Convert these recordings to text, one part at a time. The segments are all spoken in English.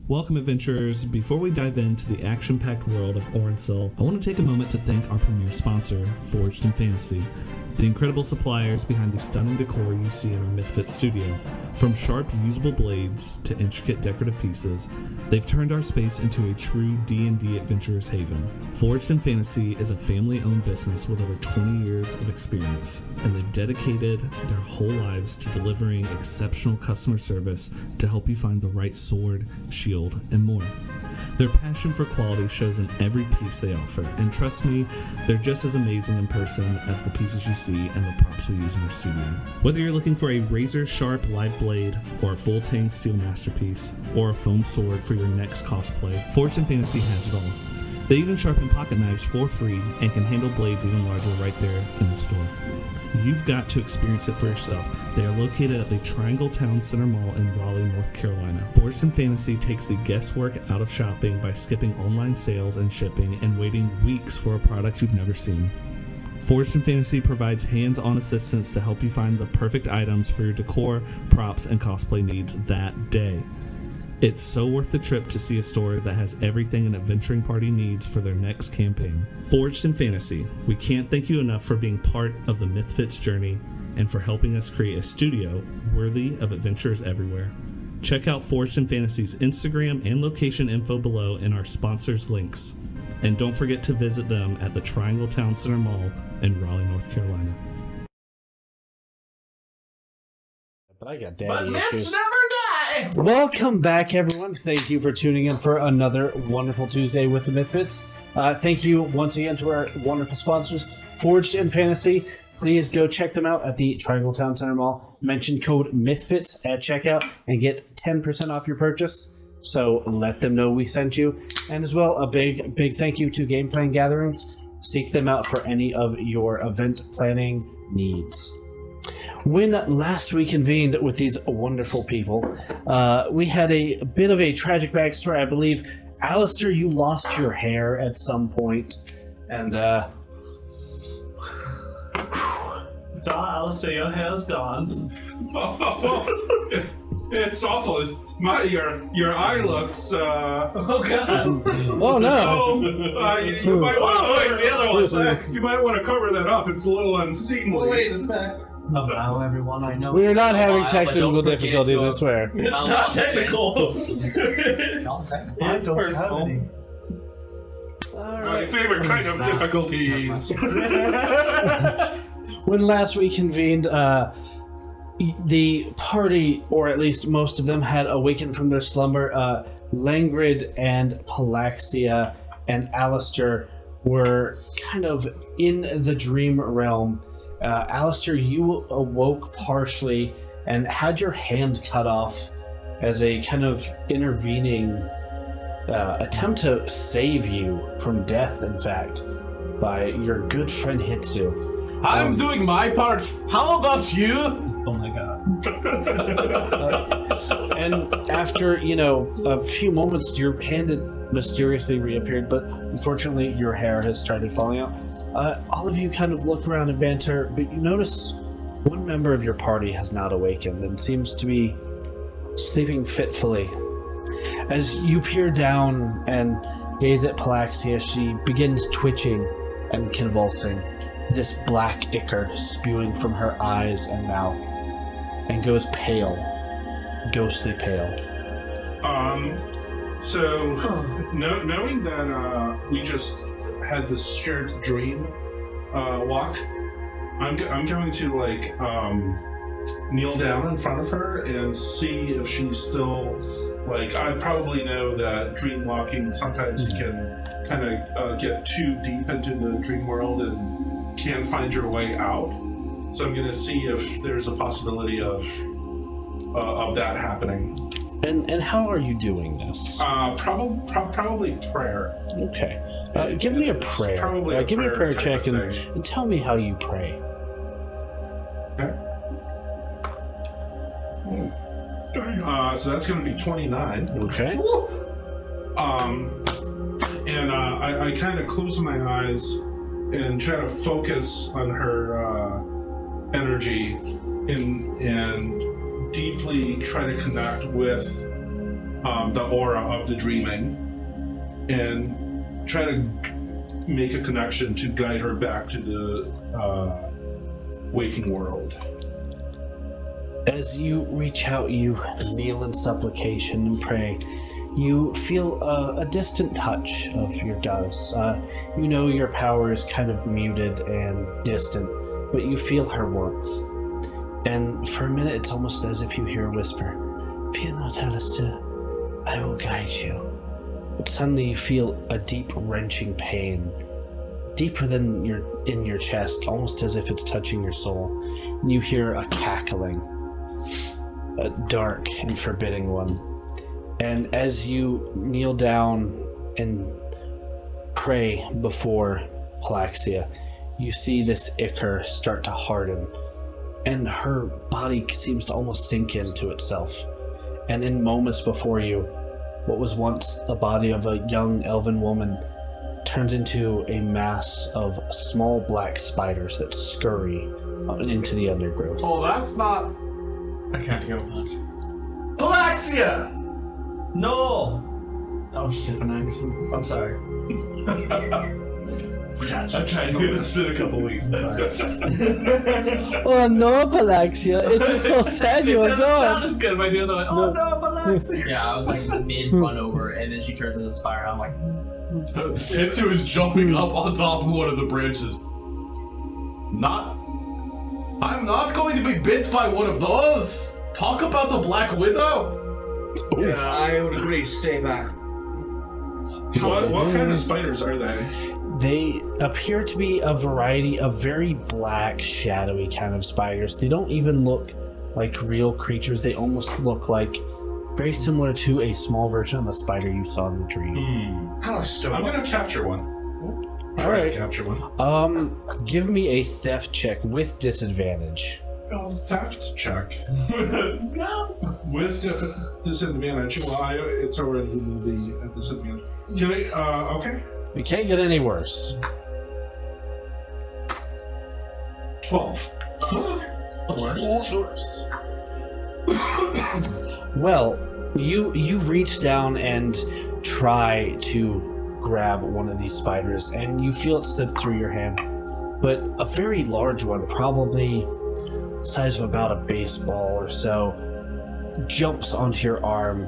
Welcome, adventurers. Before we dive into the action-packed world of Orensil, I want to take a moment to thank our premier sponsor, Forged in Fantasy, the incredible suppliers behind the stunning decor you see in our MythFits studio. From sharp, usable blades to intricate decorative pieces, they've turned our space into a true D&D adventurer's haven. Forged in Fantasy is a family-owned business with over 20 years of experience, and they've dedicated their whole lives to delivering exceptional customer service to help you find the right sword, shield, and more. Their passion for quality shows in every piece they offer, and trust me, they're just as amazing in person as the pieces you see and the props we use in our studio. Whether you're looking for a razor-sharp live blade, or a full-tang steel masterpiece, or a foam sword for your next cosplay, Forged in Fantasy has it all. They even sharpen pocket knives for free and can handle blades even larger right there in the store. You've got to experience it for yourself. They are located at the Triangle Town Center Mall in Raleigh, North Carolina. Forged in Fantasy takes the guesswork out of shopping by skipping online sales and shipping and waiting weeks for a product you've never seen. Forged in Fantasy provides hands-on assistance to help you find the perfect items for your decor, props, and cosplay needs that day. It's so worth the trip to see a store that has everything an adventuring party needs for their next campaign. Forged in Fantasy, we can't thank you enough for being part of the MythFits journey and for helping us create a studio worthy of adventurers everywhere. Check out Forged in Fantasy's Instagram and location info below in our sponsors' links. And don't forget to visit them at the Triangle Town Center Mall in Raleigh, North Carolina. But I got daddy But issues. myths never die! Welcome back, everyone. Thank you for tuning in for another wonderful Tuesday with the MythFits. Thank you once again to our wonderful sponsors, Forged in Fantasy. Please go check them out at the Triangle Town Center Mall. Mention code MythFits at checkout and get 10% off your purchase. So let them know we sent you. And as well, a big thank you to Game Plan Gatherings. Seek them out for any of your event planning needs. When last we convened with these wonderful people, we had a bit of a tragic backstory. I believe, Alister, you lost your hair at some point, and Alister, your hair's gone. It's awful. Your eye looks. Oh god. oh no! You might want to. You might want to cover that up. It's a little unseemly. Oh, wait, it's back. Hello, everyone. I know. We are not having but technical don't forget difficulties, your- I swear. It's not technical. I don't personal. have any. My favorite kind of difficulties. When last we convened, the party, or at least most of them, had awakened from their slumber. Langrid and Palaxia and Alister were kind of in the dream realm. Alister, you awoke partially and had your hand cut off as a kind of intervening attempt to save you from death, in fact, by your good friend Hitsu. I'm doing my part. How about you? Oh my god. And after, a few moments, your hand had mysteriously reappeared, but unfortunately your hair has started falling out. All of you kind of look around and banter, but you notice one member of your party has not awakened and seems to be sleeping fitfully. As you peer down and gaze at Palaxia, she begins twitching and convulsing, this black ichor spewing from her eyes and mouth, and goes pale, ghostly pale. So, knowing that we just had this shared dream walk, I'm going to kneel down in front of her and see if she's still I probably know that dream walking sometimes you can kind of get too deep into the dream world and can't find your way out. So I'm going to see if there's a possibility of that happening. And how are you doing this? Probably prayer. Okay. Give me a prayer. Probably give me a prayer type check of and thing. tell me how you pray. Okay. So that's going to be 29. Okay. And I kind of close my eyes and try to focus on her energy and deeply try to connect with the aura of the dreaming, and try to make a connection to guide her back to the waking world. As you reach out, you kneel in supplication and pray. You feel a distant touch of your goddess. You know your power is kind of muted and distant, but you feel her warmth. And for a minute, it's almost as if you hear a whisper, "Fear not, Alister. I will guide you." But suddenly you feel a deep, wrenching pain, deeper than in your chest, almost as if it's touching your soul. And you hear a cackling, a dark and forbidding one. And as you kneel down and pray before Palaxia, you see this ichor start to harden, and her body seems to almost sink into itself. And in moments before you, what was once the body of a young elven woman turns into a mass of small black spiders that scurry into the undergrowth. Oh, that's not... I can't deal with that. Palaxia! No! That was a different accent. I'm sorry. I've tried to do this in a couple weeks. Oh no, Palaxia! It is so sad you are It doesn't sound gone. as good if I do the oh no, Palaxia! Yeah, I was like mid run over, and then she turns into a spiral. I'm like, Hitsu is jumping up on top of one of the branches. I'm not going to be bit by one of those! Talk about the Black Widow! Yeah, I would agree. Stay back. What kind of spiders are they? They appear to be a variety of very black, shadowy kind of spiders. They don't even look like real creatures. They almost look like very similar to a small version of the spider you saw in the dream. Alister. I'm gonna capture one. Alright. Capture one. Give me a theft check with disadvantage. Oh, theft check. With disadvantage. Well, it's already the disadvantage. Can I? Okay. We can't get any worse. 12. Well, you reach down and try to grab one of these spiders, and you feel it slip through your hand. But a very large one, probably the size of about a baseball or so, jumps onto your arm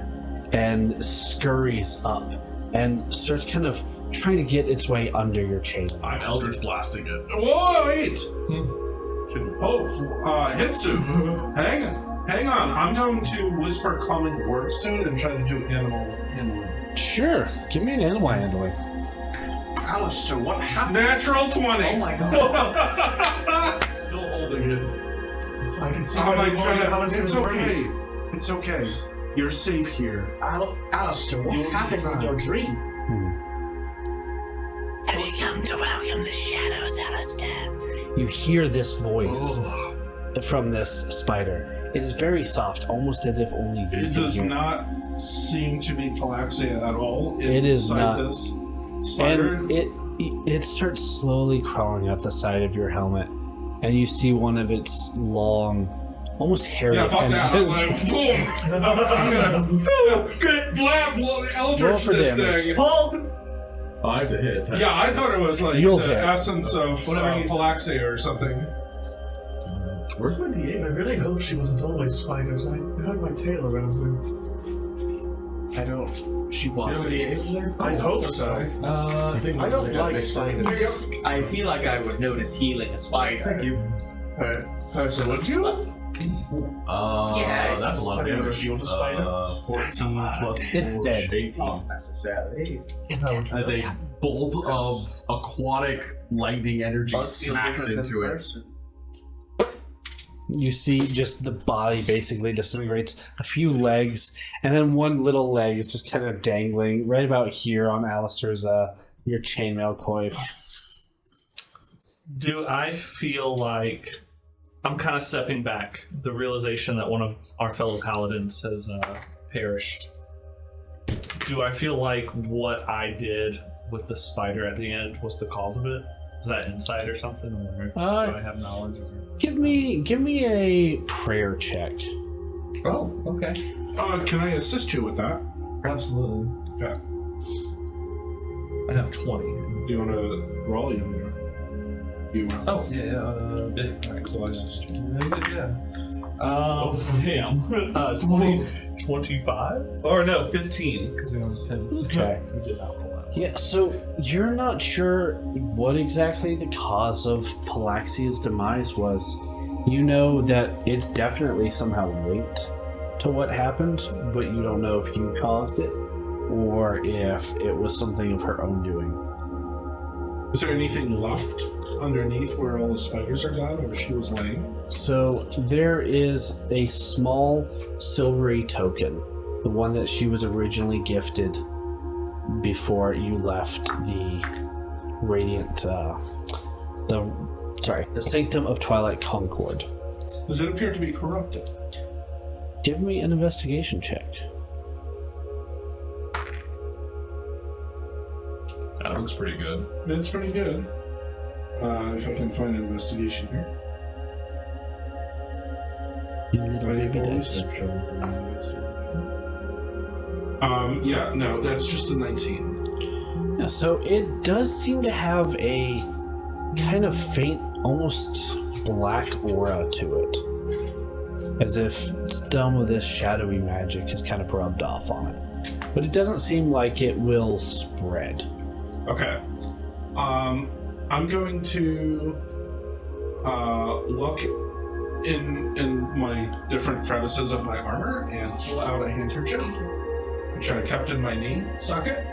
and scurries up and starts kind of trying to get its way under your chain. I'm Eldritch blasting it. Whoa, wait! Hitsu, hang on. I'm going to whisper calming words to it and try to do animal handling. Sure, give me an animal handling. Alister, what happened? Natural 20. oh my god. Still holding it. I can see I'm why like you're trying going to. Alister It's is okay. brave. It's okay. You're safe here. Alister, what happened in your dream? Have you come to welcome the shadows, Alister? You hear this voice from this spider. It is very soft, almost as if only you It can does hear. not seem to be Palaxia at all. It is inside not. This spider. And it starts slowly crawling up the side of your helmet, and you see one of its long, almost hairy Yeah, fuck that. appendages. Boom! I'm gonna get blab Roll Eldritch for this damage. thing. Paul! 5 to hit. Yeah, I thought it was like You'll the hit. essence of Palaxia or something. Where's my I D8? really hope she wasn't always spiders. I had my tail around her. I don't. She You was. have a D8 there? I hope so. I don't like spiders. Here you go. I feel like I would notice healing a spider. Thank you. So would you? Yes. That's a lot of Have you ever damage. healed a spider? 14 plus It's 4, dead. 18. Not necessarily. As a bolt of aquatic lightning energy Bugs feel smacks different into than it. person. You see just the body basically disintegrates, a few legs, and then one little leg is just kind of dangling right about here on Alister's your chainmail coif. Do I feel like I'm kind of stepping back? The realization that one of our fellow paladins has perished. Do I feel like what I did with the spider at the end was the cause of it? Is that insight or something? Or do I have knowledge? Give me a prayer check. Oh, okay. Can I assist you with that? Absolutely. Okay. I have 20. Do you want to roll? You want Oh, yeah. Alright, cool. Yeah. Damn. 25? Or no, 15. Because we only 10. Okay. We did not roll out. Yeah, so you're not sure what exactly the cause of Palaxia's demise was. You know that it's definitely somehow linked to what happened, but you don't know if you caused it or if it was something of her own doing. Is there anything left underneath where all the spiders are gone, where she was laying? So there is a small silvery token, the one that she was originally gifted before you left the Radiant, the Sanctum of Twilight Concord. Does it appear to be corrupted? Give me an investigation check. That looks pretty good. It's pretty good. If I can find an investigation here. You little baby dice. Yeah, no, that's just a 19. Yeah, so it does seem to have a kind of faint, almost black aura to it. As if some of this shadowy magic has kind of rubbed off on it. But it doesn't seem like it will spread. Okay. I'm going to look in my different crevices of my armor and pull out a handkerchief, which I kept in my knee socket.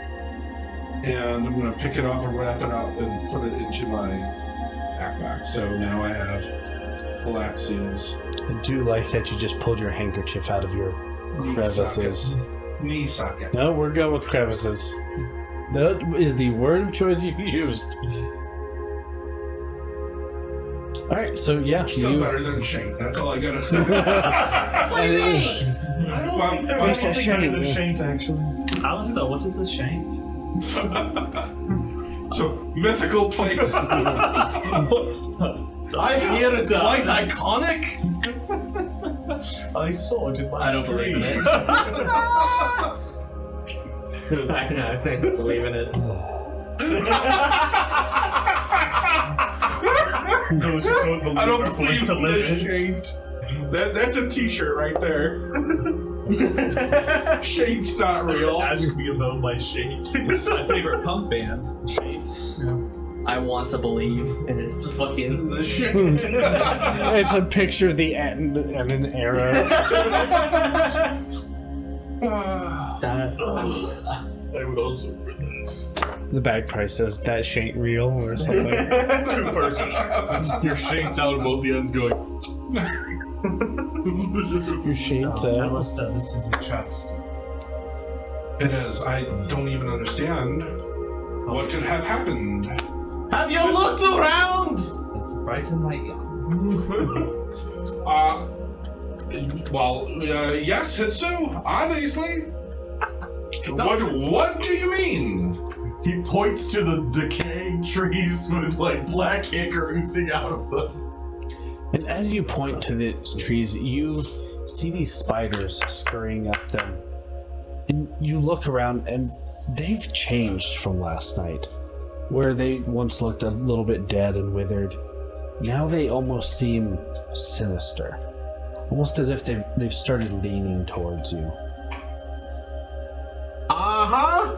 And I'm going to pick it up and wrap it up and put it into my backpack. So now I have Palaxia's I do like that you just pulled your handkerchief out of your crevices. Knee socket. No, we're going with crevices. That is the word of choice you used. Alright, so yeah, Still better than Shank, that's all I gotta say. I don't think there was What's that something better shame? than shanked, actually. Alister, what is the shanked? So, mythical place. I hear it's quite iconic. I saw it in my I don't believe in it. I don't believe in it. Those who don't believe I don't are forced believe to live in. Shanked. That's a t-shirt right there. Shank's not real. Ask me about my shade. It's my favorite punk band, Shades. I want to believe, and it's fucking The Shank. it's a picture of the end and an arrow. that. I would also read this. The bag price says that ain't real or something. 2-person. Your shank's out of both the ends going. Your shades out. Alister, this is a trust. It is. I don't even understand what could have happened. Have you looked around? It's bright and light. Yes, Hitsu, obviously. What do you mean? He points to the decaying trees with like black ichor oozing out of them. And as you point to these trees, you see these spiders scurrying up them. And you look around, and they've changed from last night. Where they once looked a little bit dead and withered, now they almost seem sinister. Almost as if they've started leaning towards you. Uh-huh.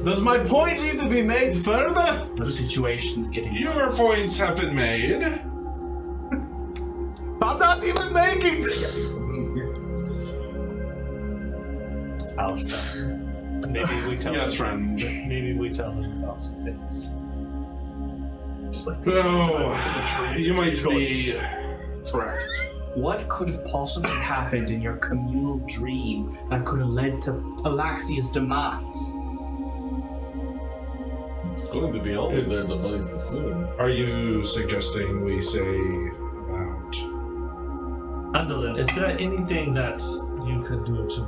Does my point need to be made further? The situation's getting. Your points have been made. I'm not even making Alister. Maybe we tell Yes, them. friend. Maybe we tell them about some things. Just like Oh, you might be correct. What could have possibly happened in your communal dream that could have led to Palaxia's demise? It's going to be only there the place soon. Are you suggesting we say about... Andalin, is there anything that you could do to...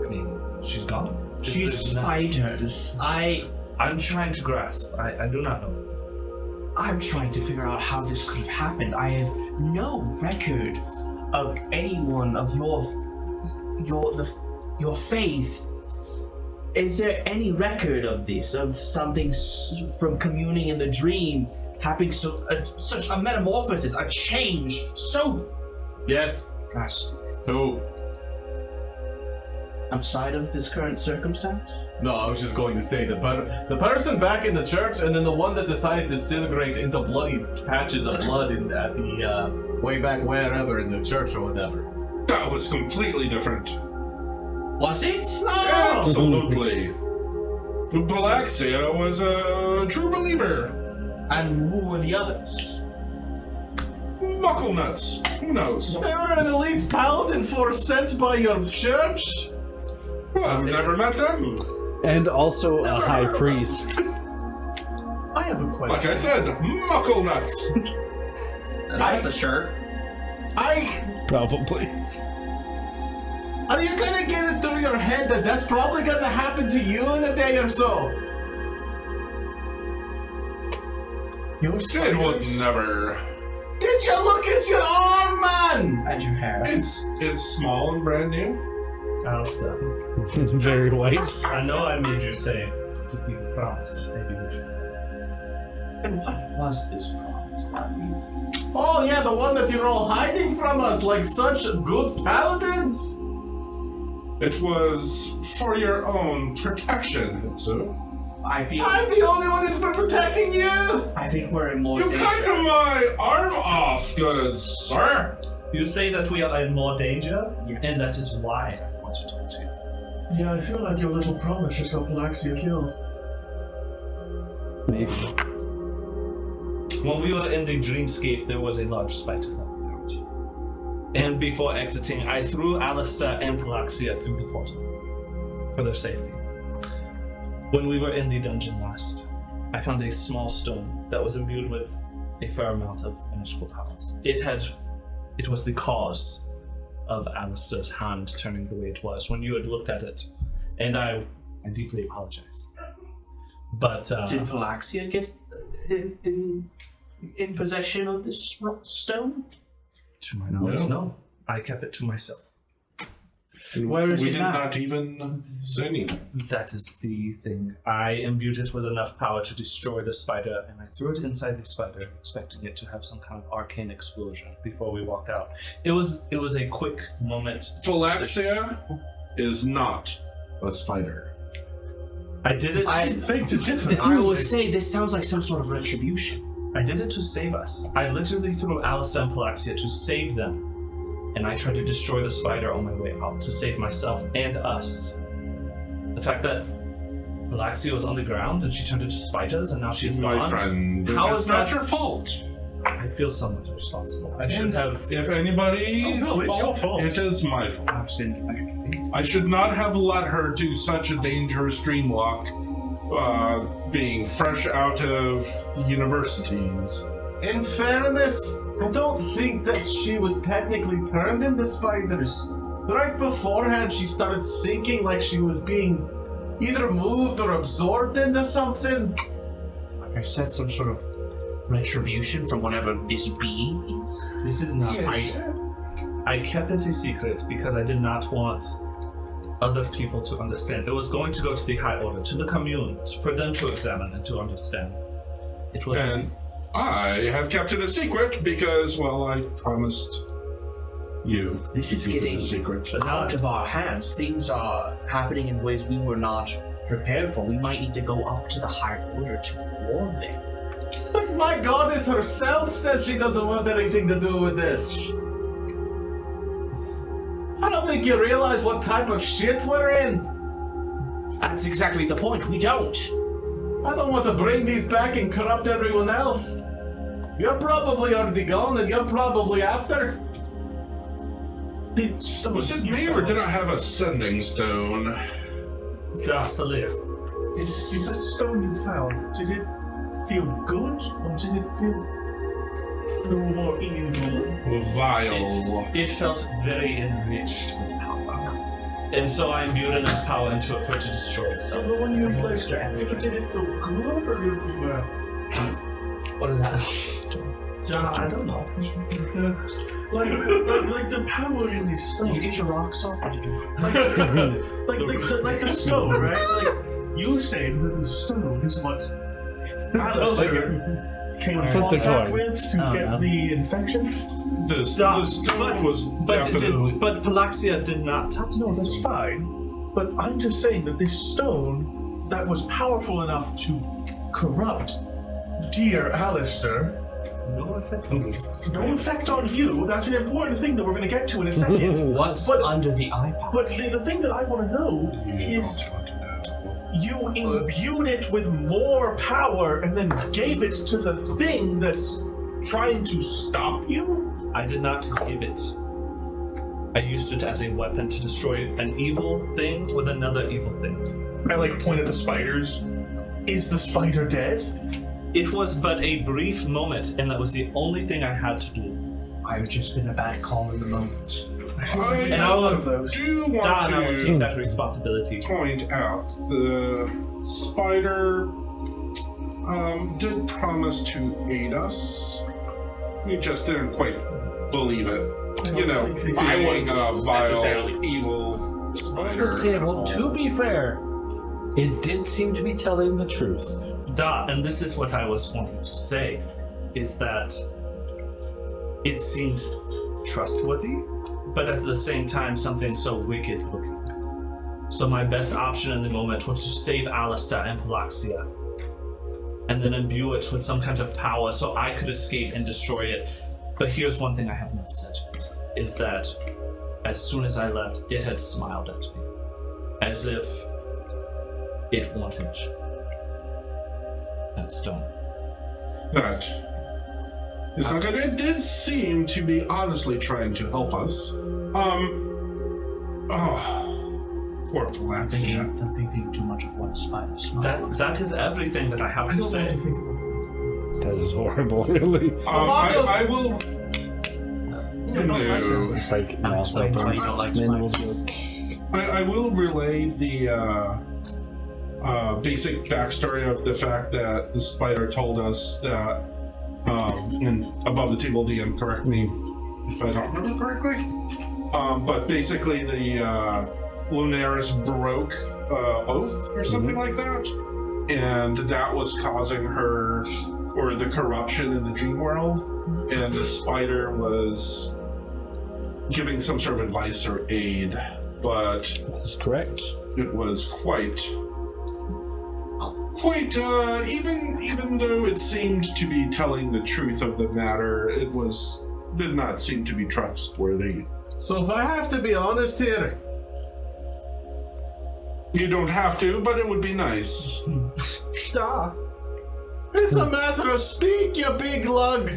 I mean, she's gone. She's spiders. I'm trying to grasp. I do not know. I'm trying to figure out how this could have happened. I have no record of anyone of your faith. Is there any record of this, of something from communing in the dream, having such a metamorphosis, a change, so Yes. drastic, Who? outside of this current circumstance? No, I was just going to say the person back in the church, and then the one that decided to disintegrate into bloody patches of blood at the way back wherever in the church or whatever. That was completely different. Was it? Absolutely. Galaxia was a true believer. And who were the others? Buckle nuts. Who knows? They were an elite paladin sent by your church. Well, I've never met them. And also a high priest. I have a question. Like I said, muckle nuts. That's a shirt. Probably. Are you gonna get it through your head that that's probably gonna happen to you in a day or so? Your It would never. Did you look at your arm, man? And your hair. It's small and brand new. Alister, Very white. I know I made you say to keep a promise. Maybe we should. And what was this promise that you... Oh yeah, the one that you're all hiding from us like such good paladins? It was for your own protection, Hitsu. I feel... I'm the only one who's been protecting you! I think we're in more You danger. cut my arm off, good sir. You say that we are in more danger, Yes. and that is why I want to talk to you. Yeah, I feel like your little promise just got Galaxia killed. Maybe. When we were in the dreamscape, there was a large spider that we found. And before exiting, I threw Alister and Palaxia through the portal for their safety. When we were in the dungeon last, I found a small stone that was imbued with a fair amount of magical powers. It was the cause of Alister's hand turning the way it was when you had looked at it, and I deeply apologize. But Did Palaxia get in possession of this stone? to my knowledge, no. I kept it to myself. Where is we it did now? not even say anything. That is the thing. I imbued it with enough power to destroy the spider, and I threw it inside the spider, expecting it to have some kind of arcane explosion before we walked out. It was a quick moment. Galaxia is not a spider. I did it. I different. will say this sounds like some sort of retribution. I did it to save us. I literally threw Alister and Palaxia to save them, and I tried to destroy the spider on my way out to save myself and us. The fact that Palaxia was on the ground and she turned into spiders and now she's My gone. friend, How it's is not that- your fault. I feel somewhat responsible. I should have. If anybody, Oh, no, it's your fault. It is my fault. Absolutely. I should not have let her do such a dangerous dream walk, being fresh out of universities. In fairness, I don't think that she was technically turned into spiders. Right beforehand, she started sinking like she was being either moved or absorbed into something. Like I said, some sort of retribution from whatever this being is. This is not. I kept it a secret because I did not want other people to understand. It was going to go to the High Order, to the Commune, for them to examine and to understand. It was. And I have kept it a secret because, well, I promised you. This is to keep it getting a secret. out of our hands. Things are happening in ways we were not prepared for. We might need to go up to the High Order to warn them. But my goddess herself says she doesn't want anything to do with this. I don't think you realize what type of shit we're in. That's exactly the point. We don't. I don't want to bring these back and corrupt everyone else. You're probably already gone and you're probably after. Was it me or did I have a sending stone? Darsalir. Is that stone you found, did it feel good or did it feel a little more evil? Vile. It felt very enriched with power. And so I imbued enough power into it for it to destroy itself. So the one you replaced, did it feel good or did it feel What is that? I don't know. Like the power in this stone. Did you get your rocks off? Or did you... Like the stone, right? Like you say that the stone is what Alister came in contact with to get the infection. The stone was definitely. But Palaxia did not touch No, this. that's fine. But I'm just saying that this stone that was powerful enough to corrupt dear Alister. No effect on you. No effect on you. That's an important thing that we're going to get to in a second. What's But- under the eye patch? But the thing that I want to know is you imbued it with more power and then gave it to the thing that's trying to stop you? I did not give it. I used it as a weapon to destroy an evil thing with another evil thing. I point at the spiders. Is the spider dead? It was but a brief moment, and that was the only thing I had to do. I've just been a bad call in the moment. I feel I like all of those. do want Don, I will to take that responsibility. point out the spider did promise to aid us. We just didn't quite believe it. You know, being a vile, evil spider. Well, to be fair, it did seem to be telling the truth. And this is what I was wanting to say, is that it seemed trustworthy, but at the same time something so wicked looking. So my best option in the moment was to save Alister and Palaxia, and then imbue it with some kind of power so I could escape and destroy it. But here's one thing I have not said yet, is that as soon as I left, it had smiled at me, as if it wanted that stone. That is not good. It did seem to be honestly trying to help us. Poor Palaxia. I'm thinking too much of what spider smells. That is everything that I have to say. That is horrible, really. I will. No. It's like That explains why you don't like spiders. I will relay the basic backstory of the fact that the spider told us that, and above the table DM, correct me if I don't remember correctly, but basically the Lunaris broke oath or something like that, and that was causing her, or the corruption in the dream world, and the spider was giving some sort of advice or aid, but That's correct. it was quite even though it seemed to be telling the truth of the matter, did not seem to be trustworthy. So if I have to be honest here, You don't have to, but it would be nice. it's a matter of speak, you big lug.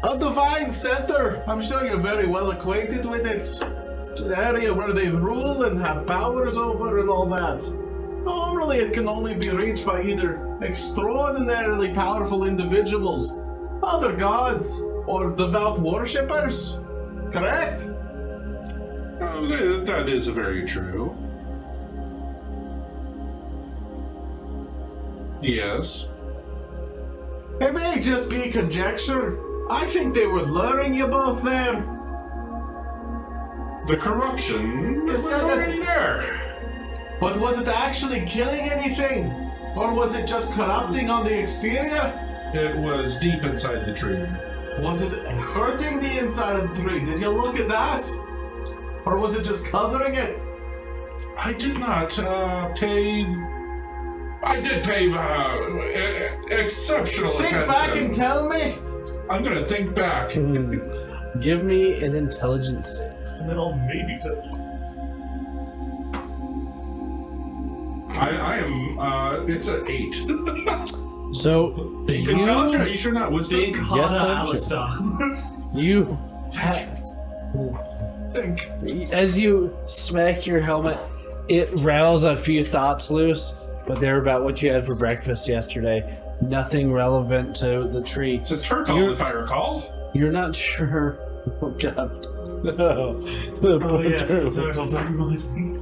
A divine center. I'm sure you're very well acquainted with it. It's an area where they rule and have powers over and all that. Normally it can only be reached by either extraordinarily powerful individuals, other gods, or devout worshippers. Correct? Oh, that is very true. Yes. It may just be conjecture. I think they were luring you both there. The corruption You was said already that- there. But was it actually killing anything? Or was it just corrupting on the exterior? It was deep inside the tree. Was it hurting the inside of the tree? Did you look at that? Or was it just covering it? I did not pay. I did pay exceptional Think attention. back and tell me. I'm gonna think back. Give me an intelligence save. And then I'll maybe tell you. I am. It's an 8. So Big you, Are you sure not wisdom? Big Yes, Hana I'm Alister. you as you smack your helmet, it rattles a few thoughts loose, but they're about what you had for breakfast yesterday. Nothing relevant to the tree. It's a turtle, You're- if I recall. You're not sure. Oh God. No. Oh yes, the turtle, don't remind me.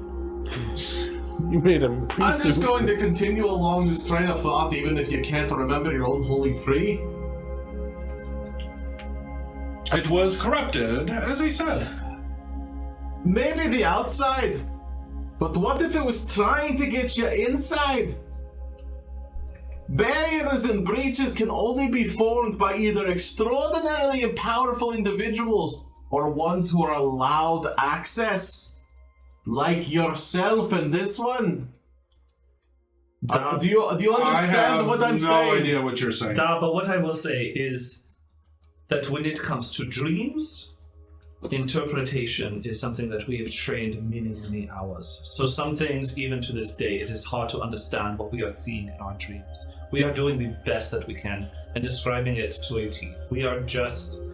You made him I'm just pre-soup. going to continue along this train of thought, even if you can't remember your own holy tree. It was corrupted, as I said. Maybe the outside. But what if it was trying to get you inside? Barriers and breaches can only be formed by either extraordinarily powerful individuals or ones who are allowed access. Like yourself and this one. Do you understand what I'm saying? I have no idea what you're saying. But what I will say is that when it comes to dreams, interpretation is something that we have trained many, many hours. So some things, even to this day, it is hard to understand what we are seeing in our dreams. We are doing the best that we can and describing it to a T. We are just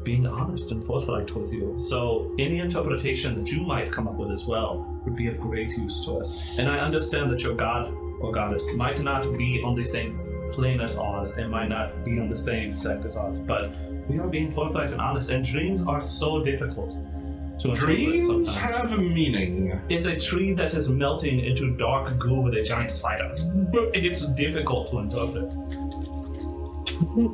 being honest and forthright with you. So any interpretation that you might come up with as well would be of great use to us. And I understand that your god or goddess might not be on the same plane as ours and might not be on the same sect as ours, but we are being forthright and honest, and dreams are so difficult to interpret Dreams sometimes. have a meaning. It's a tree that is melting into dark goo with a giant spider. It's difficult to interpret.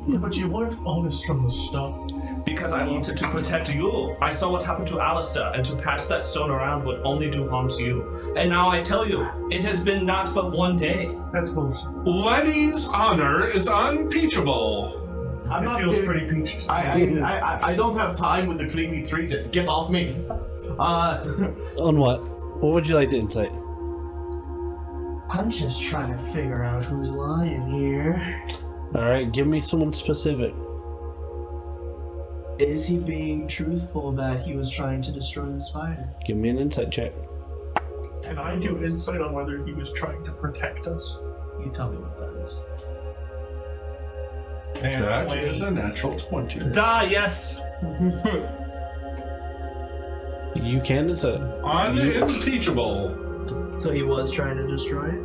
Yeah, but you weren't honest from the start. Because I wanted to protect you. I saw what happened to Alister, and to pass that stone around would only do harm to you. And now I tell you, it has been not but one day. That's bullshit. Lenny's honor is unteachable. I'm not feels kidding. pretty peachy. I don't have time with the creepy trees. Get off me. On what? What would you like to insight? I'm just trying to figure out who's lying here. Alright, give me someone specific. Is he being truthful that he was trying to destroy the spider? Give me an insight check. Can I do insight on whether he was trying to protect us? You tell me what that is. That is a natural 20. Yes! You can insight. Unteachable. So he was trying to destroy it?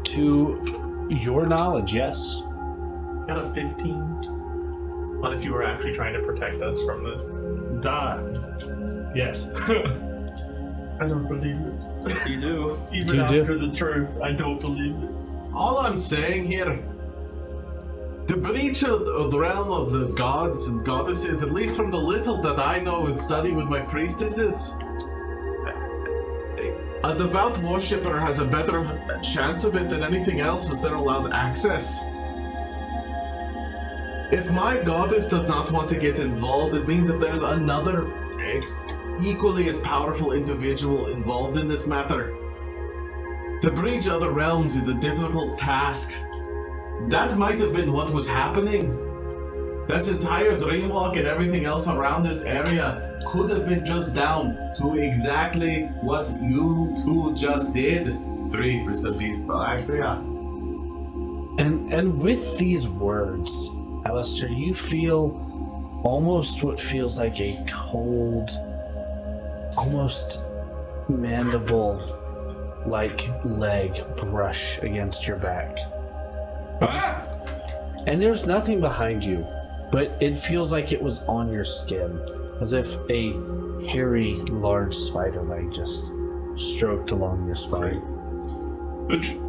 To your knowledge, yes. Got a 15. On if you were actually trying to protect us from this. Yes. I don't believe it. You do. Even You do? after the truth, I don't believe it. All I'm saying here, the breach of the realm of the gods and goddesses, at least from the little that I know and study with my priestesses, a devout worshipper has a better chance of it than anything else as they're allowed access. If my goddess does not want to get involved, it means that there's another equally as powerful individual involved in this matter. To breach other realms is a difficult task. That might have been what was happening. This entire dreamwalk and everything else around this area could have been just down to exactly what you two just did. 3% beast Galaxia. And with these words, Alister, you feel almost what feels like a cold, almost mandible-like leg brush against your back. Ah! And there's nothing behind you, but it feels like it was on your skin, as if a hairy, large spider leg just stroked along your spine.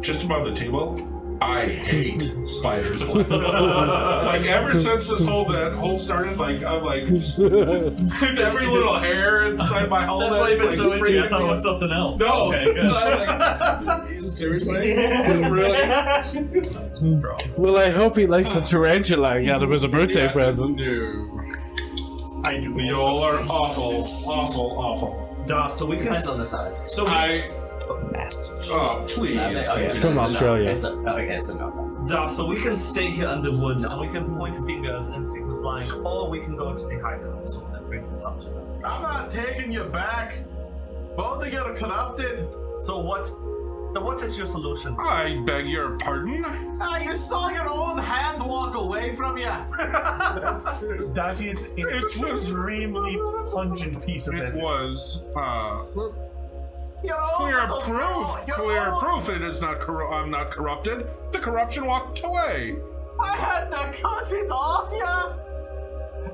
Just above the table, I hate spiders. Like ever since this whole started, like I'm like every little hair inside my whole That's why you've been like, so itchy. I thought it freaking was something else. No. Okay, good. Seriously? Really? Well, I hope he likes the tarantula I got him as a birthday present. No. I do. You all are awful, awful, awful. So we can. Depends on the size. So we, Massive. Oh, please. It's from Australia. It's a no. so we can stay here in the woods and we can point fingers and see who's lying, or we can go to the High Council and bring this up to them. I'm not taking you back. Both of you are corrupted. So what is your solution? I beg your pardon? You saw your own hand walk away from you. That is an extremely pungent piece of It evidence. was, Your own clear little proof. girl, your Clear own- proof it is not I'm not corrupted. The corruption walked away. I had to cut it off you.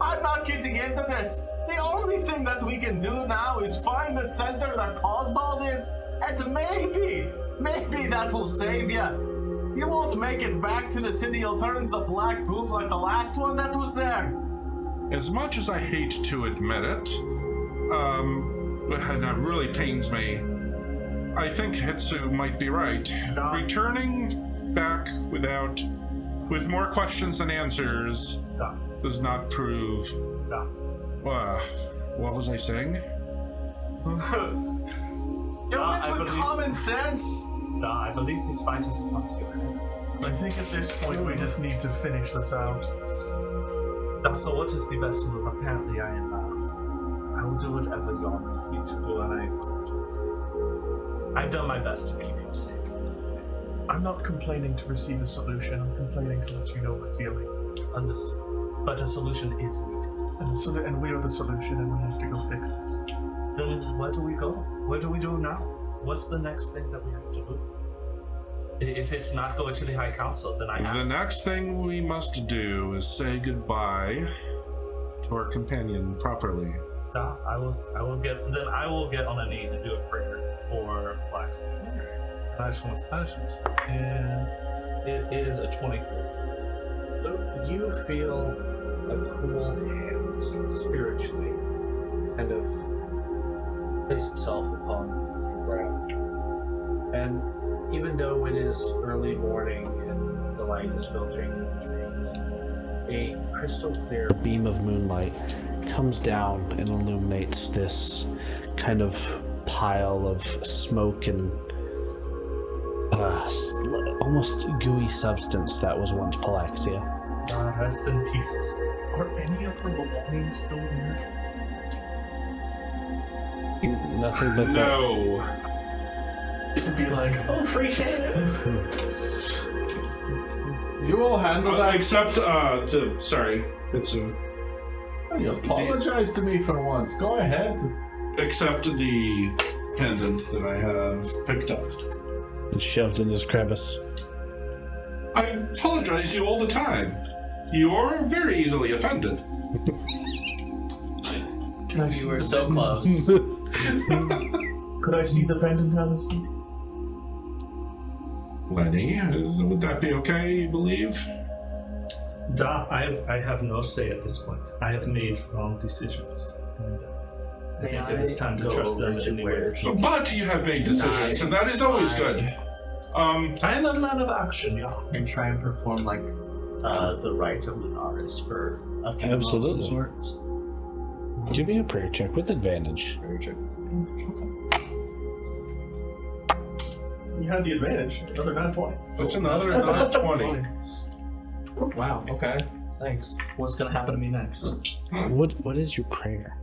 I'm not getting into this. The only thing that we can do now is find the center that caused all this, and maybe that will save you. You won't make it back to the city. You'll turn into the black goop like the last one that was there. As much as I hate to admit it, and it really pains me, I think Hitsu might be right. Returning back with more questions than answers does not prove. What was I saying? You're rich with common sense. I believe these fighters are not your enemies. I think at this point we just need to finish this out. So what is the best move? Apparently I am I will do whatever you want me to do, and I've done my best to keep you safe. I'm not complaining to receive a solution. I'm complaining to let you know my feeling. Understood. But a solution is needed. And we are the solution, and we have to go fix this. Then where do we go? What do we do now? What's the next thing that we have to do? If it's not going to the High Council, then I have The next thing we must do is say goodbye to our companion properly. I will get on a knee and do a prayer for Bladesedge. I just want to smash him. And it is a 23. So you feel a cool hand spiritually kind of place itself upon the ground. And even though it is early morning and the light is filtering through the trees, a crystal clear beam of moonlight comes down and illuminates this kind of pile of smoke and almost gooey substance that was once Palaxia. Rest in peace. Are any of her belongings still here? Nothing but that. No. To be like, oh, free shit. You will handle that. Except, sorry, Hitsu. You apologize to me for once. Go ahead. Except the pendant that I have picked up. And shoved in his crevice. I apologize to you all the time. You're very easily offended. Can I see You were the so pendant? close. Could I see the pendant, Alister? Lenny, would that be okay, you believe? I have no say at this point. I have made wrong decisions. And I think it is time to trust them anywhere. But you have made decisions, and that is always good. I am a man of action, yeah. And try and perform like the rites of Lunaris for a few months of Absolutely. sorts. Give me a prayer check with advantage. You had the advantage. Another 920. That's another not 20. Wow, okay. Thanks. What's gonna happen to me next? What is your prayer?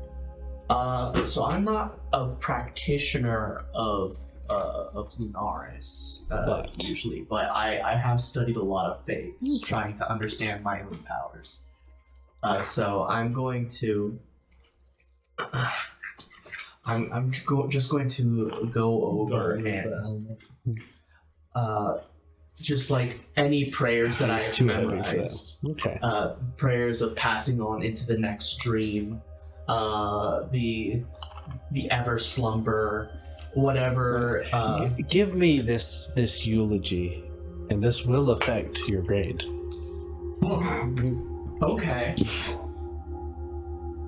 So I'm not a practitioner of Lunaris usually, but I have studied a lot of faiths, trying to understand my own powers. So I'm going to just going to go over and just like any prayers that I have Too heavy for memorized. that. Okay. Prayers of passing on into the next dream, the ever slumber, whatever. Give me this eulogy, and this will affect your grade. Okay.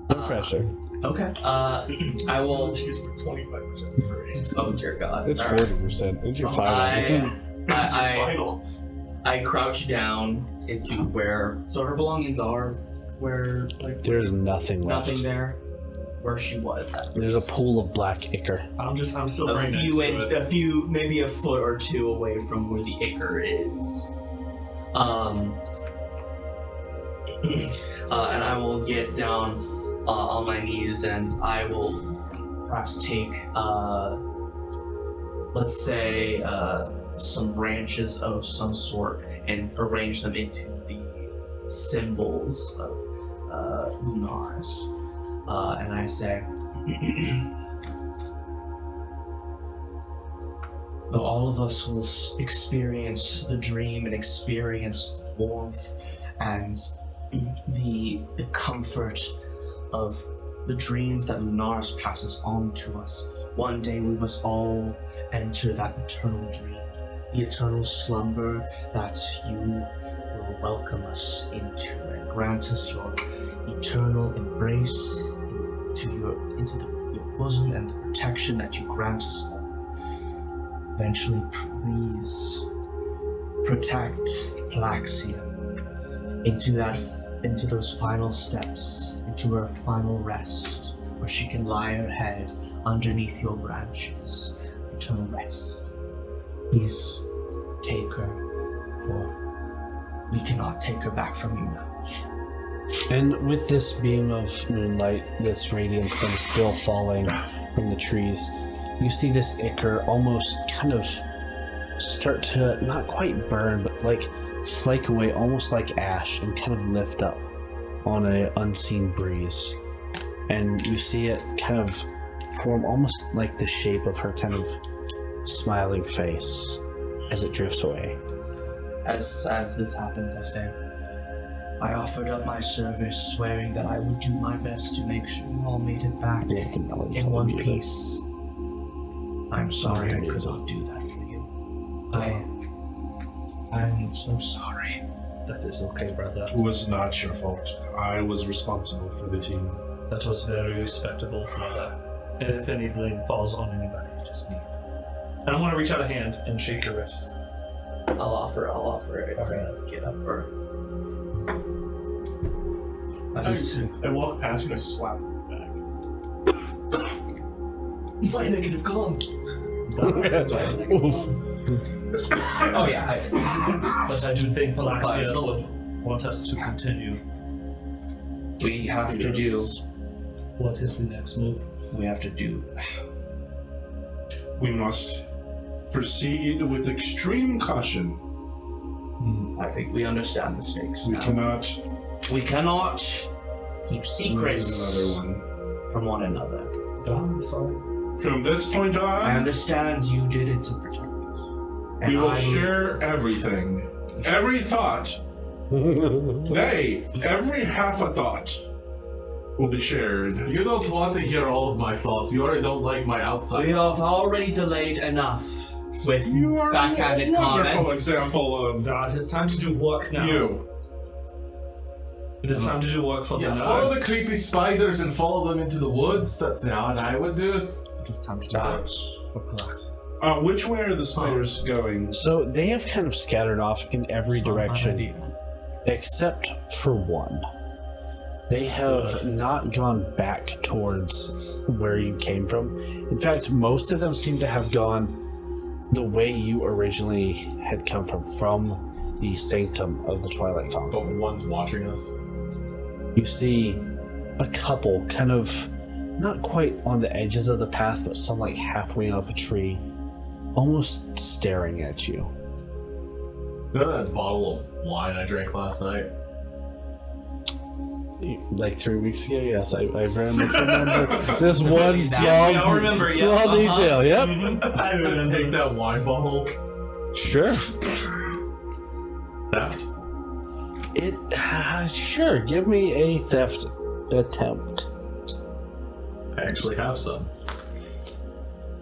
No pressure. Okay. I will. She's 25% grade. Oh dear God. It's All right. 40%. It's your final. I crouch down into where so her belongings are. Where like There's nothing left. nothing there. Where she was. There's a pool of black ichor. I'm still a right next few, to it. a few, maybe a foot or two away from where the ichor is. And I will get down on my knees, and I will perhaps take, let's say, some branches of some sort and arrange them into the symbols of Lunaris. And I say, though all of us will experience the dream and experience the warmth and the comfort of the dreams that Lunaris passes on to us. One day we must all enter that eternal dream, the eternal slumber that you will welcome us into and grant us your eternal embrace into your bosom and the protection that you grant us all. Eventually, please protect Palaxia into those final steps, into her final rest, where she can lie her head underneath your branches of eternal rest. Please take her, for we cannot take her back from you now. And with this beam of moonlight, this radiance that is still falling from the trees, you see this ichor almost kind of start to not quite burn, but like flake away, almost like ash, and kind of lift up on an unseen breeze. And you see it kind of form almost like the shape of her kind of smiling face as it drifts away. As this happens, I say, I offered up my service, swearing that I would do my best to make sure you all made it back in one piece. I'm sorry I could not do that for you. I'm so sorry. That is okay, brother. It was not your fault. I was responsible for the team. That was very respectable, brother. And if anything falls on anybody, it is me. And I'm going to reach out a hand and shake your wrist. I'll offer it to get up her. I walk past you and I slap her back. My negative con. Oh yeah. But I do think Palaxia wants us to continue. We have to do. What is the next move? We have to do. We must proceed with extreme caution. I think we understand the stakes. We now. cannot. We cannot keep secrets Another one. from one another. I'm sorry. From this point on, I understand you did it to protect us. And we will I share everything. Every thought. Nay, every half a thought will be shared. You don't want to hear all of my thoughts. You already don't like my outside. We have already delayed enough with You are backhanded a wonderful comments. example of Dad, it's time to do work now. you. It is time to do work for the Follow the nurse. creepy spiders and follow them into the woods. That's what I would do. It is time to do work for Palaxia. Which way are the spiders going? So they have kind of scattered off in every direction except for one. They have not gone back towards where you came from. In fact, most of them seem to have gone the way you originally had come from the sanctum of the Twilight Conqueror. But one's watching us. You see a couple kind of not quite on the edges of the path, but some like halfway up a tree, almost staring at you. You know that bottle of wine I drank last night? Like 3 weeks ago, yes, I very much remember this one small, we all remember, yeah. small detail. Yep, I'm gonna take that wine bottle. sure. Theft. It sure. Give me a theft attempt. I actually have some.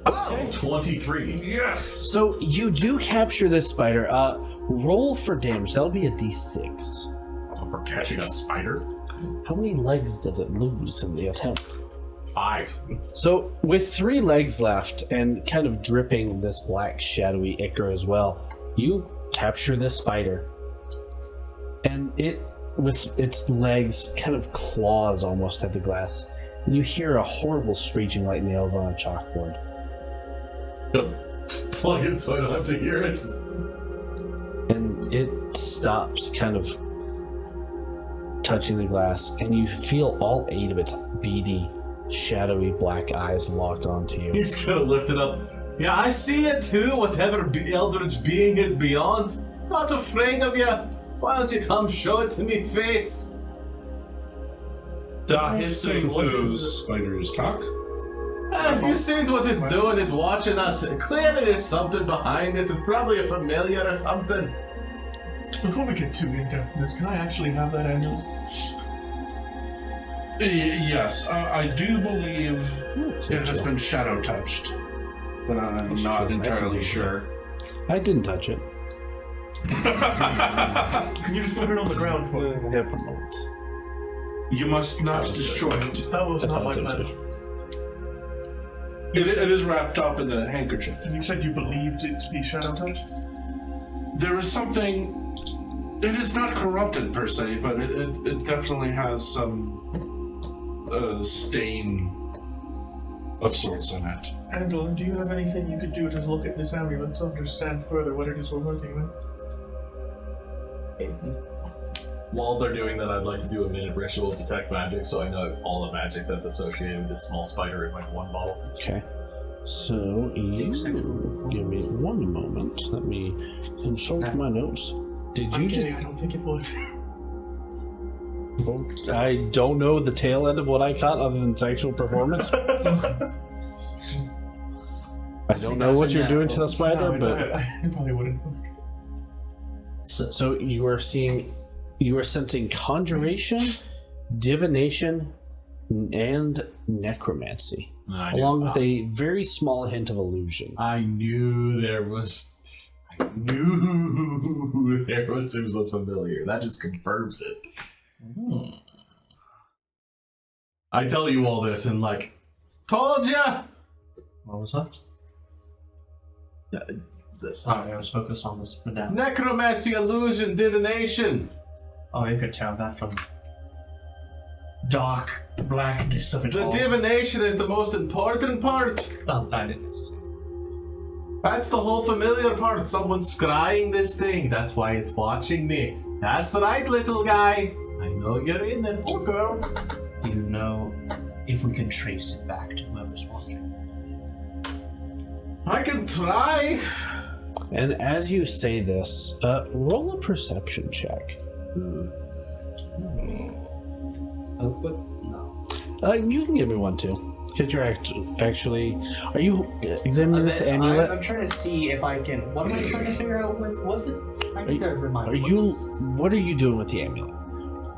Oh, 23. Yes! So you do capture this spider. Roll for damage. That'll be a d6. For catching a spider? How many legs does it lose in the attempt? 5. So, with 3 legs left and kind of dripping this black shadowy ichor as well, you capture this spider. And it, with its legs, kind of claws almost at the glass. And you hear a horrible screeching like nails on a chalkboard. Plug it so I don't have to hear it. And it stops kind of touching the glass, and you feel all 8 of its beady, shadowy black eyes lock onto you. He's gonna lift it up. Yeah, I see it too, whatever eldritch being is beyond. Not afraid of you. Why don't you come show it to me face? Think those spiders talk? Have you seen what it's doing? It's watching us. Clearly there's something behind it. It's probably a familiar or something. Before we get too in-depth in this, can I actually have that amulet? Yes, I do believe it has been shadow touched, but I'm not entirely sure. I didn't touch it. Can you just put it on the ground for me? You must not destroy it. That was not my plan. It is wrapped up in a handkerchief. And you said you believed it to be shadow touch? There is something. It is not corrupted per se, but it definitely has some stain of sorts in it. Auden, do you have anything you could do to look at this amulet to understand further what it is we're working with? While they're doing that, I'd like to do a minute ritual of detect magic, so I know all the magic that's associated with this small spider in like one bottle. Okay. So, give me one moment. Let me consult my notes. Did you just... I don't think it was. I don't know the tail end of what I caught other than sexual performance. I don't know what you're doing to the spider, but... I probably wouldn't. So you are sensing conjuration, divination, and necromancy, along with a very small hint of illusion. I knew there was something familiar. That just confirms it. I tell you all this and like... Told ya! What was that? Sorry, I was focused on this now. Necromancy, illusion, divination. Oh, you could tell that from dark blackness of it The all. divination is the most important part. Oh, I didn't necessarily. That's the whole familiar part. Someone's scrying this thing. That's why it's watching me. That's right, little guy. I know you're in there, poor girl. Do you know if we can trace it back to whoever's watching? I can try. And as you say this, roll a perception check. No. You can give me one too. Because you're actually... Are you examining this amulet? I'm trying to see if I can... What am I trying to figure out with... What's it? I need to remind me. What are you doing with the amulet?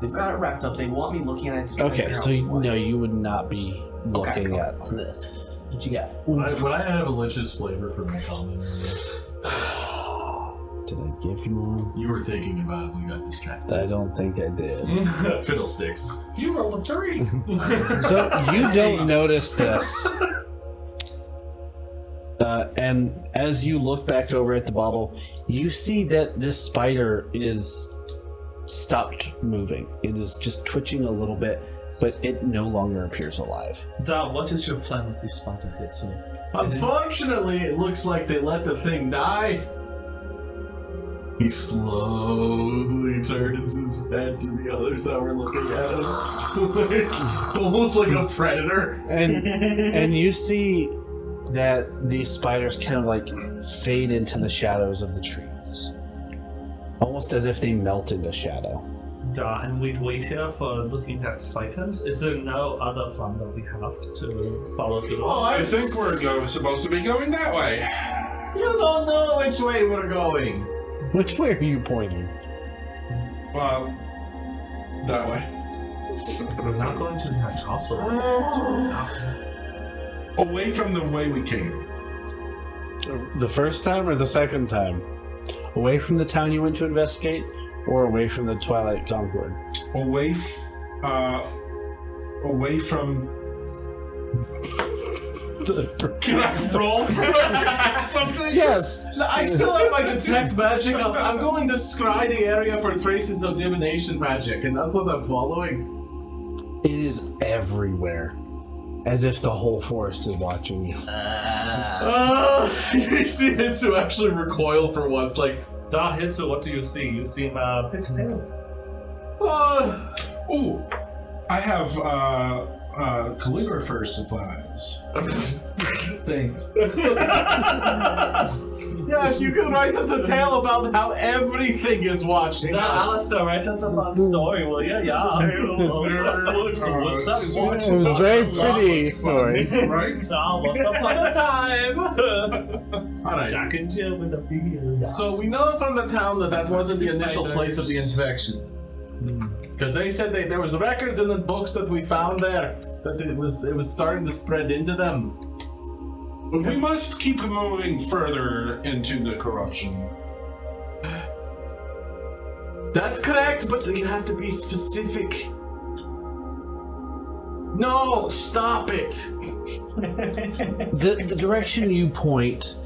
They've got it wrapped up. They want me looking at it to try to Okay, figure so out what. no, you would not be looking at this. What you got? Would I have a delicious flavor for my common? Did I give you one? You were thinking about it when we got distracted. I don't think I did. Fiddlesticks. You rolled a 3. So you don't notice this. And as you look back over at the bottle, you see that this spider is stopped moving. It is just twitching a little bit, but it no longer appears alive. Da, what is your plan with this spider hit? So, Unfortunately, it looks like they let the thing die. He slowly turns his head to the others that were looking at him. Almost like a predator. And you see that these spiders kind of like fade into the shadows of the trees. Almost as if they melt into shadow. Da, and we'd wait here for looking at spiders. Is there no other plan that we have to follow through? Oh, I think we're supposed to be going that way. You don't know which way we're going. Which way are you pointing? That way. We're not going to that castle. Away from the way we came. The first time or the second time? Away from the town you went to investigate, or away from the Twilight Concord? Away from... Can I roll for something? Yes! I still have my detect magic. I'm going to scry the area for traces of divination magic, and that's what I'm following. It is everywhere. As if the whole forest is watching you. You see Hitsu actually recoil for once, like, Da, Hitsu, what do you see? You seem a bit pale. Ooh, I have calligrapher supplies. Thanks. Yes, you can write us a tale about how everything is watching Da, us. Alister, write us a fun story, will you? Yeah. What's that? It was a very pretty story. Right? Da, once upon a time. Alright. Jack and Jill with a beard. So we know from the town that wasn't the initial place of the infection. Because they said there was records in the books that we found there that it was starting to spread into them. But we must keep moving further into the corruption. That's correct, but you have to be specific. No, stop it. The direction you point,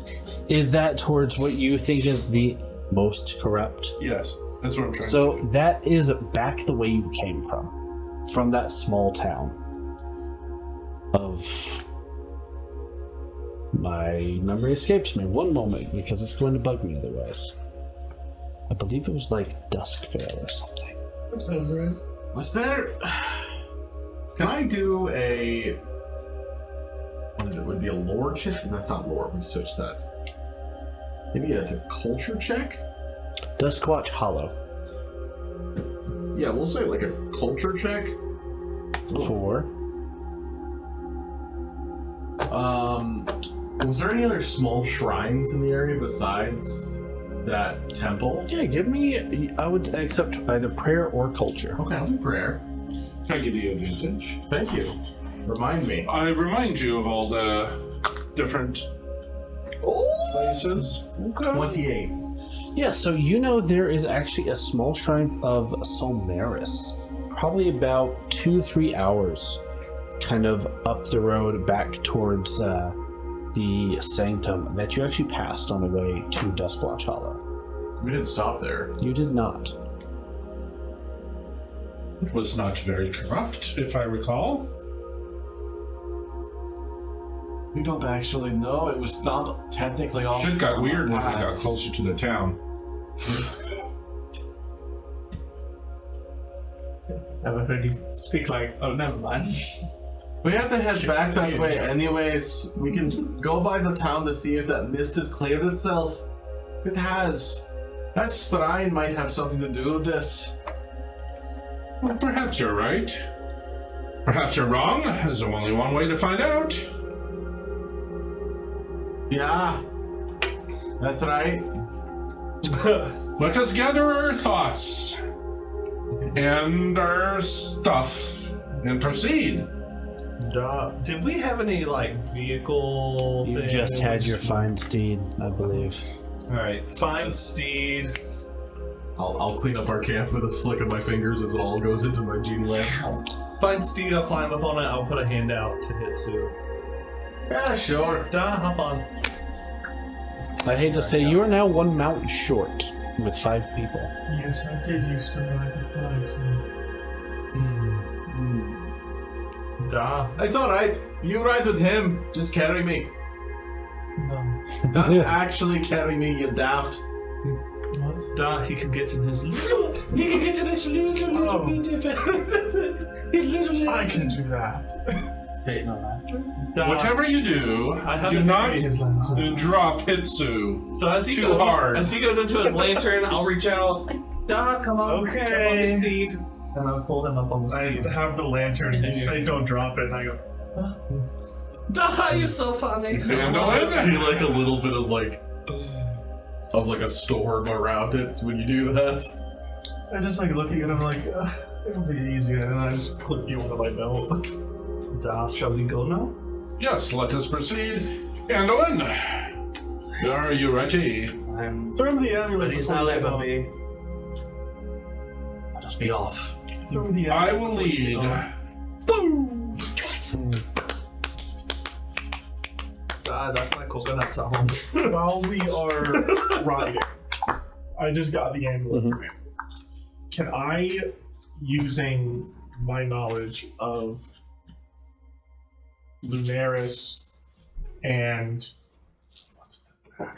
is that towards what you think is the most corrupt? Yes, that's what I'm trying to So do. that is back the way you came from that small town of... My memory escapes me. One moment, because it's going to bug me otherwise. I believe it was like Duskvale or something. That sounds right. Was there... Can I do a... What is it? Would it be a lore check? That's not lore. We switched that. Maybe it's a culture check? Duskwatch Hollow. Yeah, we'll say like a culture check. 4. Was there any other small shrines in the area besides that temple? Yeah, give me... I would accept either prayer or culture. Okay, I'll do prayer. Can I give you advantage? Thank you. Remind me. I remind you of all the different places. 28. Yeah, so you know there is actually a small shrine of Lunaris, probably about 2-3 hours, kind of up the road back towards the sanctum that you actually passed on the way to Duskwatch Hollow. We didn't stop there. You did not. It was not very corrupt, if I recall. We don't actually know. It was not technically all. Shit got weird when we path. got closer to the town. Never heard you speak like. Oh, never mind. We have to head back that way anyways. We can go by the town to see if that mist has cleared itself. It has. That shrine might have something to do with this. Well, perhaps you're right. Perhaps you're wrong. There's only one way to find out. Yeah. That's right. Let us gather our thoughts and our stuff and proceed. Did we have any like vehicle? You thing? just had your fine steed, I believe. All right, find steed. I'll clean up our camp with a flick of my fingers as it all goes into my genie lamp. Find steed. I'll climb up on it. I'll put a hand out to hit Sue. Yeah, sure. Da, hop on. I hate to say, you are now 1 mount short with 5 people. Yes, I did used to ride with Bladesedge. Da. It's alright. You ride with him. Just carry me. No. Don't actually carry me, you daft. What? Da, he could get to this little. He could get to this little Oh. bit of He's literally. I can do that. Fate no matter. Da. Whatever you do, I have do this not his lantern. drop Hitsu. So as he Too goes, hard. As he goes into his lantern, I'll reach out. Da, come on. Okay. Come on the steed. And I'll pull him up on the I steed. have the lantern. You say don't drop it, and I go. Da, you're so funny. I Vandalin? see like a little bit of like a storm around it when you do that. I just like look at you and I'm like, it'll be easier, and I just clip you into my belt. Da, shall we go now? Yes, let us proceed. Vandalin, are you ready? I'm Throw him the amulet. ready as before I'll we get ever on. be. I'll just be off. Throw him the I amulet will before we get lead. on. Boom! Da, that's my coconuts at home. While we are riding, I just got the amulet. Mhm. Can I, using my knowledge of Lunaris and what's the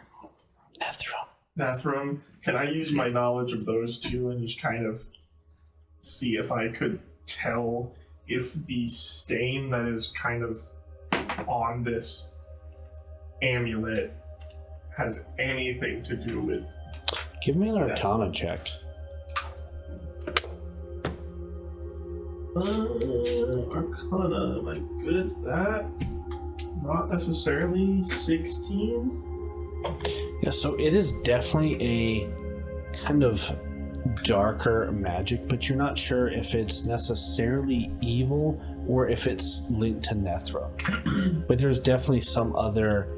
Nathrum, can I use my knowledge of those two and just kind of see if I could tell if the stain that is kind of on this amulet has anything to do with Give me an Arcana check. Arcana? Am I good at that? Not necessarily. 16? Yeah, so it is definitely a kind of darker magic, but you're not sure if it's necessarily evil or if it's linked to Nethra. But there's definitely some other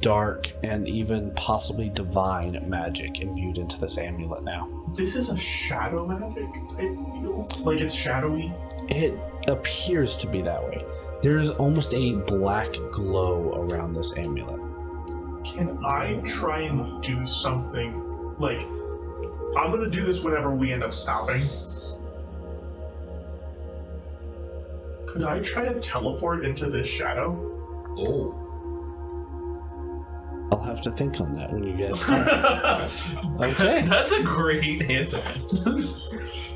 dark and even possibly divine magic imbued into this amulet now. This is a shadow magic type deal? Like it's shadowy? It appears to be that way. There's almost a black glow around this amulet. Can I try and do something? Like, I'm gonna do this whenever we end up stopping. Could I try to teleport into this shadow? Oh. I'll have to think on that when you guys talk. Okay. That's a great answer.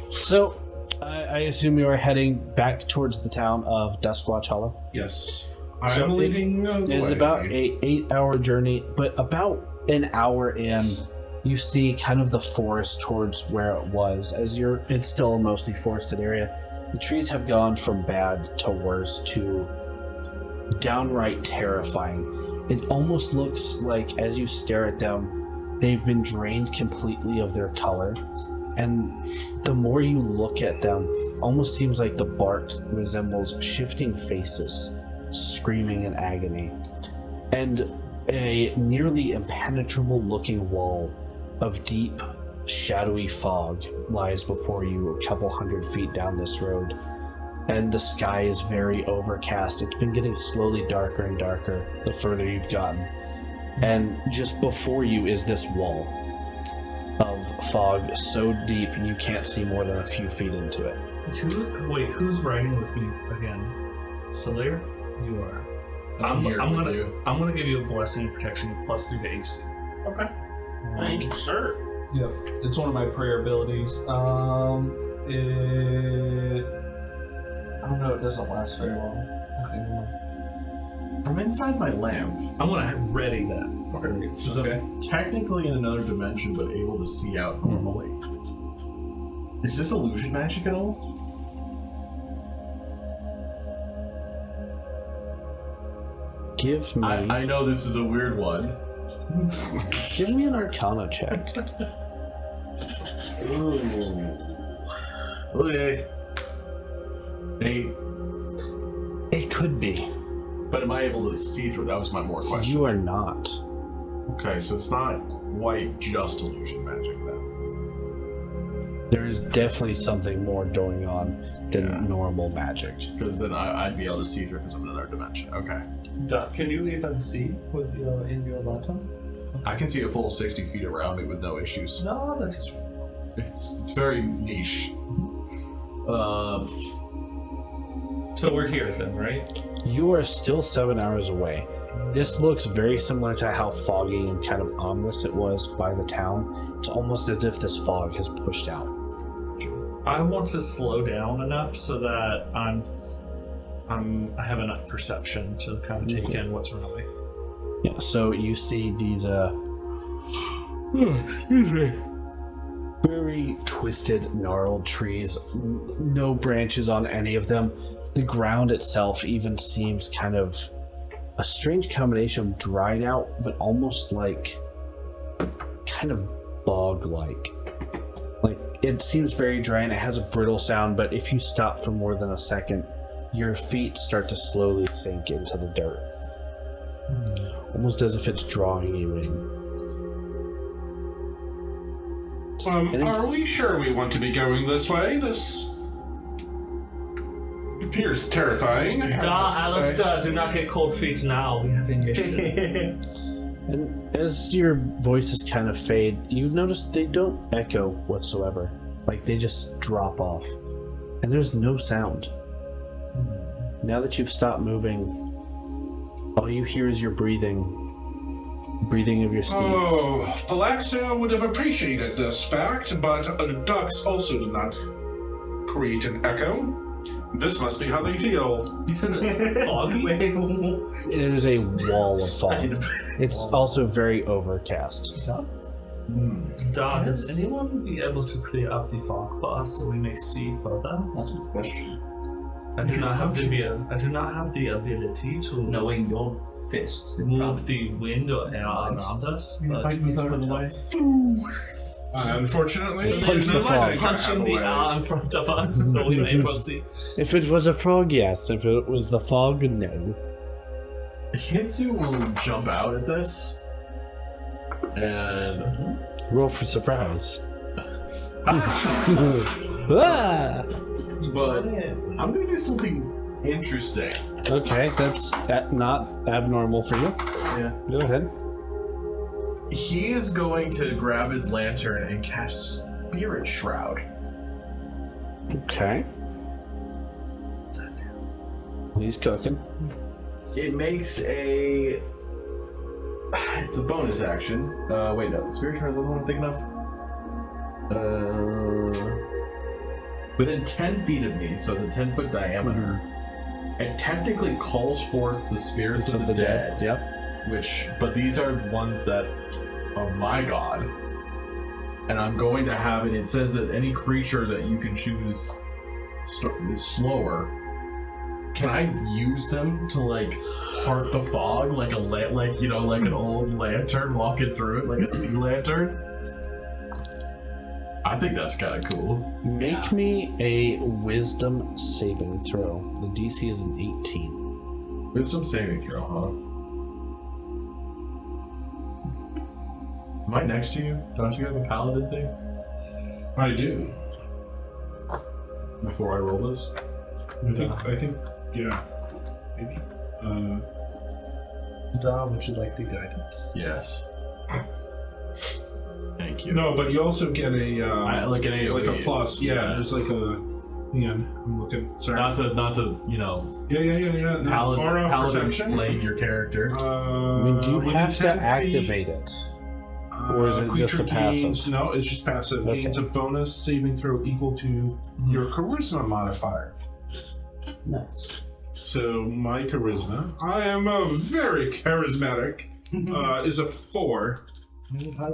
So, I assume you are heading back towards the town of Duskwatch Hollow. Yes. So I'm leading the It is way. about a 8-hour journey, but about an hour in, you see kind of the forest towards where it was. It's still a mostly forested area. The trees have gone from bad to worse to downright terrifying. It almost looks like, as you stare at them, they've been drained completely of their color. And the more you look at them, almost seems like the bark resembles shifting faces, screaming in agony. And a nearly impenetrable looking wall of deep, shadowy fog lies before you a couple hundred feet down this road. And the sky is very overcast. It's been getting slowly darker and darker the further you've gotten. And just before you is this wall of fog so deep you can't see more than a few feet into it. Who's riding with me again? Salir? You are. I'm gonna give you a blessing and protection +3 to AC. Okay. Thank you, sir. Yep, it's one of my prayer abilities. I don't know, it doesn't last very long. Okay. I'm inside my lamp. I'm gonna ready that. Okay. So Okay. I'm technically in another dimension, but able to see out normally. Is this illusion magic at all? Give me I know this is a weird one. give me an Arcana check. Ooh. Okay. 8. It could be. But am I able to see through? That was my more question. You are not. Okay, so it's not quite just illusion magic then. There's definitely something more going on than normal magic. Because then I'd be able to see through because I'm in another dimension. Okay. Can you even see with in your lantern? I can see a full 60 feet around me with no issues. No, that is. It's very niche. So we're here then, right? You are still 7 hours away. This looks very similar to how foggy and kind of ominous it was by the town. It's almost as if this fog has pushed out. I want to slow down enough so that I have enough perception to kind of take in what's around me. Yeah, so you see these very twisted, gnarled trees. No branches on any of them. The ground itself even seems kind of a strange combination of dried out, but almost like kind of bog-like. Like, it seems very dry and it has a brittle sound, but if you stop for more than a second, your feet start to slowly sink into the dirt. Almost as if it's drawing you in. Are we sure we want to be going this way? This appears terrifying. Alister, do not get cold feet now. We have a mission. And as your voices kind of fade, you notice they don't echo whatsoever. Like, they just drop off. And there's no sound. Now that you've stopped moving, all you hear is your breathing of your steeds. Oh, Alaxia would have appreciated this fact, but ducks also do not create an echo. This must be how they feel. You said it's foggy? It is a wall of fog. It's also very overcast. Does anyone be able to clear up the fog for us so we may see further? That's a good question. I do not have the ability to Knowing your fists. move the wind or air around us. But Unfortunately, Punch the fog. Punching the R in front of us so we may proceed. If it was a frog, yes. If it was the fog, no. Hitsu will jump out at this. And Roll for surprise. but I'm gonna do something interesting. Okay, that's not abnormal for you. Yeah. Go ahead. He is going to grab his lantern and cast Spirit Shroud. Okay. He's cooking. It makes a... It's a bonus action. Wait, no. Spirit Shroud is the one I'm thinking of. Within 10 feet of me, so it's a 10-foot diameter. It technically calls forth the spirits of the dead. Yep. But these are ones that are my god. And I'm going to have it. It says that any creature that you can choose is slower. Can I use them to part the fog like an old lantern walking through it, like a sea lantern? I think that's kind of cool. Make me a wisdom saving throw. The DC is an 18. Wisdom saving throw, huh? Am I next to you? Don't you have a paladin thing? I do. Before I roll this? I think, yeah. Maybe. Da, would you like to guide us? Yes. Thank you. No, but you also get a like an AoE. like a plus. Yeah, there's like a. Hang on, I'm looking. Sorry. Not to Yeah. paladin Protection. explain your character. I mean, do you within have to 10 feet, activate it? Or is it just a creature passive? gains- No, it's just passive. Okay. Gains a bonus saving throw equal to your charisma modifier. Nice. So my charisma, I am very charismatic, is a 4.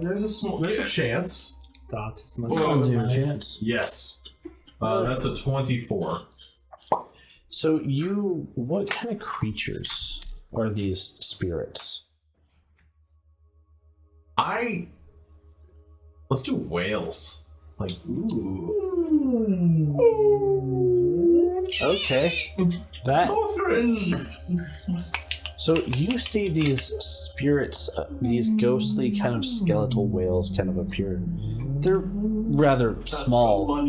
There's a chance. That is much I'll do a chance. Yes. That's a 24. So what kind of creatures are these spirits? Let's do whales. Okay. So you see these spirits, these ghostly kind of skeletal whales kind of appear. They're rather small,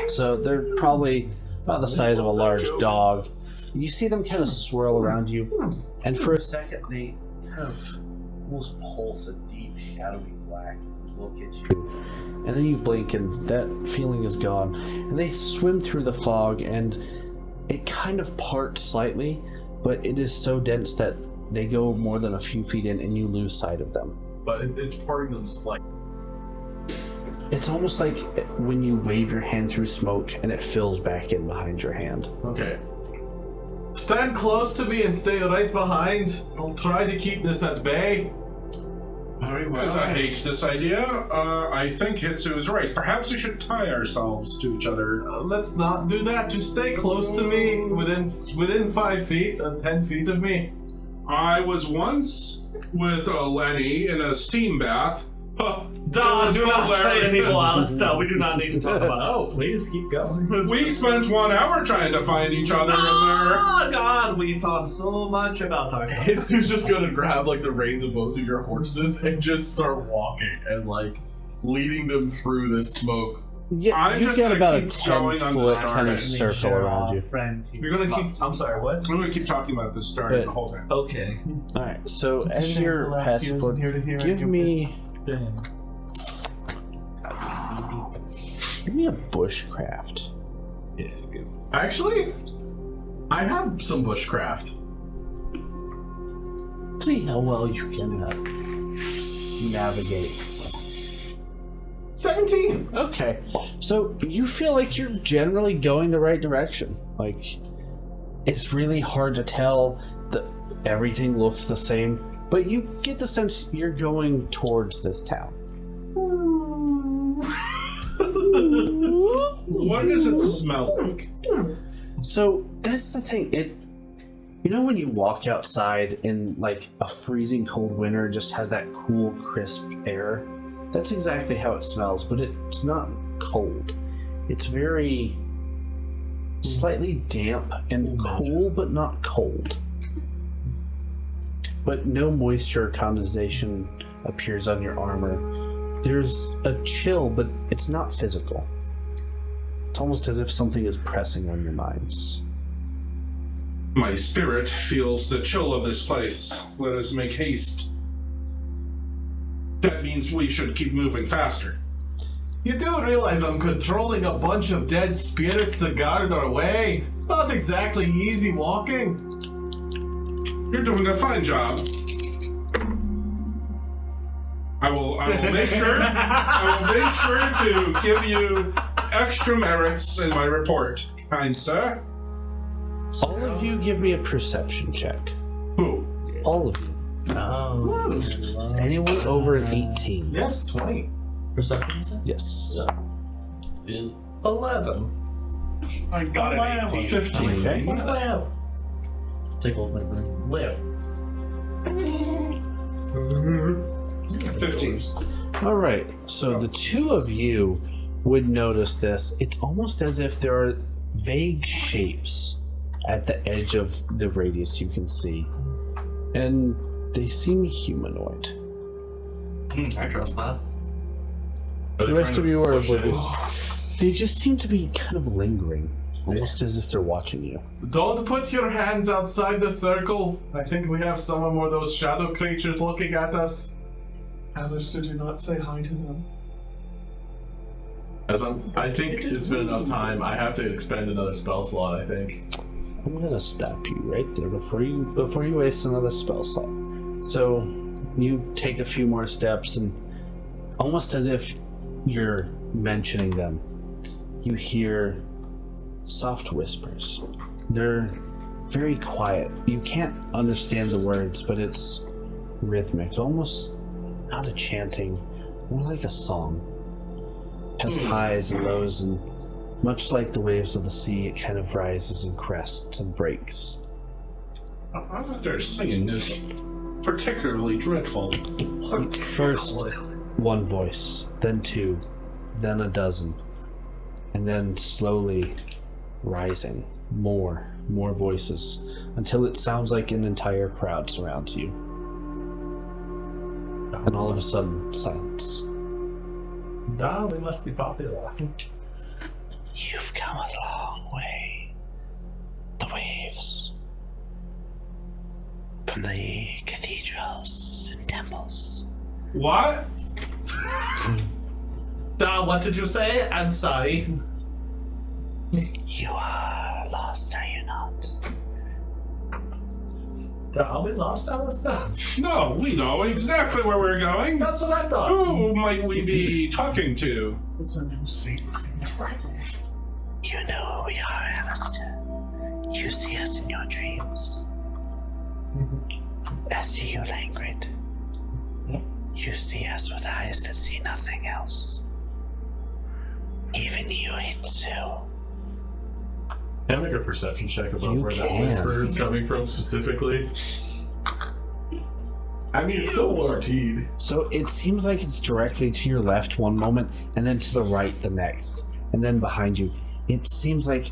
so they're probably about the size of a large dog. You see them kind of swirl around you, and for a second they kind of almost pulse a deep, shadowy black look at you. And then you blink and that feeling is gone. And they swim through the fog and it kind of parts slightly, but it is so dense that they go more than a few feet in and you lose sight of them. But it's parting them slightly. It's almost like when you wave your hand through smoke and it fills back in behind your hand. Okay. Stand close to me and stay right behind. I'll try to keep this at bay. Very well. I hate this idea. I think Hitsu is right. Perhaps we should tie ourselves to each other. Let's not do that. Just stay close to me, within 5 feet and 10 feet of me. I was once with Lenny in a steam bath. Da, do not play anymore, Alister. We do not need to talk about that. Please keep going. We spent 1 hour trying to find each other in there. Oh God, we thought so much about ourselves. Hitsu's just gonna grab the reins of both of your horses and just start walking and leading them through this smoke. Yeah, I'm you just get gonna about a keep going on the 10-foot start kind of and circle around you. You're gonna keep. I'm sorry. What? I'm going to keep talking about this starting But- the whole time. Okay. Alright, so It's a as shame you're Galaxia passing isn't forward, here to hear give any of me Damn. a bushcraft. Yeah. Good. Actually, I have some bushcraft. See how well you can navigate. 17! Okay, so you feel like you're generally going the right direction. It's really hard to tell that everything looks the same, but you get the sense you're going towards this town. What does it smell like? So that's the thing. You know when you walk outside in a freezing cold winter, it just has that cool, crisp air? That's exactly how it smells, but it's not cold. It's very slightly damp and cool, but not cold. But no moisture or condensation appears on your armor. There's a chill, but it's not physical. It's almost as if something is pressing on your minds. My spirit feels the chill of this place. Let us make haste. That means we should keep moving faster. You do realize I'm controlling a bunch of dead spirits to guard our way? It's not exactly easy walking. You're doing a fine job. I will make sure. I will make sure to give you extra merits in my report, kind sir. All of you give me a perception check. Who? All of you. Is anyone over an 18? Yes, 20. Perception, is it? Yes. 11. I got an 18. 15. Okay. Well, Let's take a look at my brain. 15. All right. So the two of you would notice this. It's almost as if there are vague shapes at the edge of the radius you can see, and they seem humanoid. I trust that. The rest of you are oblivious. They just seem to be kind of lingering, almost as if they're watching you. Don't put your hands outside the circle. I think we have some more of those shadow creatures looking at us. Alister, do not say hi to them. I think it's been enough time. I have to expend another spell slot, I think. I'm gonna stop you right there before you waste another spell slot. So you take a few more steps, and almost as if you're mentioning them, you hear soft whispers. They're very quiet. You can't understand the words, but it's rhythmic, almost not a chanting, more like a song. It has highs and lows, and much like the waves of the sea, it kind of rises and crests and breaks. Their singing is particularly dreadful. First, one voice, then two, then a dozen, and then slowly rising, more voices, until it sounds like an entire crowd surrounds you. And all of a sudden, silence. we must be popular. You've come a long way. The waves. From the cathedrals and temples. What? What did you say? I'm sorry. You are lost, are you not? Are we lost, Alister? No, we know exactly where we're going. That's what I thought. Who might we be talking to? It's a new seat. You know who we are, Alister. You see us in your dreams. As do you, Langrid. You see us with eyes that see nothing else. Even you, Hitsu. Can I make a perception check about You where that can. whisper is coming from specifically? I mean, it's still guaranteed. So it seems like it's directly to your left one moment, and then to the right the next, and then behind you. It seems like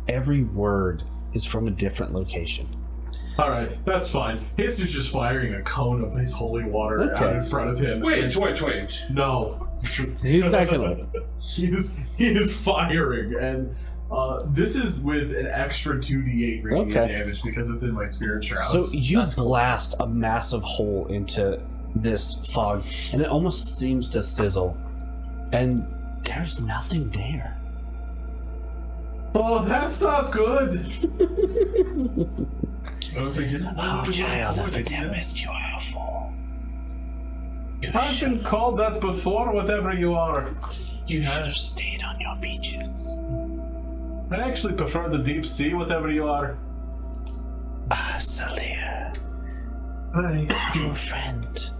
every word is from a different location. Alright, that's fine. Hitsu's just firing a cone of his holy water Okay. out in front of him. Wait. No. He's not gonna. He is firing, and this is with an extra 2d8 radiant Okay. damage because it's in my spirit shrouds. So you blast a massive hole into this fog, and it almost seems to sizzle, and there's nothing there. Oh, that's not good. Oh, child of the tempest, you are a fool. I've been called that before, whatever you are. You should have stayed on your beaches. I actually prefer the deep sea, whatever you are. Ah, Salir, Hi. your friend.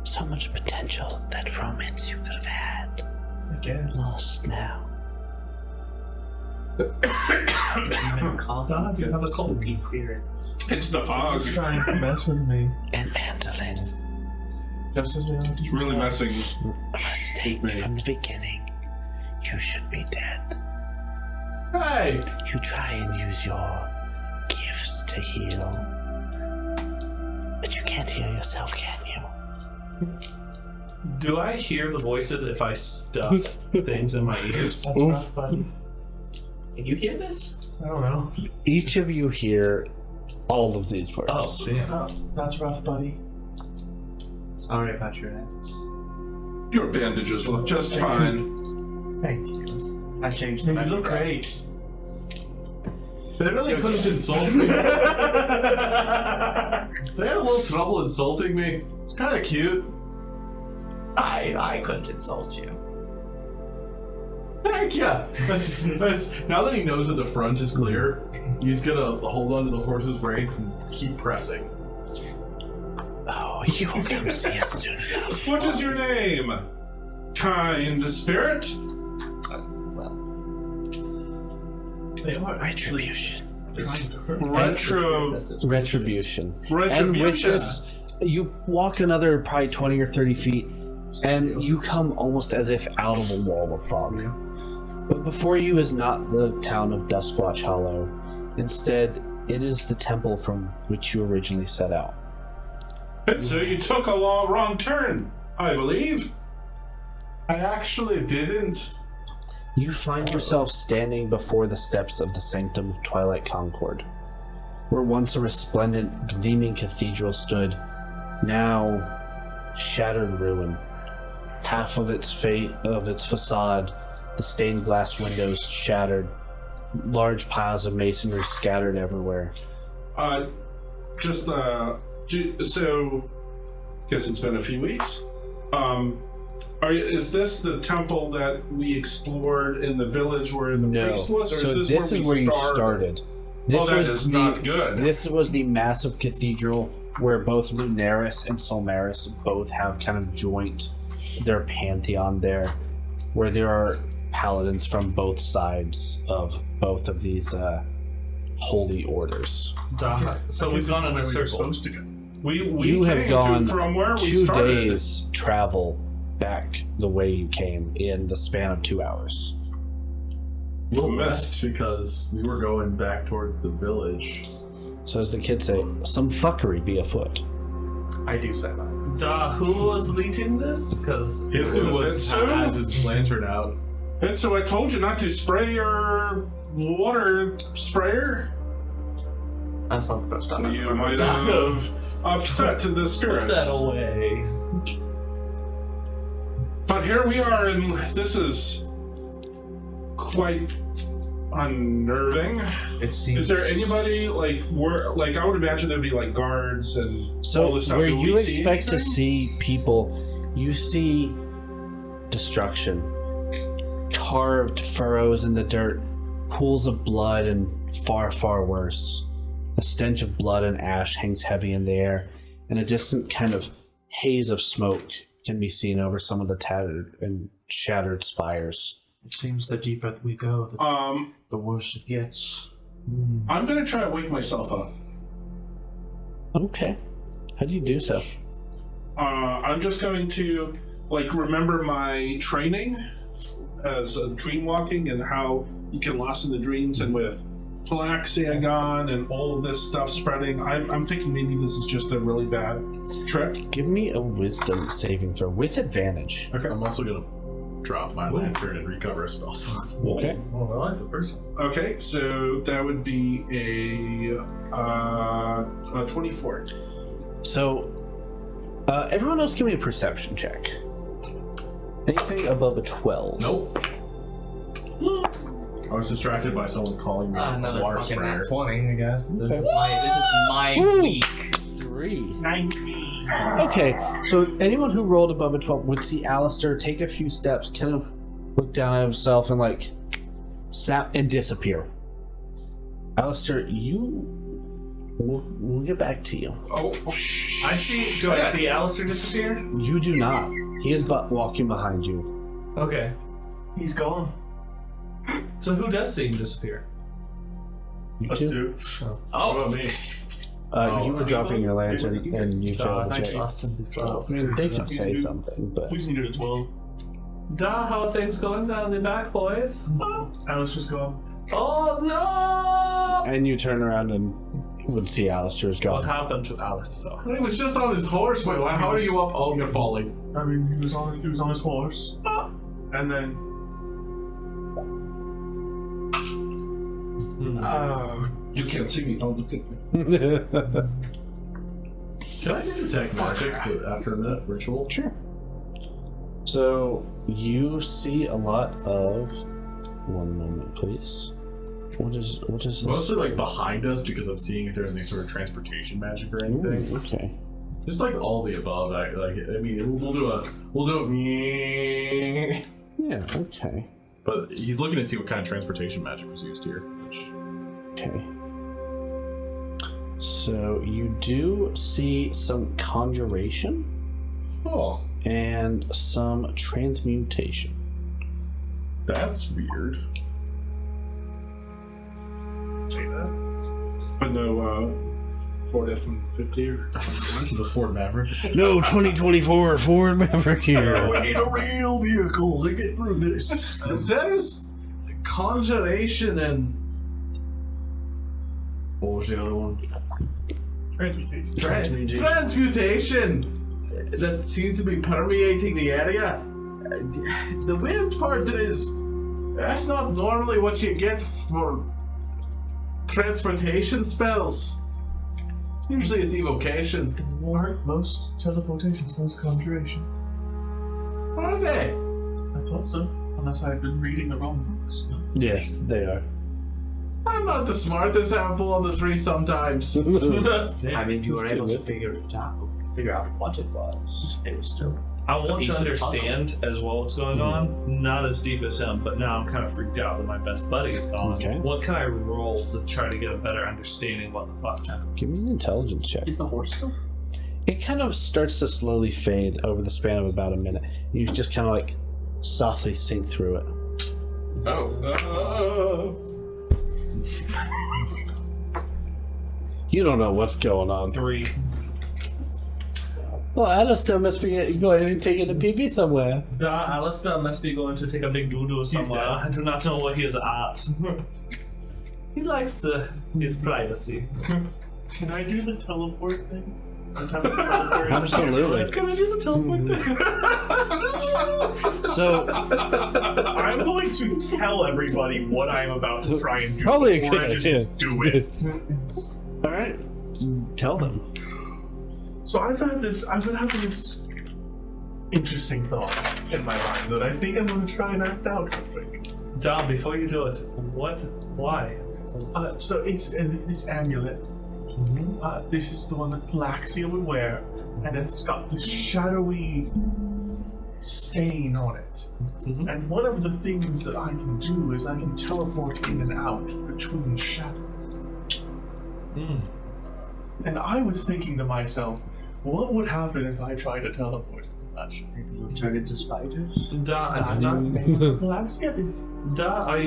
So much potential, that romance you could have had. I guess. Lost now. Don, you have a cold. Spirits. It's the fog. He's trying to mess with me. And Antolin, Just as they are. It's really messing. A mistake from the beginning. You should be dead. Hey! You try and use your gifts to heal. But you can't heal yourself, can you? Do I hear the voices if I stuff things in my ears? That's rough, buddy. Can you hear this? I don't know. Each of you hear all of these words. Oh, damn. Oh, that's rough, buddy. Sorry about your head. Your bandages look just fine. Thank you. I changed You the look great. They really couldn't insult me. They had a little trouble insulting me. It's kind of cute. I couldn't insult you. Thank you. Now that he knows that the front is clear, he's gonna hold on to the horse's reins and keep pressing. Oh, you will come see it soon enough. What is your name? Kind spirit? They are Retribution. trying to hurt. Retribution. And with Retribution. this, you walk another probably 20 or 30 feet, and you come almost as if out of a wall of fog. But before you is not the town of Duskwatch Hollow. Instead, it is the temple from which you originally set out. So you took a wrong turn, I believe. I actually didn't. You find yourself standing before the steps of the Sanctum of Twilight Concord, where once a resplendent, gleaming cathedral stood, now shattered ruin. Half of its facade, the stained glass windows shattered, large piles of masonry scattered everywhere. So, guess it's been a few weeks. Is this the temple that we explored in the village where the No, priest was? Or so is this is where you started. This that was is not good. This was the massive cathedral where both Lunaris and Solmaris both have kind of joint their pantheon there, where there are paladins from both sides of both of these holy orders. So we've gone in a circle. Supposed to go. We You have came gone from where we 2 started. days travel back the way you came in the span of 2 hours. A little Missed. messed because we were going back towards the village. So as the kids say, some fuckery be afoot. I do say that. Who was leading this? Because Hitsu has his lantern out. And so I told you not to spray your water sprayer. That's not the first time I've You ever might heard that. have upset the put spirits. that away. But here we are, and this is quite unnerving. It seems. Is there anybody I would imagine there'd be like guards and all So this stuff. where Do we you see expect to anything? see people, you see destruction, carved furrows in the dirt, pools of blood, and far, far worse. The stench of blood and ash hangs heavy in the air, and a distant kind of haze of smoke can be seen over some of the tattered and shattered spires. It seems the deeper we go, the worse it gets. I'm gonna try to wake myself up. Okay. How do you do so? I'm just going to remember my training as a dream walking and how you can lost in the dreams, and with Plaxiagon and all of this stuff spreading. I'm thinking maybe this is just a really bad trip. Give me a wisdom saving throw with advantage. Okay. I'm also gonna drop my lantern and recover a spell slot. Okay. Well, I like the first one. Okay, so that would be a 24. So, everyone else give me a perception check. Anything above a 12. Nope. I was distracted by someone calling me Another water fucking sprayer. nat 20, I guess. This is my Woo! week. 3. 90. Okay, so anyone who rolled above a 12 would see Alister take a few steps, kind of look down at himself and snap and disappear. Alister, we'll get back to you. Oh, Do I see Alister disappear? You do not. He is walking behind you. Okay. He's gone. So who does see him disappear? You Us two? two. Oh, What about me? You were dropping your lantern and you failed Nice to. us and the I frogs. mean, they could say something, but We just needed a 12. Da, how are things going down the back, boys? Alister's gone. Oh no! and you turn around and would see Alister's What gone. happened to Alister? He was just on his horse. Wait, how are you up? Oh, you're falling. I mean, he was on his horse. And then You can't see me. Don't look at me. Can I do detect magic after a minute? Ritual? Sure. So you see a lot of. One moment, please. What is this? Mostly like behind us because I'm seeing if there's any sort of transportation magic or anything. Ooh, okay. Just like all the above. I mean, we'll do a. Yeah. Okay. But he's looking to see what kind of transportation magic was used here. Which, Okay. So you do see some conjuration oh, and some transmutation. that's weird. say that. But no, Ford F-150 or... To the Ford Maverick. No, 2024 Ford Maverick here. We need a real vehicle to get through this. There's conjuration and What was the other one? Transmutation. transmutation that seems to be permeating the area. The weird part is that's not normally what you get for transportation spells. Usually it's evocation. Aren't most teleportation spells conjuration? Are they? I thought so. Unless I've been reading the wrong books. Yes, they are. I'm not the smartest apple of the three sometimes. I mean, you were able to figure out what it was. It was still. I want to piece of the understand as well what's going on. Not as deep as him, but now I'm kind of freaked out that my best buddy's gone. Okay. What can I roll to try to get a better understanding of what the fuck's happening? Give me an intelligence check. Is the horse still? It kind of starts to slowly fade over the span of about a minute. You just kind of like softly sink through it. You don't know what's going on. 3. Well, Alister must be going and taking a pee-pee somewhere. Alister must be going to take a big doo-doo somewhere. I do not know where he is at. He likes his privacy. Can I do the teleport thing? Teleport Absolutely. Can I do the teleport thing? So, I'm going to tell everybody what I'm about to try and do Probably a before good I just idea. do it. all right, tell them. So I've been having this interesting thought in my mind that I think I'm going to try and act out real quick. Dom, before you do it, why? So it's this amulet. This is the one that Palaxia would wear, and it's got this shadowy stain on it. And one of the things that I can do is I can teleport in and out between shadows. And I was thinking to myself, what would happen if I tried to teleport in that shadow? Maybe you'll turn into spiders. Palaxia did. Are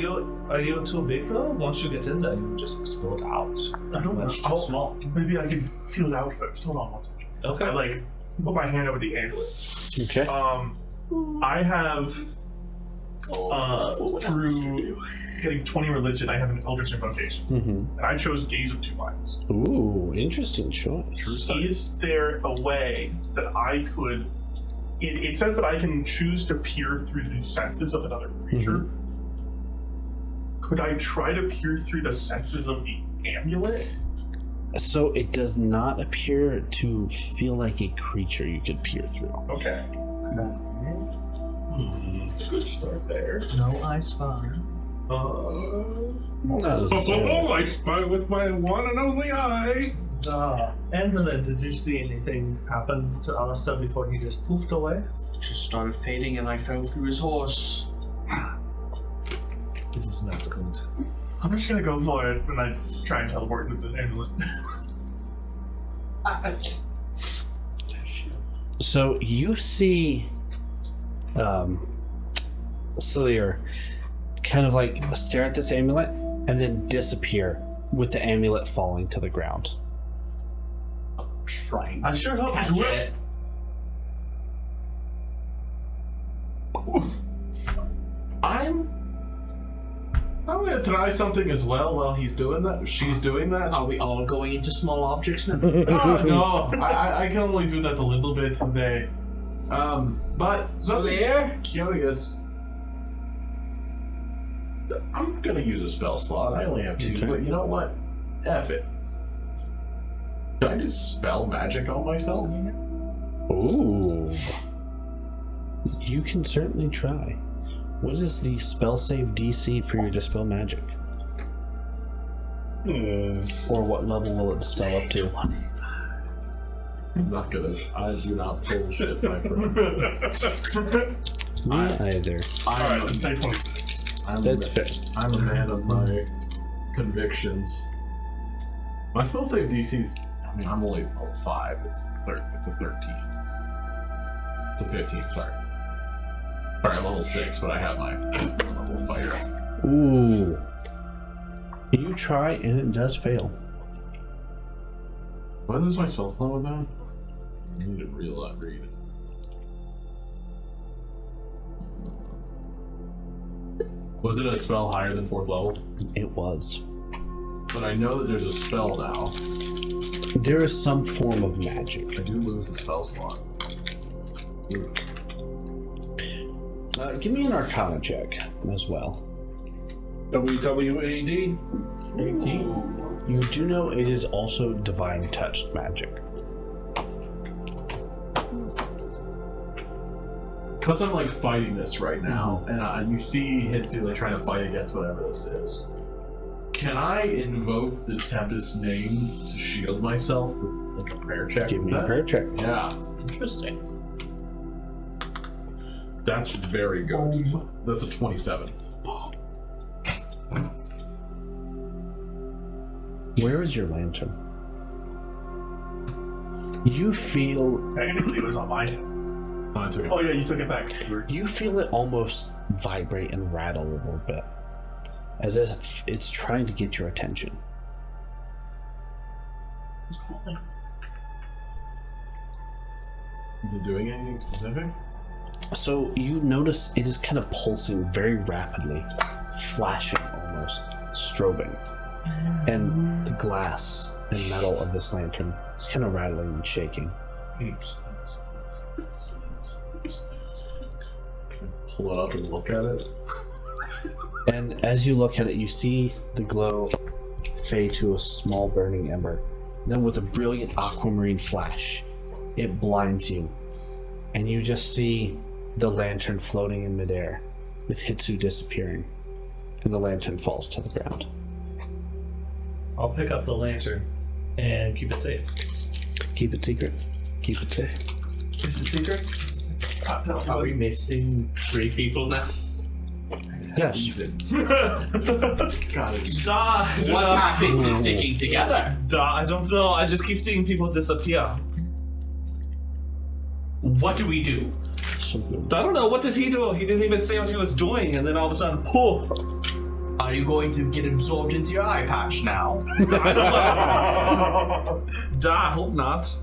you too big though? Once you get in there, you just explode out. I don't know. That's too small. Maybe I can feel it out first. Hold on one second. Okay. I put my hand over the amulet. Okay. I have through getting 20 religion, I have an eldritch invocation, and I chose Gaze of Two Minds. Ooh, interesting choice. Is there a way that I could? It says that I can choose to peer through the senses of another creature. Could I try to peer through the senses of the amulet? So it does not appear to feel like a creature you could peer through. Okay. Good start there. No, I spy. Not necessarily. Oh, I spy with my one and only eye. Andalyn, did you see anything happen to Alister before he just poofed away? Just started fading, and I fell through his horse. This is not good. I'm just gonna go for it and I try and teleport into the amulet. So you see Celir kind of like stare at this amulet and then disappear with the amulet falling to the ground. try and I sure hope catch he's it. I'm gonna try something as well while he's doing that. She's doing that. Are we all going into small objects now? Oh, no, I can only do that a little bit today. But something curious. I'm gonna use a spell slot. I only have 2, Okay. but you know what? F it. Should I just spell magic on myself? Ooh. You can certainly try. What is the spell save DC for your Dispel Magic? Or what level will it dispel up to? I'm not gonna. I do not bullshit, my friend. Me either. Alright, let's say 26. That's fair. I'm a man of my convictions. My spell save DC's. I mean, I'm only level 5. It's a 13. It's a 15. Sorry. Sorry, I'm level 6, but I have my level fighter. Ooh. You try and it does fail. What is my spell slot with that? I need to read. Was it a spell higher than 4th level? It was. But I know that there's a spell now. There is some form of magic. I do lose the spell slot. Give me an Arcana check as well. WWAD? 18. You do know it is also Divine Touched magic. Because I'm like fighting this right now, and you see Hitsu like trying to fight against whatever this is. Can I invoke the Tempest's name to shield myself with like a prayer check? Give me with a that? prayer check. Yeah, Interesting. that's very good. That's a 27. Where is your lantern? You feel Technically, it was on my end. I took it. Oh, yeah, you took it back. you feel it almost vibrate and rattle a little bit, as if it's trying to get your attention. Is it doing anything specific? So you notice it is kind of pulsing very rapidly, flashing almost, strobing. And the glass and metal of this lantern is kind of rattling and shaking. Pull it up and look at it. And as you look at it, you see the glow fade to a small burning ember. Then with a brilliant aquamarine flash, it blinds you. And you just see the lantern floating in midair, with Hitsu disappearing. And the lantern falls to the ground. I'll pick up the lantern and keep it safe. Keep it secret. Keep it safe. Is it secret? Are we missing 3 people now? Yes. It's gotta be. What happened to sticking together? I don't know. I just keep seeing people disappear. What do we do? I don't know. What did he do? He didn't even say what he was doing, and then all of a sudden, poof! Are you going to get absorbed into your eye patch now? I hope not.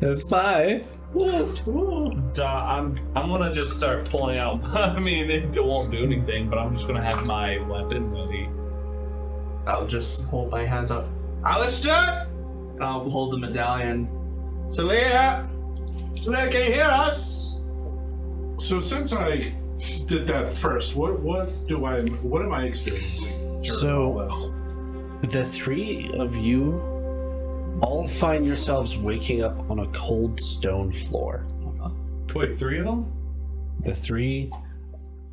It's bye. I'm gonna just start pulling out. I mean, it won't do anything, but I'm just gonna have my weapon ready. I'll just hold my hands up. Alister! I'll hold the medallion. Celia! Celia, can you hear us? So since I did that first, what am I experiencing during all this? The 3 of you all find yourselves waking up on a cold stone floor. Wait, 3 of them? The 3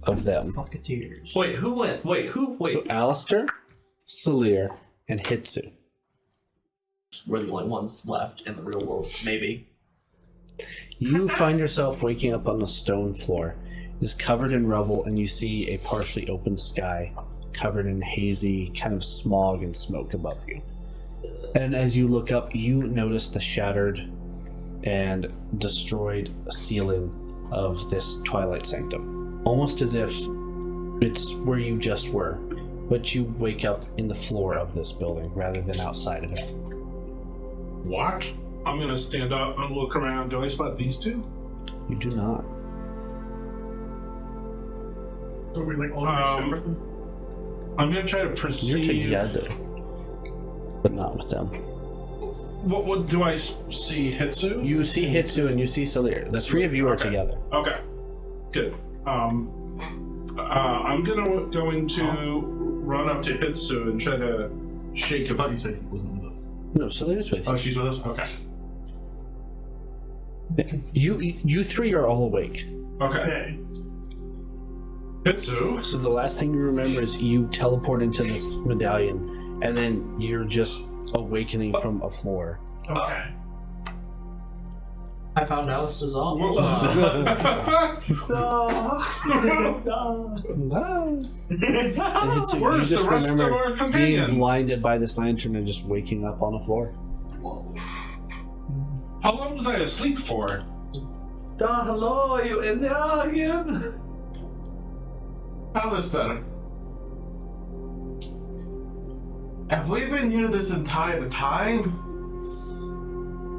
of them. Fucketeers. Wait, who went? Wait, who? Wait. So Alister, Celia, and Hitsu. We're the only ones left in the real world, maybe. You find yourself waking up on a stone floor. It is covered in rubble, and you see a partially open sky covered in hazy kind of smog and smoke above you. And as you look up, you notice the shattered and destroyed ceiling of this Twilight Sanctum. Almost as if it's where you just were, but you wake up in the floor of this building rather than outside of it. What? I'm gonna stand up and look around. Do I spot these two? You do not. So we like all separate? I'm gonna try to perceive. You're together, but not with them. What do I see? Hitsu? You see Hitsu and you see Salir. The three of you are Okay. together. Okay, good. I'm going to run up to Hitsu and try to shake I him. thought you said he wasn't with us. No, Salir's with you. Oh, she's with us? Okay. You three are all awake. Okay. Hitsu. So the last thing you remember is you teleport into this medallion, and then you're just awakening from a floor. Okay. I found Alister's all. And Hitsu, you Where's just the rest of remember our being companions? blinded by this lantern and just waking up on a floor. How long was I asleep for? Hello, are you in there again? Alister, have we been here this entire time?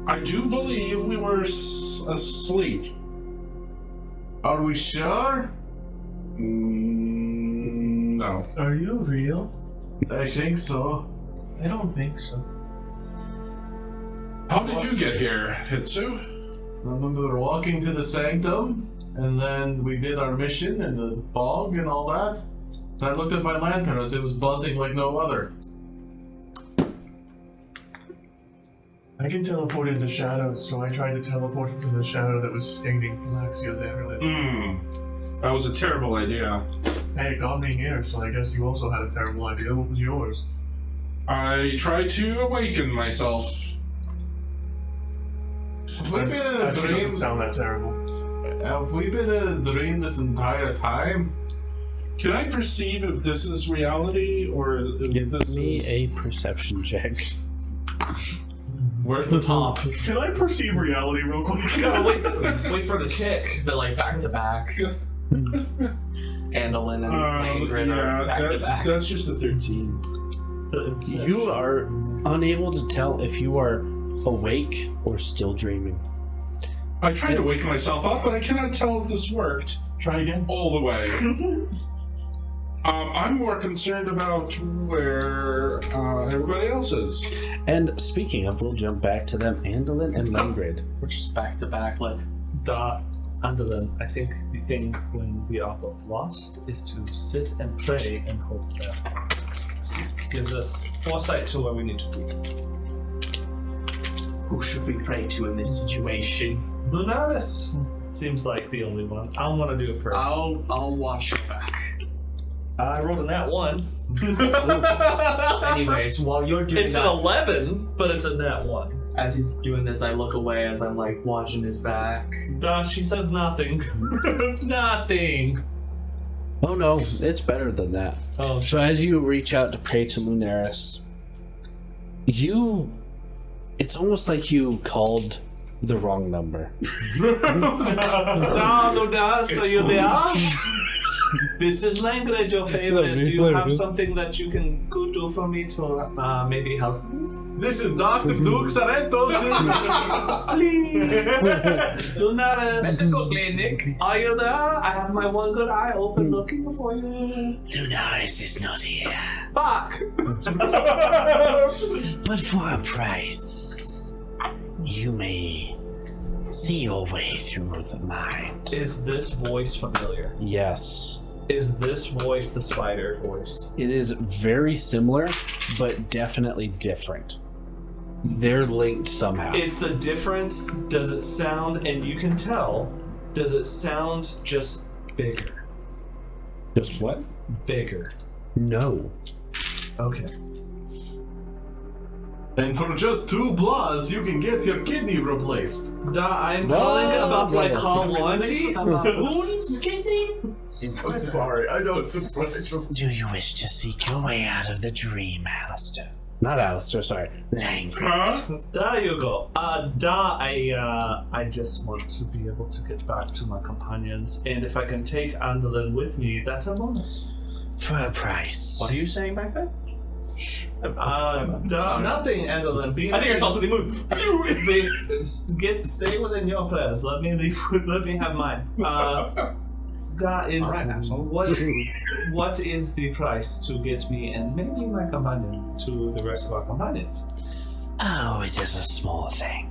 I do believe we were asleep. Are we sure? No. Are you real? I think so. I don't think so. How did you get here, Hitsu? I remember walking to the sanctum, and then we did our mission in the fog and all that. And I looked at my lantern as it was buzzing like no other. I can teleport into shadows, so I tried to teleport into the shadow that was staining Galaxia's amulet. That was a terrible idea. Hey, it got me here, so I guess you also had a terrible idea. What was yours? I tried to awaken myself. Have we been in a That dream? doesn't sound that terrible. Have we been in a dream this entire time? Can I perceive if this is reality or if Give this me is... a perception check. Where's the top? Can I perceive reality real quick? Gotta wait for the kick. But like back to back. Andolin and Langren are back to back. That's just a 13. You are unable to tell if you are awake or still dreaming. I tried to wake myself up, but I cannot tell if this worked Try again. all the way. I'm more concerned about where everybody else is. And speaking of, we'll jump back to them, Andolin and Langrid. We're just back to back, like. Andolin, I think the thing when we are both lost is to sit and pray and hope that gives us foresight to where we need to be. Who should we pray to in this situation? Lunaris seems like the only one. I want to do a prayer. I'll watch your back. I rolled a nat 1. Anyways, while you're doing It's that, an 11, but it's a nat 1. as he's doing this, I look away as I'm like watching his back. She says nothing. Nothing. Oh no, it's better than that. Oh, So as you reach out to pray to Lunaris, it's almost like you called the wrong number. Lunaris, are you there? This is language, your favorite. Do you have something that you can go do for me to maybe help? This is Dr. Duke Sarentos. Lunaris, Medical clinic. are you there? I have my one good eye open looking for you. Lunaris is not here, Fuck. but for a price, you may see your way through the mind. Is this voice familiar? Yes. Is this voice the spider voice? It is very similar, but definitely different. They're linked somehow. Is the difference, does it sound, and you can tell, does it sound just bigger? Just what? Bigger. No. Okay. And for just 2 blahs, you can get your kidney replaced. I'm calling about my call warranty. Wounds, kidney. I'm sorry, I know it's impressive. Do you wish to seek your way out of the dream, Alister? Not Alister, sorry. Language. There you go. I just want to be able to get back to my companions, and if I can take Andolin with me, that's a bonus. For a price. What are you saying back there? Nothing, Andolin. I think I saw something move. Stay within your prayers. Let me leave. Let me have mine. That is All right, asshole. what is the price to get me and maybe my companion to the rest of our companions? Oh, it is a small thing.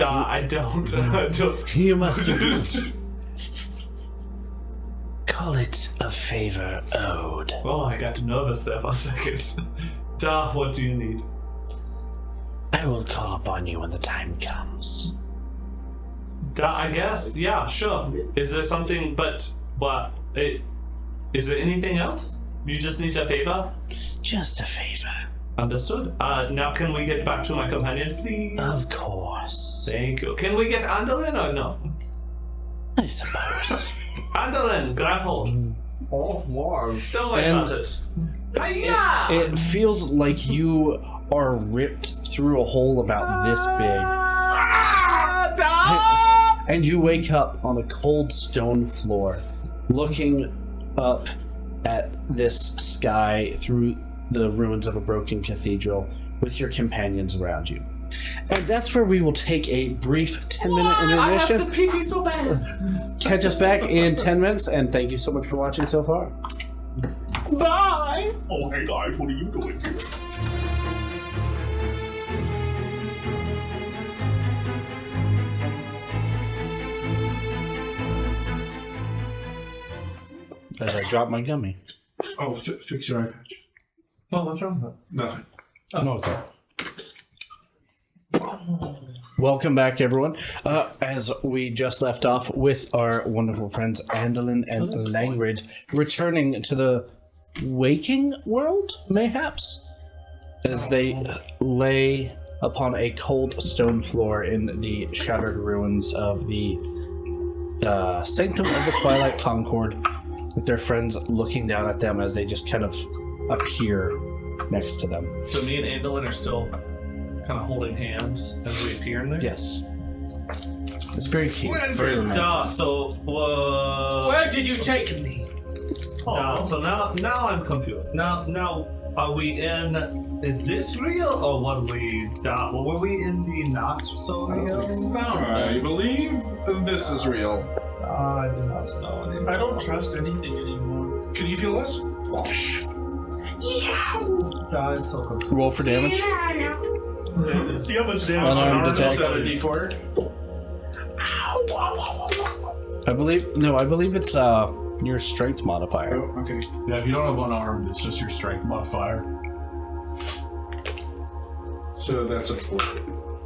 I don't. You must Call it a favor owed. Oh, I got nervous there for a second. What do you need? I will call upon you when the time comes. I guess. Yeah, sure. Is there something? But what? Is there anything else? You just need a favor. Just a favor. Understood. Now can we get back to my companions, please? Of course. Thank you. Can we get Andolin or no? I suppose. Andolin, grab hold. Oh, wow. Don't worry about it. Hiya! It feels like you are ripped through a hole about this big. And you wake up on a cold stone floor, looking up at this sky through the ruins of a broken cathedral with your companions around you. And that's where we will take a brief 10-minute intermission. I have to pee so bad. Catch us back in 10 minutes, and thank you so much for watching so far. Bye. Oh, hey guys, what are you doing here? As I drop my gummy. Oh, fix your eye patch. Well, what's wrong with Nothing. Okay. Welcome back, everyone. As we just left off with our wonderful friends Andolin and Langrid returning to the waking world, mayhaps, as they lay upon a cold stone floor in the shattered ruins of the Sanctum of the Twilight Concord, with their friends looking down at them as they just kind of appear next to them. it? So me and Andolin are still kind of holding hands as we appear in there? Yes. It's very cute. Very romantic. Where did you take me? So now I'm confused. Now are we in? Is this real or what were we in the not so real? I believe this is real. I do not know anymore. I don't trust anything anymore. Can you feel this? I'm so confused. Roll for damage. See how much damage Unarmed an attack. arm does on a D4? I believe it's your strength modifier. Oh, okay. Yeah, if you don't have unarmed, it's just your strength modifier. So that's a 4.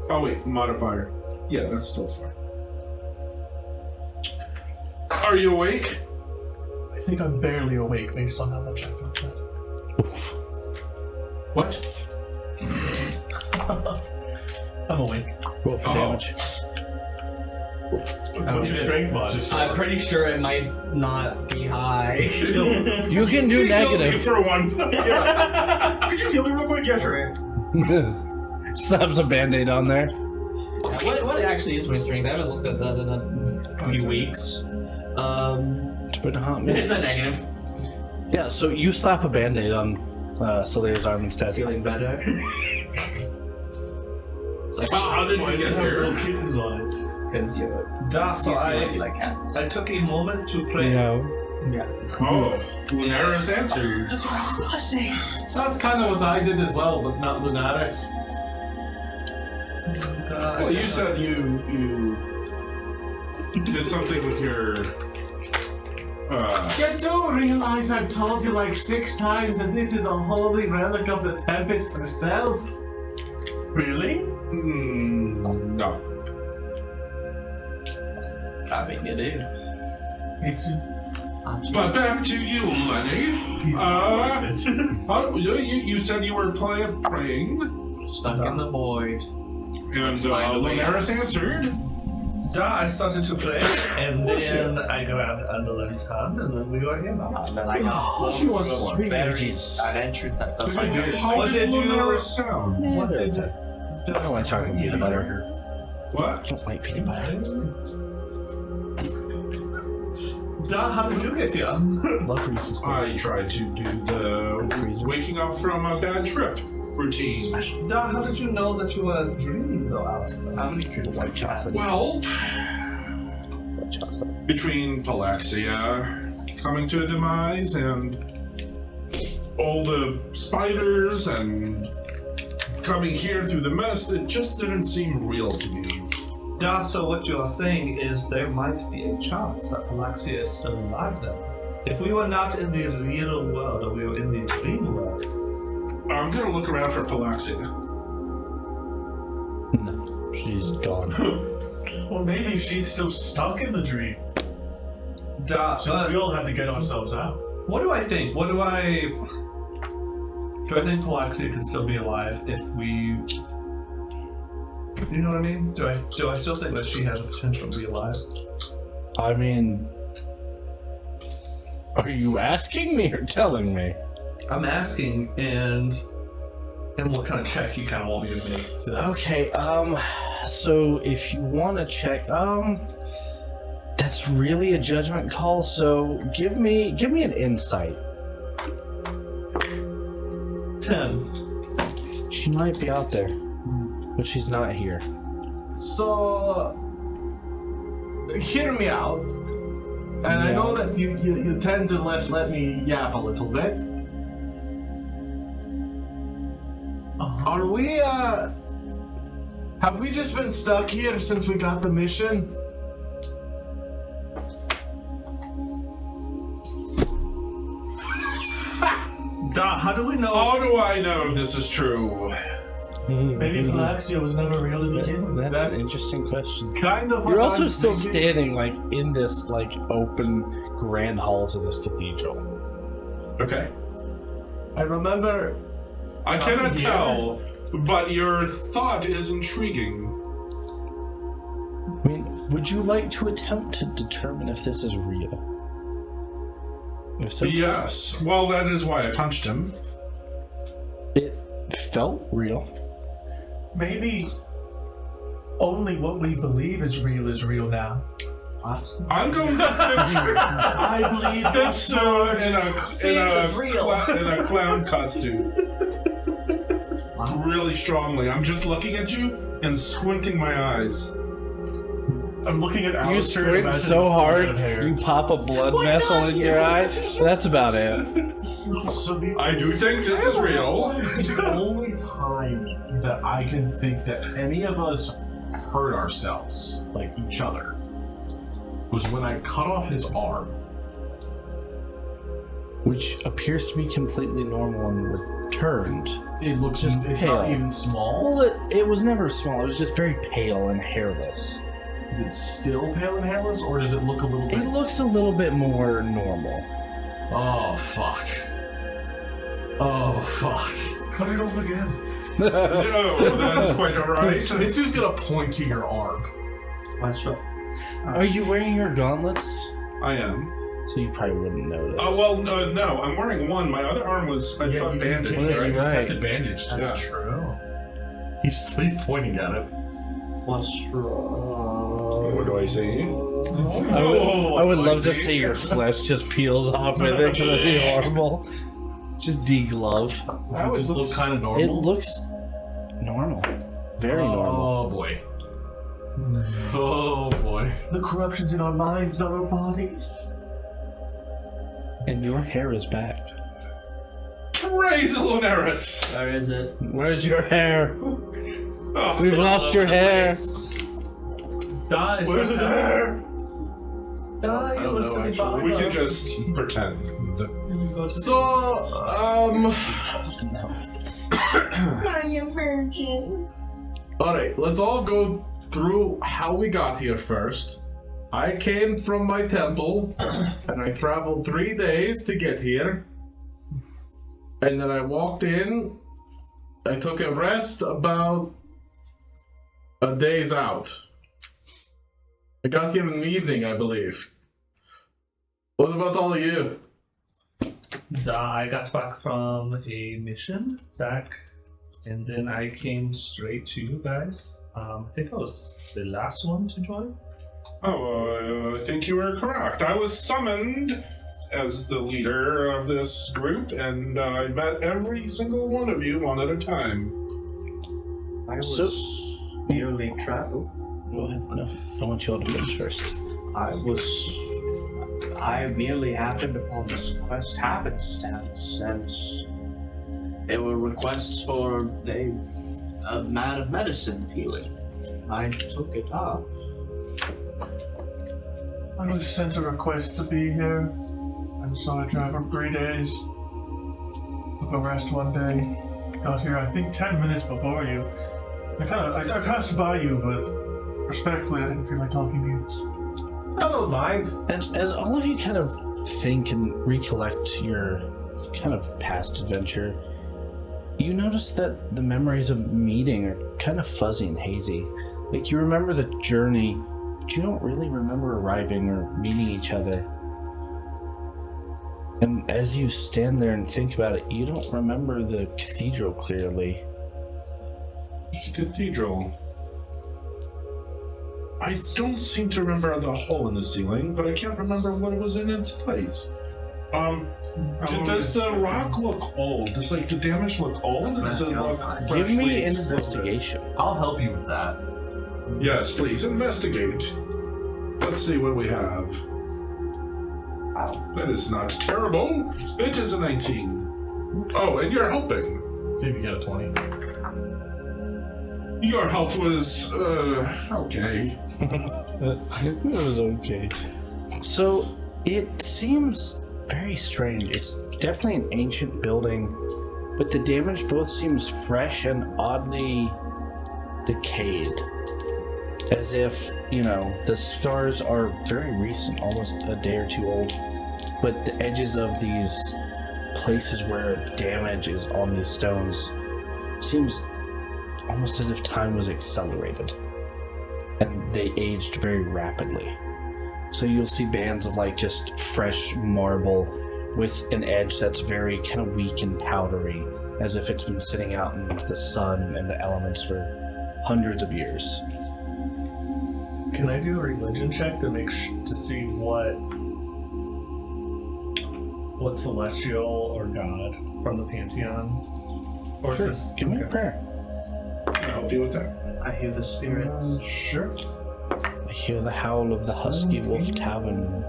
Oh wait, modifier. Yeah, that's still 4. Are you awake? I think I'm barely awake based on how much I felt that. What? I'm awake. Roll for damage. What's your strength mod? I'm pretty sure it might not be high. You can do negative. For one. Could you heal me real quick? Yeah, sure. Slaps a band-aid on there. What actually is my strength? I haven't looked at that in a few weeks. It's a negative. Yeah, so you slap a band-aid on Saleer's arm instead. Feeling better. It's like, How did you get here? Little kittens on it. because you So like cats. I took a moment to pray. No. Yeah. Oh, Lunaris answered. Just pussy. That's kind of what I did as well, but not Lunaris. Well, you said you did something with your. You do realize I've told you like 6 times that this is a holy relic of the Tempest herself? Really? No. I mean, you do. But back to you, Lenny. You said you were praying, Stuck in the void. and Lunaris answered. I started to pray, and then I grabbed Andolin's hand, and then we were here now. And then I got She was sweet. an entrance that felt like How What did did you- Lunaris sound? What did I don't like chocolate peanut butter. What? I don't like peanut butter. Da, how did you get here? Love Reese's. I tried to do the waking up from a bad trip routine. Da, how did you know that you were dreaming though, Alister? I'm gonna drink white chocolate. Well, White chocolate. between Palaxia coming to a demise and all the spiders and coming here through the mess, it just didn't seem real to me. Da, so what you are saying is there might be a chance that Palaxia is still alive then. If we were not in the real world, or we were in the dream world. I'm gonna look around for Palaxia. No, she's gone. Well, maybe she's still stuck in the dream. Da, So we all had to get ourselves out. what do I think? Do I think Palaxia could still be alive if we... You know what I mean? Do I still think that she has the potential to be alive? I mean, are you asking me or telling me? I'm asking, and what kind of check you kind of want me to make? So Okay, so if you want to check, that's really a judgment call, so give me an insight. 10. She might be out there, but she's not here. So, hear me out. And I know that you tend to let me yap a little bit. Are we, have we just been stuck here since we got the mission? Da, how do we know? How do I know this is true? Maybe Palaxia was never real to begin with. That's an interesting question. Kind of. You're what also I'm still thinking. standing like in this like open grand halls of this cathedral. Okay. I remember. I cannot Yeah. tell, but your thought is intriguing. I mean, would you like to attempt to determine if this is real? If so, Yes. Well, that is why I punched him. it felt real. Maybe only what we believe is real now. What? I'm going to picture I believe that that's sword in a clown costume. Really strongly. I'm just looking at you and squinting my eyes. I'm looking at You Alister. and squint imagining so a hard, forehead hair. you pop a blood vessel in your eye. That's about it. So the I do think this is real. The only time that I can think that any of us hurt ourselves, like each other, was when I cut off his arm. Which appears to be completely normal and returned. It looks just, it's pale. not even small. Well, it was never small. It was just very pale and hairless. Is it still pale and hairless, or does it look a little It bit? looks a little bit more normal. Oh, fuck. Oh, fuck. Cut it off again. No, that is quite alright. It's who's gonna point to your arm. That's right. Are you wearing your gauntlets? I am. So you probably wouldn't notice. Oh, well, no, I'm wearing one. My other arm was I thought bandaged. Well, that's right? right. Kept it bandaged. Yeah. true. He's pointing at it. What's wrong? What do I see? I would love to see your flesh just peels off with it because it'd be horrible. Just deglove. Does it just look kind of normal? It looks normal. Very normal. Oh boy. Oh boy. The corruption's in our minds, not our bodies. And your hair is back. Praise Lunaris! Where is it? Where's your hair? Oh, We've lost your hair. Die. Where's his hair? Die. I don't know, actually. we can just pretend. So, alright, let's all go through how we got here first. I came from my temple, and I traveled 3 days to get here. And then I walked in, I took a rest about a day's out. I got here in the evening, I believe. What about all of you? I got back from a mission back, and then I came straight to you guys. I think I was the last one to join. Oh, I think you were correct. I was summoned as the leader of this group, and I met every single one of you one at a time. I was merely travel. Go ahead. No, I want you all to finish first. I merely happened upon this quest happenstance, and there were requests for a man of medicine healing. I took it up. I was sent a request to be here, and so I traveled 3 days. Took a rest one day. Got here, I think, 10 minutes before you. I passed by you, but respectfully, I didn't feel like talking to you. I don't mind. And as all of you kind of think and recollect your kind of past adventure, you notice that the memories of meeting are kind of fuzzy and hazy. Like, you remember the journey, but you don't really remember arriving or meeting each other. And as you stand there and think about it, you don't remember the cathedral clearly. It's a cathedral. I don't seem to remember the hole in the ceiling, but I can't remember what was in its place. Does the rock look old? Does the damage look old, or does it look freshly Give me an exploded? investigation. I'll help you with that. Yes, please, investigate. Let's see what we have. That is not terrible. It is a 19. Oh, and you're helping. See if you get a 20. Your help was, okay. It was okay. So, it seems very strange. It's definitely an ancient building, but the damage both seems fresh and oddly decayed. As if, the scars are very recent, almost a day or two old, but the edges of these places where damage is on these stones seems almost as if time was accelerated, and they aged very rapidly. So you'll see bands of just fresh marble with an edge that's very kind of weak and powdery, as if it's been sitting out in the sun and the elements for hundreds of years. Can I do a religion check to to see what celestial or god from the pantheon? Or Sure. is this Give me a prayer. I'll help you with that. I hear the spirits. Sure. I hear the howl of the husky wolf tavern.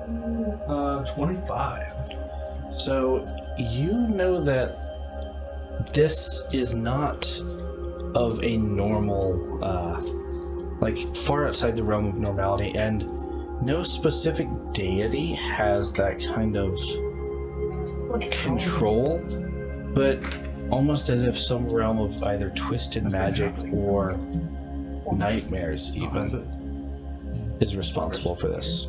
25. So you know that this is not of a normal, far outside the realm of normality, and no specific deity has that kind of control, but almost as if some realm of either twisted magic or nightmares even is responsible for this.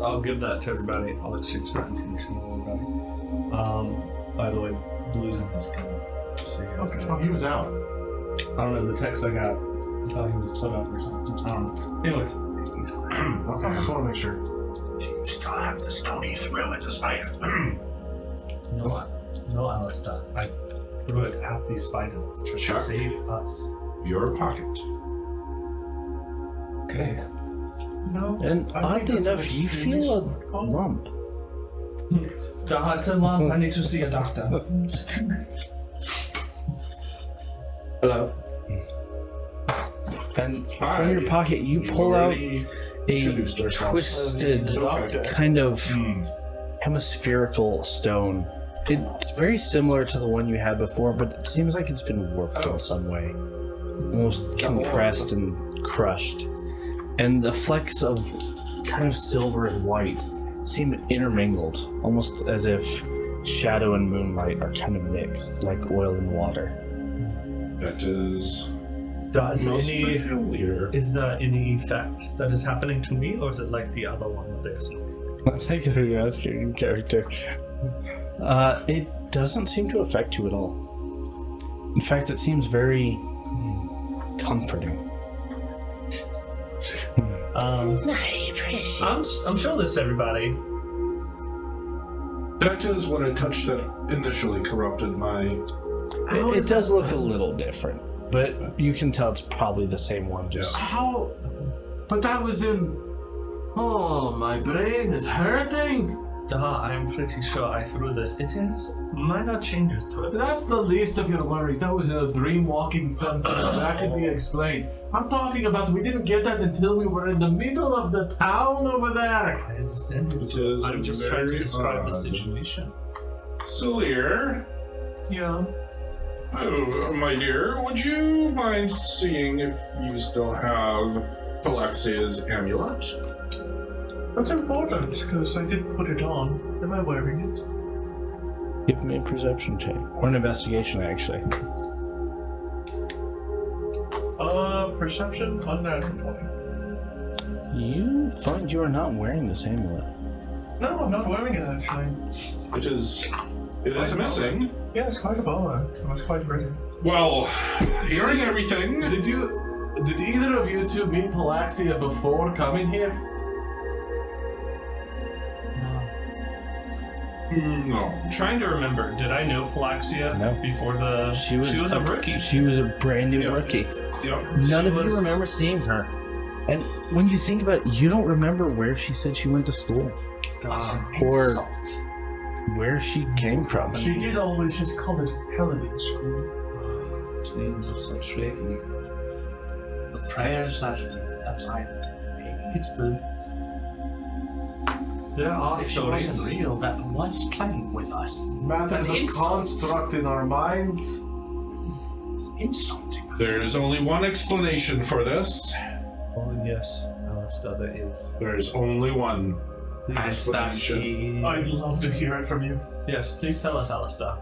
I'll give that to everybody. I'll exchange that information with everybody. By the way, Blue's in this game. So you guys Okay. know. Oh, he was out. I don't know, the text I got, I thought he was put up or something. I don't know. Anyways, he's fine. Okay, I just want to make sure. Do you still have the stony thrill at the spider? No, Alister. I threw it at these spiders to Sure. save us. Your pocket. Okay. No. And I think oddly that's an enough, you extremely feel a smart call. lump. It's a lump. I need to see a doctor. Hello. And Hi. from your pocket, you pull out a twisted, kind of hemispherical stone. It's very similar to the one you had before, but it seems like it's been warped in some way. Almost compressed and crushed. And the flecks of kind of silver and white seem intermingled, almost as if shadow and moonlight are kind of mixed, like oil and water. That is Does most any peculiar. is there any effect that is happening to me, or is it like the other one with this? I think who you're asking in character. It doesn't seem to affect you at all. In fact, it seems very comforting. My precious. I'm sure this, everybody. That is what I touched that initially corrupted my It does look a little different, but you can tell it's probably the same one. Just How? But that was in. Oh, my brain is hurting. I'm pretty sure I threw this. It has minor changes to it. That's the least of your worries. That was in a dream walking sunset. That can be explained. I'm talking about we didn't get that until we were in the middle of the town over there. I understand it. Which is I'm just trying to very describe the odd. situation. Celir, Yeah. oh, my dear, would you mind seeing if you still have Phylaxia's amulet? That's important because I did put it on. Am I wearing it? give me a perception check or an investigation, actually. Perception, unnatural 20. You find you are not wearing this amulet. No, I'm not wearing it actually. It is missing. Yeah, it's quite a bummer. It was quite pretty. Well, hearing everything, Did either of you two meet Phylaxia before coming here? no. I'm trying to remember. Did I know Phylaxia No. before the? She was a rookie. She was a brand new rookie. Yep. None of was- you remember seeing her. And when you think about it, you don't remember where she said she went to school or where she came from. She did always just call it Paladin School. Names are so tricky. The prayers that I made for. There are If she wasn't stories. real, that what's playing with us? Matters An of insult. construct in our minds. It's insulting. There is only one explanation for this. Oh yes, Alister, there is. There is only one. And that explanation. he. I'd love to hear it from you. Yes, please tell us, Alister.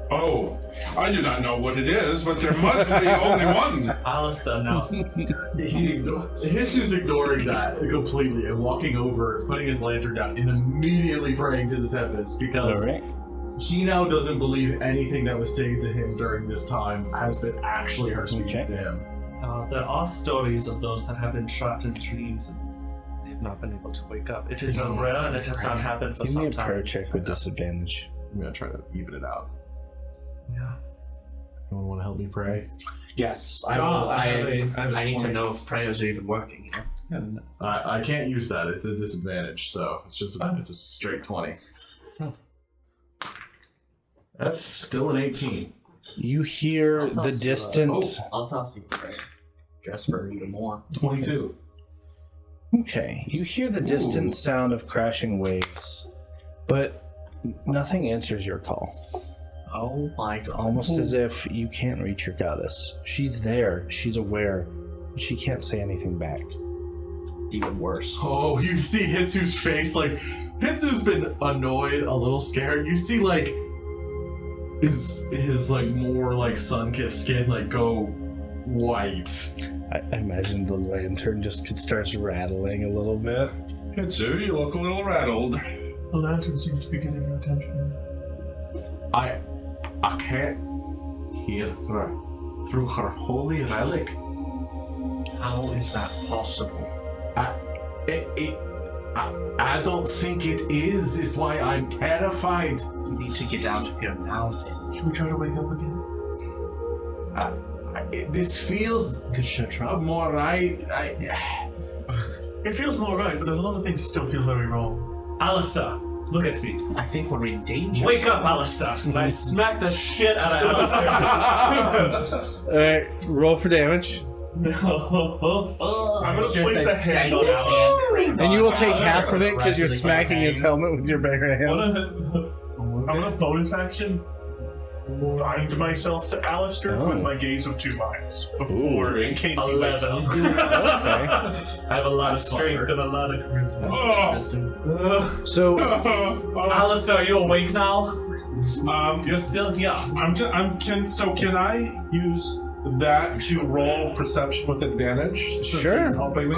Oh, I do not know what it is, but there must be only one. Alister now. Hitsu's ignoring that completely and walking over, putting his lantern down, and immediately praying to the Tempest because Alright. he now doesn't believe anything that was stated to him during this time has been actually her speaking Okay. to him. There are stories of those that have been trapped in dreams and they have not been able to wake up. It is rare and it has not happened for Give me some a prayer time. check with disadvantage. I'm gonna try to even it out. Yeah. Anyone want to help me pray? Yes, I need to know if prayers are even working here. I can't use that. It's a disadvantage, so it's just it's a straight 20. That's still an 18. You hear I'll the toss you, distant. I'll toss you a prayer. Just for even more. 22. Okay, you hear the distant sound of crashing waves, but nothing answers your call. Oh my god. Almost as if you can't reach your goddess. She's there, she's aware, but she can't say anything back. Even worse. Oh, you see Hitsu's face, like, Hitsu's been annoyed, a little scared. You see, like, his like, more, like, sun-kissed skin, like, go white. I imagine the lantern just starts rattling a little bit. Hitsu, you look a little rattled. The lantern seems to be getting your attention. I can't hear her through her holy relic. How is that possible? I don't think it is why I'm terrified. You need to get out of here now then. Should we try to wake up again? This feels more right. It feels more right, but there's a lot of things that still feel very wrong. Alister, look at me. I think we're in danger. Wake up, Alister! And I smack the shit out of Alister. Alright, roll for damage. No. I'm gonna place a hand on it. And you will take half of it because you're smacking his helmet with your bare hand. I'm gonna bonus action bind myself to Alister with my gaze of 2 miles before, in case he wakes up. I have a lot of strength and a lot of charisma. So, Alister, are you awake now? You're still here. Can I use that to roll perception with advantage? sure. He's helping me.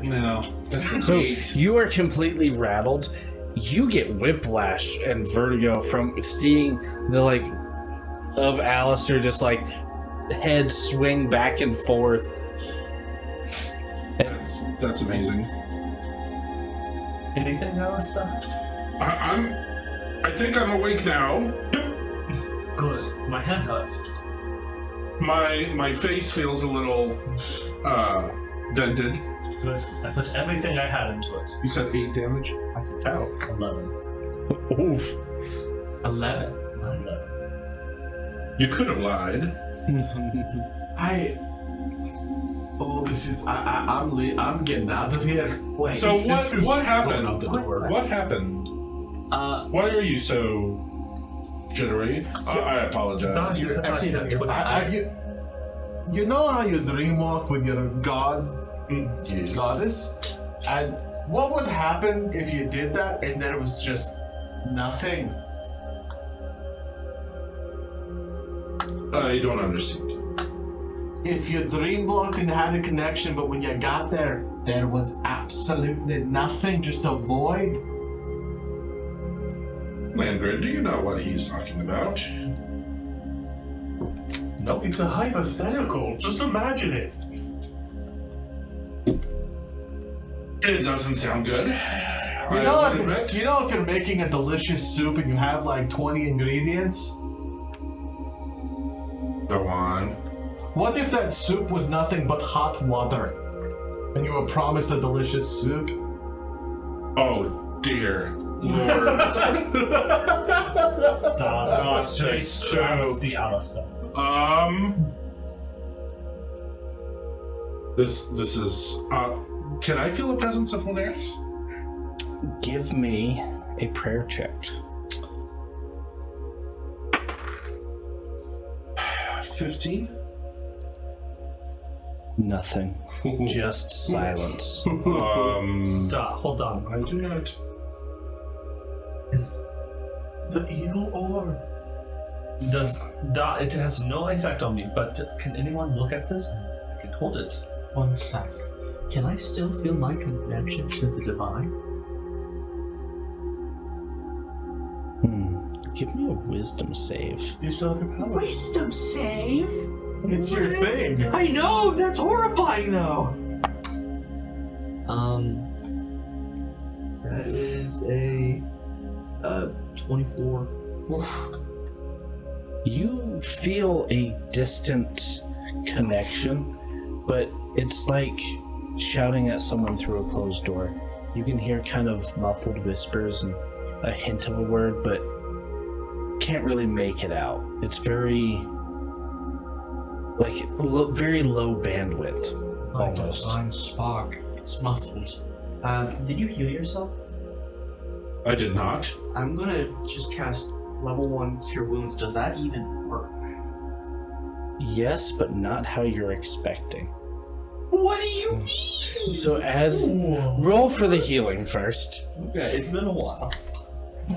No. So you are completely rattled. You get whiplash and vertigo from seeing the of Alister just head swing back and forth. That's amazing. Anything, Alister? I think I'm awake now. Good. My head hurts. My face feels a little dented. Good. I put everything I had into it. You said 8 damage? I can tell. 11. Oof. 11. 11. You could have lied. I'm getting out of here. Wait. So what happened? Going out the door. What happened? Why are you so jittery? I apologize. Don, you Actually, no, you're You know how you dream walk with your goddess? And what would happen if you did that and there was just nothing? I don't understand. If you dream walked and had a connection, but when you got there, there was absolutely nothing, just a void. Landgren, do you know what he's talking about? No, it's a hypothetical. Just imagine it. It doesn't sound good. You know if you're making a delicious soup and you have like 20 ingredients? Go on. What if that soup was nothing but hot water? And you were promised a delicious soup? Oh dear Lord. That's just the Alister. This is can I feel the presence of Lunaris? Give me a prayer check. 15? Nothing. Just silence. Hold on. I do not. Is The evil orb. it has no effect on me, but can anyone look at this? I can hold it. One sec. Can I still feel my connection to the divine? Give me a wisdom save. You still have your power. Wisdom save? It's your thing. I know! That's horrifying though! That is a 24. You feel a distant connection, but it's like shouting at someone through a closed door. You can hear kind of muffled whispers and a hint of a word, but can't really make it out. It's very very low bandwidth, My almost. divine spark. It's muffled. Did you heal yourself? I did not. I'm gonna just cast level 1 Cure Wounds. Does that even work? Yes, but not how you're expecting. What do you mean? So roll for the healing first. Okay, it's been a while.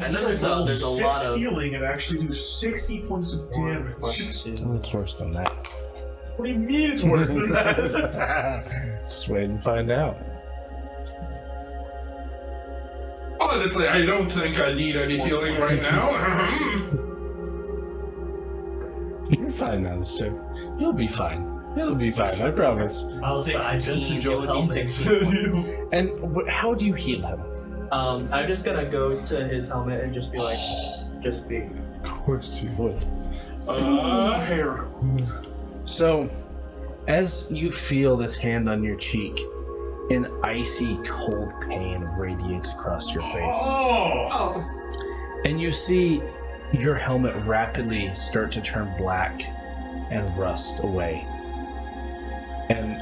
I know there's a lot of healing and actually do 60 points of damage. It's worse than that. What do you mean it's worse than that? Just wait and find out. Honestly, I don't think I need any healing right now. You're fine, Alister. You'll be fine. It'll be fine, I promise. Alister, I didn't 16, your it would be helmet. 16 points. And how do you heal him? I'm just gonna go to his helmet and just be like, Of course you would. Hair. So, as you feel this hand on your cheek, an icy cold pain radiates across your face. oh, And you see your helmet rapidly start to turn black and rust away. And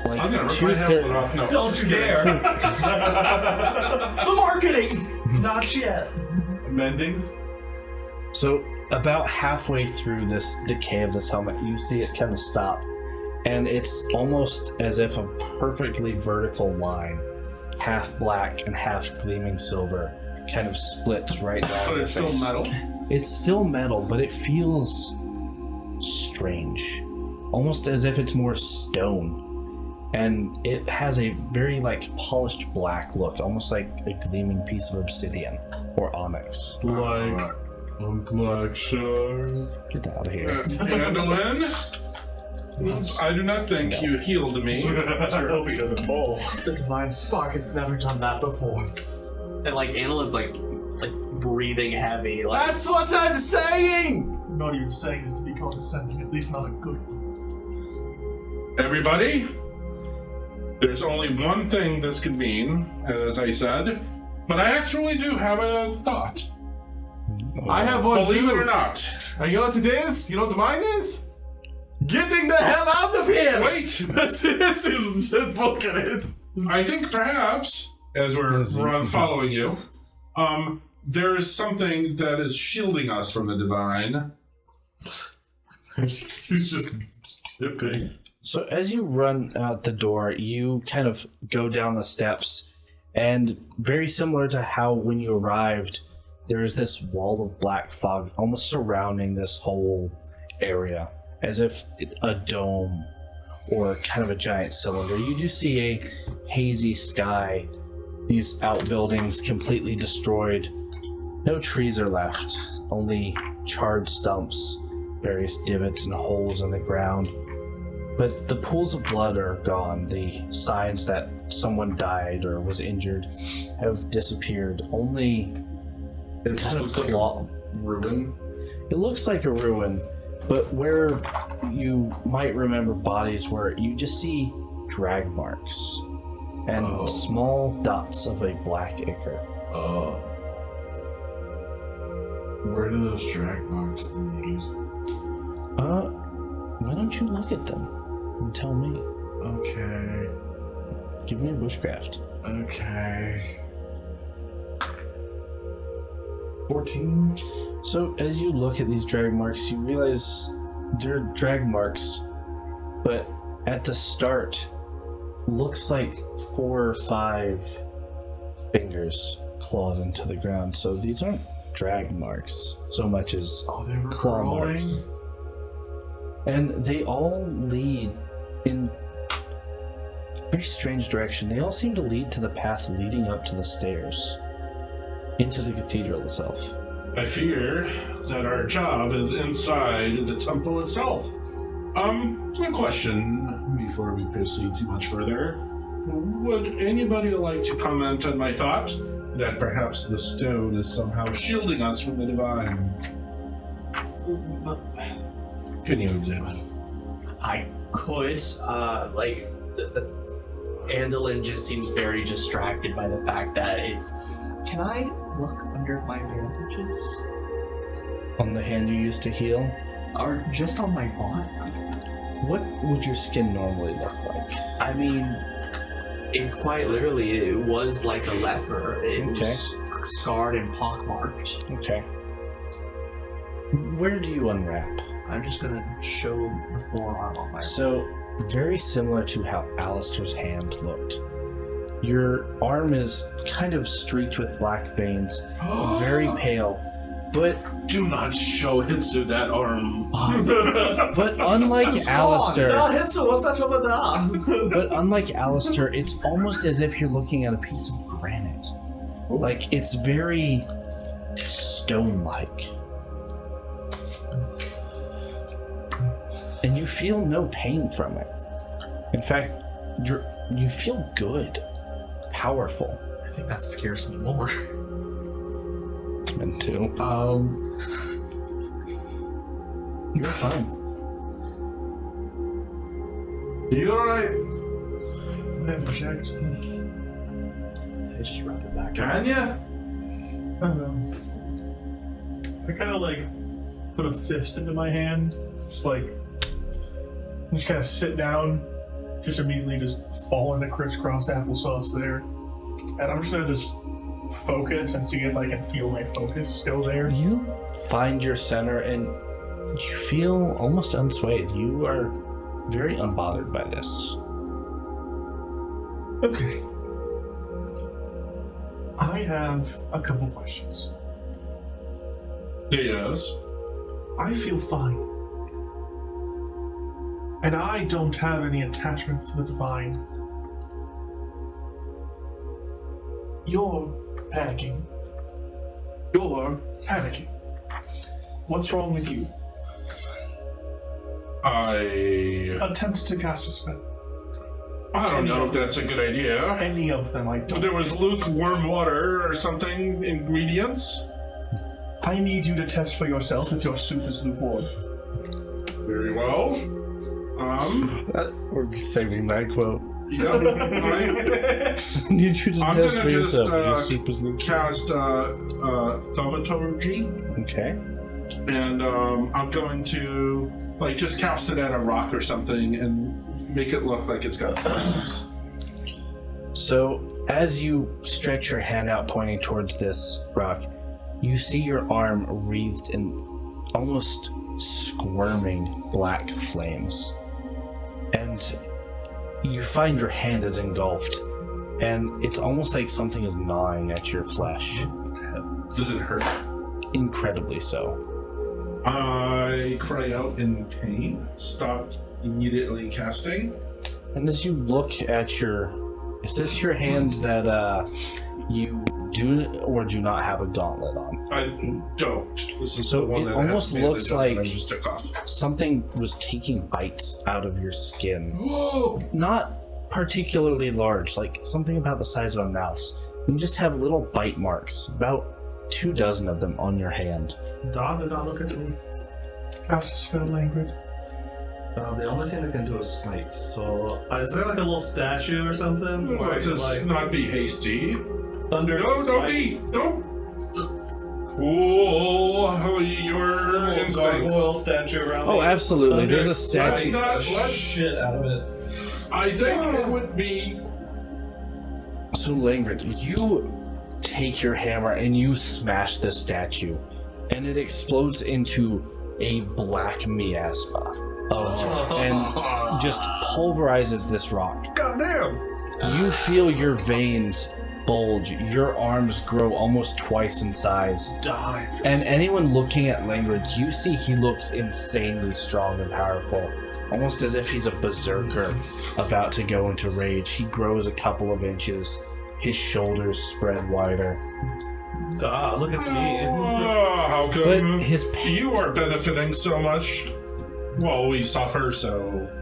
like I'm gonna rip my helmet off. No. Don't you dare! the marketing! Not yet. Mending? So about halfway through this decay of this helmet, you see it kind of stop. And it's almost as if a perfectly vertical line, half black and half gleaming silver, kind of splits right down But your it's still face. metal. It's still metal, but it feels strange. Almost as if it's more stone. And it has a very like polished black look, almost like a gleaming piece of obsidian or onyx. Like a black shard. Get out of here. Andolin? I do not think you healed me. I sure hope he doesn't fall. The divine spark has never done that before. And like Annaline's like breathing heavy. Like, That's what I'm saying! I'm not even saying this to be condescending, at least not a good one. Everybody, there's only one thing this could mean, as I said, but I actually do have a thought. I have one Believe too. it or not. And you know what it is? You know what mine is? Getting the hell out of here! Wait! That's it. It's just booking it. I think perhaps, as we're following you, there is something that is shielding us from the divine. He's just tipping. So as you run out the door, you kind of go down the steps, and very similar to how when you arrived, there's this wall of black fog almost surrounding this whole area, as if a dome or kind of a giant cylinder. You do see a hazy sky, these outbuildings completely destroyed. No trees are left, only charred stumps, various divots and holes in the ground. But the pools of blood are gone. The signs that someone died or was injured have disappeared. Only It just looks like a ruin. It looks like a ruin, but where you might remember bodies were, you just see drag marks and small dots of a black ichor. Oh. Where do those drag marks lead? Why don't you look at them and tell me? Okay. Give me a bushcraft. Okay. 14. So as you look at these drag marks, you realize they're drag marks, but at the start, looks like 4 or 5 fingers clawed into the ground. So these aren't drag marks so much as They were claw crawling. marks. And they all lead in a very strange direction. They all seem to lead to the path leading up to the stairs, into the cathedral itself. I fear that our job is inside the temple itself. A question before we proceed too much further. Would anybody like to comment on my thought that perhaps the stone is somehow shielding us from the divine? Can you examine? I could, Andalin just seems very distracted by the fact that it's. Can I look under my bandages? On the hand you used to heal, Or just on my body? what would your skin normally look like? I mean, it's quite literally, it was like a leper. It was scarred and pockmarked. Okay. Where do you unwrap? I'm just gonna show the forearm on my. So, very similar to how Alister's hand looked. Your arm is kind of streaked with black veins, very pale, but Do not show Hitsu that arm. unlike Alister, Hitsu, what's that over there? but unlike Alister, it's almost as if you're looking at a piece of granite. Like, it's very stone-like. And you feel no pain from it. In fact, you feel good, powerful. I think that scares me more. It's meant to. You're fine. You alright? I haven't checked. I just wrap it back. Can ya? I don't know. I kind of like put a fist into my hand, just kind of sit down, just immediately just fall into crisscross applesauce there, and I'm just gonna focus and see if I can feel my focus still there. You find your center and you feel almost unswayed. You are very unbothered by this. Okay. I have a couple questions. Yes. I feel fine. And I don't have any attachment to the divine. You're panicking. You're panicking. What's wrong with you? I Attempt to cast a spell. I don't know if that's a good idea. Any of them, I don't. There was lukewarm water or something, ingredients. I need you to test for yourself if your soup is lukewarm. Very well. We're saving that quote. Yeah, I need you to I'm test gonna for just yourself. cast thaumaturgy, Okay. and I'm going to just cast it at a rock or something and make it look like it's got flames. So, as you stretch your hand out pointing towards this rock, you see your arm wreathed in almost squirming black flames. And you find your hand is engulfed, and it's almost like something is gnawing at your flesh. Does it hurt? Incredibly so. I cry out in pain, stop immediately casting. And as you look at your... Is this your hand that you do or do not have a gauntlet on? I don't. This is So the one it that almost has looks bandaged up and like I just took off. something was taking bites out of your skin. Whoa! Not particularly large, like something about the size of a mouse. You just have little bite marks, about 24 of them on your hand. Dog, do not look at me. Cast a spell language. The only thing I can do is smite. So, is there like a little statue or something? Where I Let's can, just not be hasty. thunder? No, don't be! Don't! Cool, your Gargoyle instincts. statue around Oh, me. absolutely. Thunder There's a strike statue. the shit out of it. I think it would be... So, Langrid, you take your hammer and you smash this statue, and it explodes into a black miasma and just pulverizes this rock. Goddamn! You feel your veins bulge, your arms grow almost twice in size. Dive. And anyone looking at Langrid, you see he looks insanely strong and powerful, almost as if he's a berserker about to go into rage. He grows a couple of inches, his shoulders spread wider. Look at me. Oh, how But come his pain, you are benefiting so much while we suffer, so...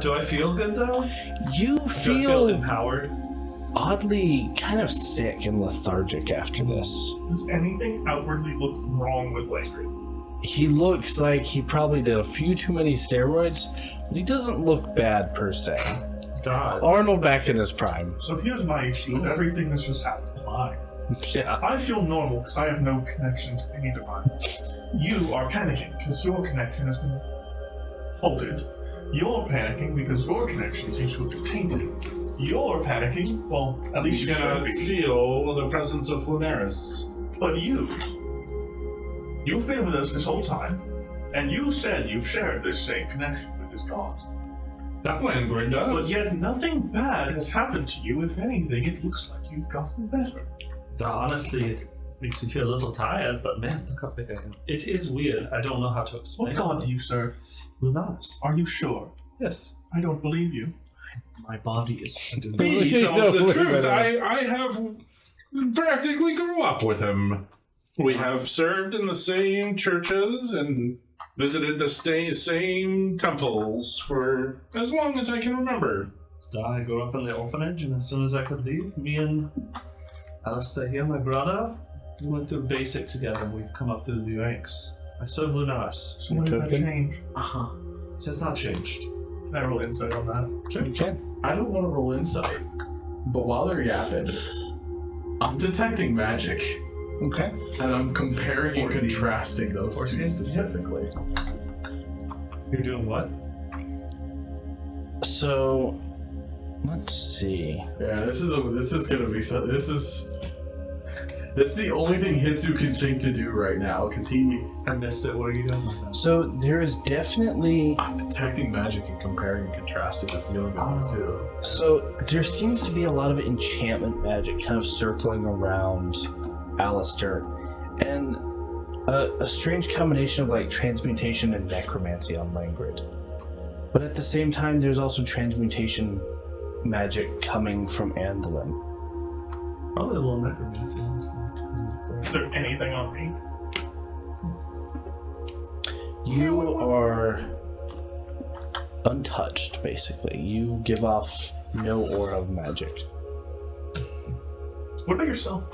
Do I feel good though? you Do I feel feel empowered? oddly kind of sick and lethargic after this. Does anything outwardly look wrong with Langrid? He looks like he probably did a few too many steroids, but he doesn't look bad per se. Arnold back in his prime. So here's my issue with everything that's just happened. Mine. Yeah. I feel normal because I have no connection to any divine. You are panicking because your connection has been halted. You're panicking because your connection seems to have been tainted. You're panicking, well, at least you You're should gonna be. feel the presence of Lunaris. But you've been with us this whole time, and you said you've shared this same connection with this god. That Langrid does. But yet nothing bad has happened to you. If anything, it looks like you've gotten better. Honestly, it makes me feel a little tired, but man, look how big I am. It is weird. I don't know how to explain What god do you serve? Lunaris. Are you sure? Yes. I don't believe you. My body is... He tells the truth. I have practically grew up with him. We have served in the same churches and visited the same temples for as long as I can remember. I grew up in the orphanage, and as soon as I could leave, me and Alister here, my brother, we went through basic together. We've come up through the ranks. I serve Lunaris. So when did that change? It has not changed. Can I roll insight on that? You can. I don't want to roll insight, but while they're yapping, I'm detecting magic, Okay. and I'm comparing and contrasting those two 14? specifically. You're doing what? So, let's see. Yeah, this is gonna be so. That's the only thing Hitsu can think to do right now, because I missed it. What are you doing? So there is definitely... I'm detecting magic and comparing and contrasting the feeling of it too. So there seems to be a lot of enchantment magic kind of circling around Alister, and a strange combination of like transmutation and necromancy on Langrid. But at the same time, there's also transmutation magic coming from Andelin. Probably a little necromancy. Is there anything on me? You are untouched, basically. You give off no aura of magic. What about yourself?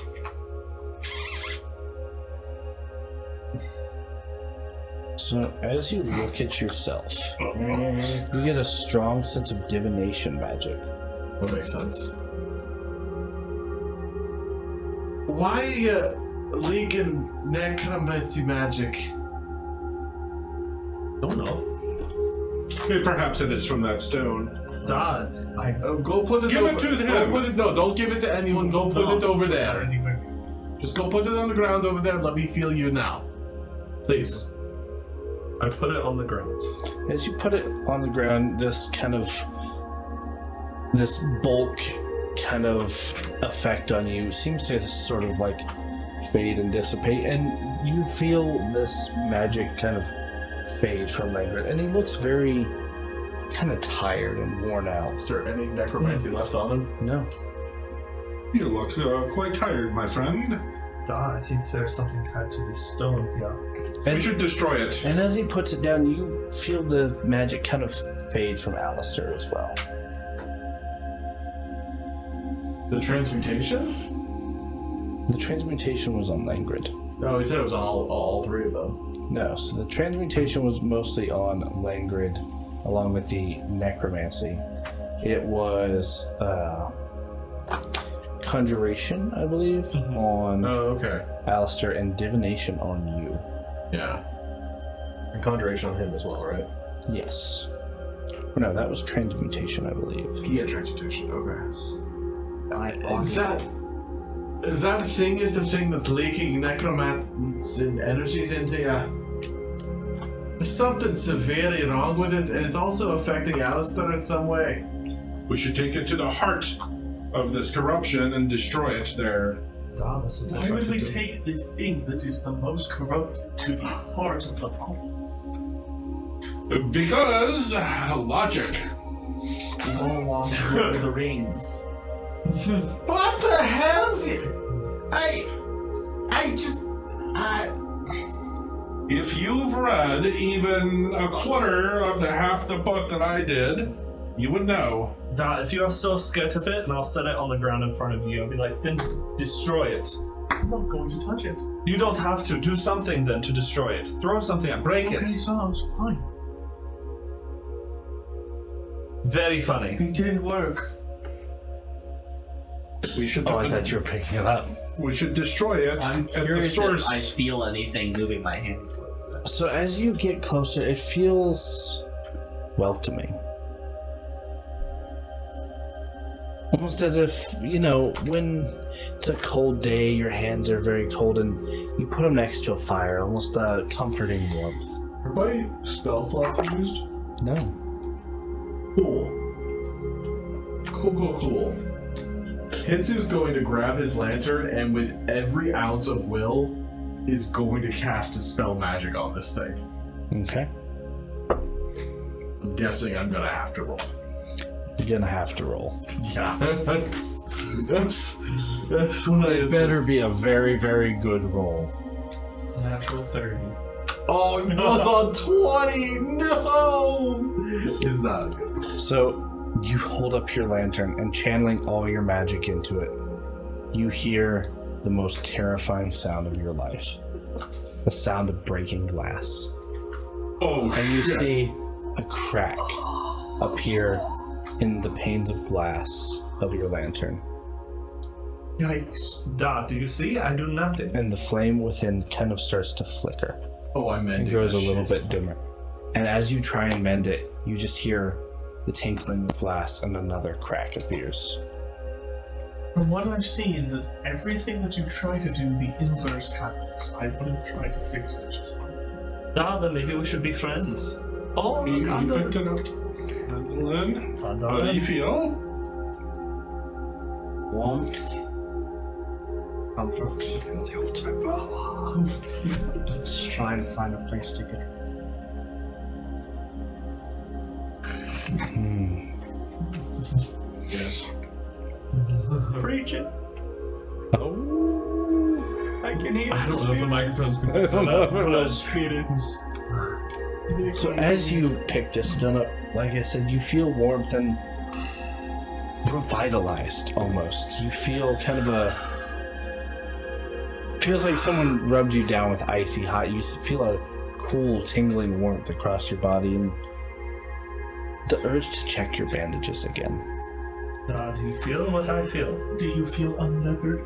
So, as you look at yourself, you get a strong sense of divination magic. That makes sense. Why leaking necromancy magic? Don't know. Perhaps it is from that stone. Dad, Go put it. Give over, it to Go him. put it. No, don't give it to anyone. Go put No. it over there. Anywhere. Just go put it on the ground over there. Let me feel you now, please. I put it on the ground. As you put it on the ground, this bulk kind of effect on you seems to sort of like fade and dissipate, and you feel this magic kind of fade from Langred, and he looks very kind of tired and worn out. Is there any necromancy left on him? No. You look quite tired, my friend. Dad, I think there's something tied to this stone here. We should destroy it. And as he puts it down, you feel the magic kind of fade from Alister as well. The transmutation? The transmutation was on Langred. No, he said it was on all three of them. No, so the transmutation was mostly on Langred, along with the necromancy. It was conjuration, I believe, on Oh, okay. Alister, and divination on you. Yeah. And conjuration on him as well, right? Yes. No, that was transmutation, I believe. He had transmutation. Okay. I That thing is the thing that's leaking necromancy and energies into you. There's something severely wrong with it, and it's also affecting Alister in some way. We should take it to the heart of this corruption and destroy it there. Dad, that's a Why would we take the thing that is the most corrupt to the heart of the problem? Because logic. We've all watched Lord of the Rings. What the hell's it? If you've read even a quarter of half the book that I did, you would know. Dad, if you are so scared of it, and I'll set it on the ground in front of you, I'll be like, then destroy it. I'm not going to touch it. You don't have to. Do something then to destroy it. Throw something at break Okay, it. sounds fine. Very funny. It didn't work. We should. Oh, I thought you were picking it up. We should destroy it I'm at the curious source. if I feel anything moving my hand towards it. So as you get closer, it feels welcoming. Almost as if, when it's a cold day, your hands are very cold, and you put them next to a fire, almost a comforting warmth. Are my spell slots used? No. Cool. Cool. Hitsu's going to grab his lantern and with every ounce of will is going to cast a spell magic on this thing. Okay. I'm guessing I'm gonna have to roll. You're gonna have to roll. Yeah, that's what I It better be a very, very good roll. Natural 30. Oh, it was on 20! No! It's not good. So, you hold up your lantern and channeling all your magic into it, you hear the most terrifying sound of your life. The sound of breaking glass. Oh, And you see a crack appear in the panes of glass of your lantern. Yikes. Dad, do you see? I do nothing. And the flame within kind of starts to flicker. Oh, I meant It grows a little bit dimmer. And as you try and mend it, you just hear the tinkling of glass and another crack appears. From what I've seen, that everything that you try to do, the inverse happens. I wouldn't try to fix it. Just Dad, then maybe we should be friends. Oh, you kind picked it up. Lynn, how do you feel? Warmth. Comfort. The ultimate power. Let's try and find a place to get. Yes. Preach it. I can hear I don't the know if the spirits. microphone's going to The spirits. So as you pick this stone up, like I said, you feel warmth and revitalized almost. You feel kind of feels like someone rubbed you down with icy hot. You feel a cool tingling warmth across your body and the urge to check your bandages again. Do you feel what I feel? Do you feel unleathered?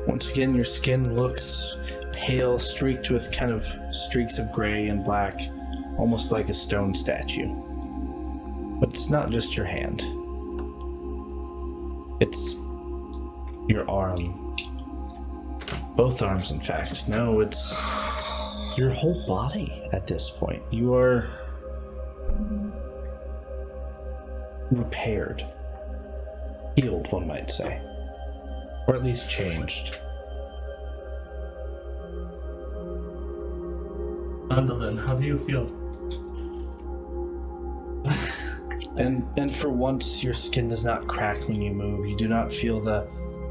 Once again, your skin looks pale, streaked with kind of streaks of gray and black, almost like a stone statue. But it's not just your hand. It's your arm. Both arms, in fact. No, it's your whole body at this point. You are repaired. Healed, one might say. Or at least changed. Andalin, how do you feel? And for once, your skin does not crack when you move. You do not feel the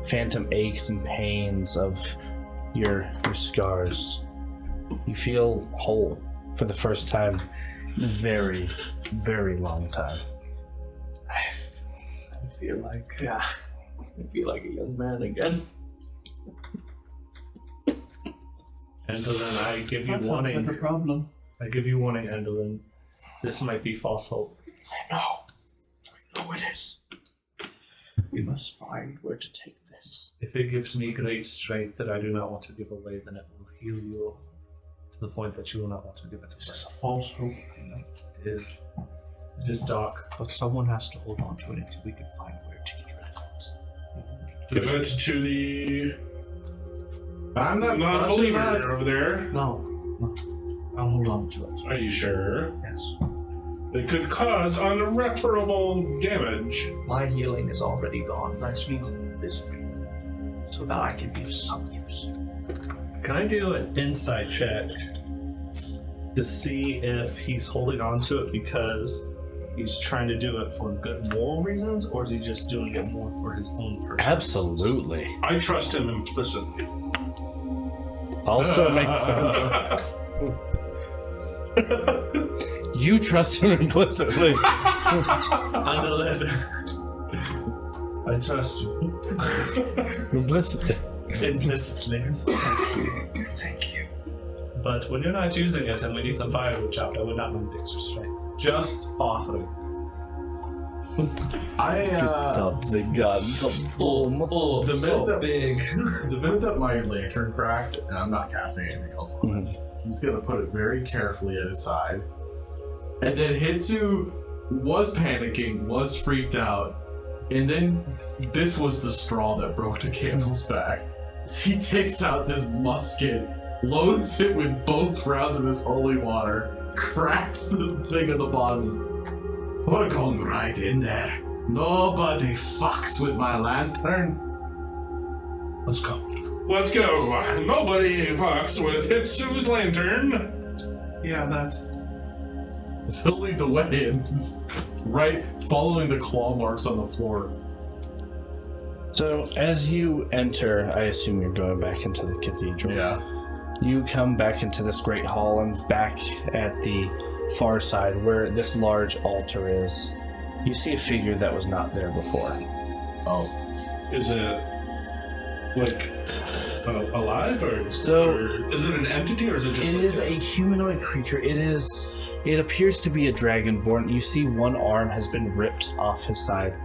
phantom aches and pains of your scars. You feel whole for the first time in a very, very long time. I feel like a young man again. Andalin, I give you That sounds warning. like a problem. I give you warning, Andalin. This might be false hope. I know it is. We must find where to take this. If it gives me great strength that I do not want to give away, then it will heal you to the point that you will not want to give it This away. is a false hope. It is dark. But someone has to hold on to it until we can find where to get rid of it. Give it to the I'm not touching non-believer that. over there. No. I'll hold on to it. Are you sure? Yes. It could cause irreparable damage. My healing is already gone. Let's me this free, so that I can be of some use. Can I do an insight check to see if he's holding on to it because he's trying to do it for good moral reasons, or is he just doing it more for his own personal Absolutely. I trust him implicitly. Also makes sense. You trust him implicitly. Andalin, I trust you. Implicitly. Implicitly. Thank you. But when you're not using it and we need some firewood chopped, I would not mind extra strength. Just offering. Stop the guns. Boom. The minute that big. the minute that my lantern cracked, and I'm not casting anything else on it, he's gonna put it very carefully at his side. And then Hitsu was panicking, was freaked out, and then this was the straw that broke the camel's back. So he takes out this musket, loads it with both rounds of his holy water, cracks the thing at the bottom. We're going right in there. Nobody fucks with my lantern. Let's go. Let's go. Nobody fucks with Hitsu's lantern. Yeah, that. He'll lead the way and just right following the claw marks on the floor. So as you enter, I assume you're going back into the cathedral. Yeah. You come back into this great hall and back at the far side where this large altar is. You see a figure that was not there before. Oh. Is it like alive or is it an entity or is it just? It is a humanoid creature. It appears to be a dragonborn. You see one arm has been ripped off his side,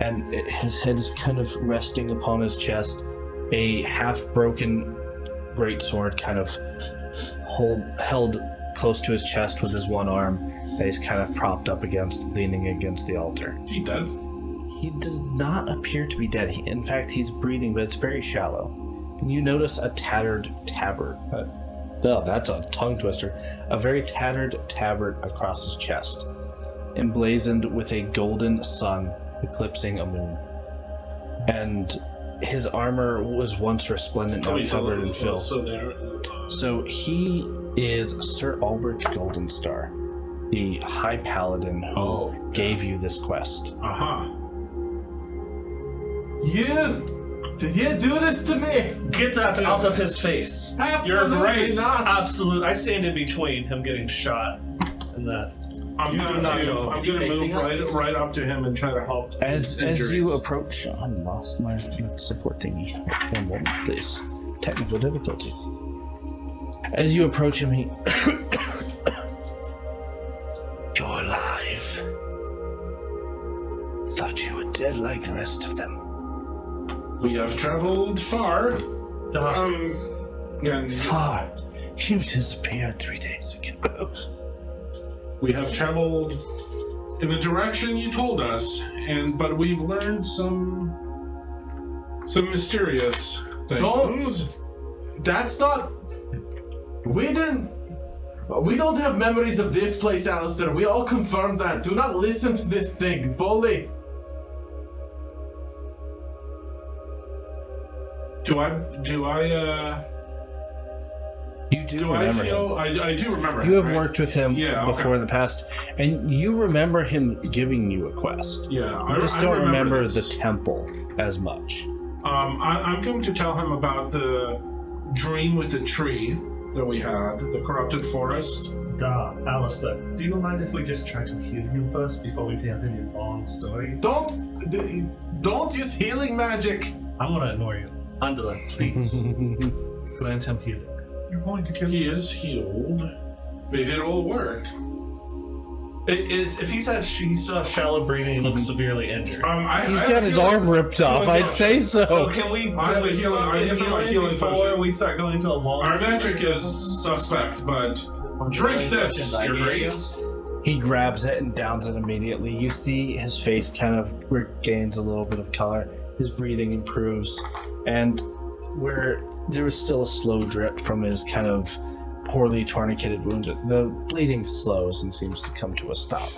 and his head is kind of resting upon his chest. A half-broken greatsword kind of held close to his chest with his one arm that he's kind of propped up against, leaning against the altar. He dead? He does not appear to be dead. In fact, he's breathing, but it's very shallow. And you notice a tattered tabard. Oh, that's a tongue twister. A very tattered tabard across his chest, emblazoned with a golden sun eclipsing a moon. And his armor was once resplendent, now covered in filth. So he is Sir Albert Goldenstar, the High Paladin who gave you this quest. Uh-huh. You Did you do this to me? Get that out of his face. Absolutely Grace. not. Absolute. I stand in between him getting shot and that. I'm You gonna do not go. I'm gonna move right up to him and try to help. As injuries. you approach, I lost my support thingy. One moment, please. Technical difficulties. As you approach him, he. You're alive. Thought you were dead like the rest of them. We have traveled far. And Far. You disappeared 3 days ago. we have traveled in the direction you told us, but we've learned some mysterious things. That's not. We don't have memories of this place, Alister. We all confirmed that. Do not listen to this thing fully. Do I You do remember him. feel? I do remember. You him, have right? worked with him Yeah, before okay. in the past, and you remember him giving you a quest. Yeah, You just I don't remember the this. temple as much. I'm going to tell him about the dream with the tree that we had, the corrupted forest. Alister, do you mind if we just try to heal him first before we tell him your long story? Don't use healing magic. I'm gonna ignore you. Underland, please. Grant him healing. You're going to kill He is healed. Maybe it will work. It is, if he says he's shallow breathing, he looks severely injured. He's got his arm ripped off. I'd say so. So can we I have a healing- I have a healing before potion. we start going to a long Our magic is suspect, but drink this, Your Grace. He grabs it and downs it immediately. You see his face kind of regains a little bit of color. His breathing improves, and where there was still a slow drip from his kind of poorly tourniqueted wound, the bleeding slows and seems to come to a stop.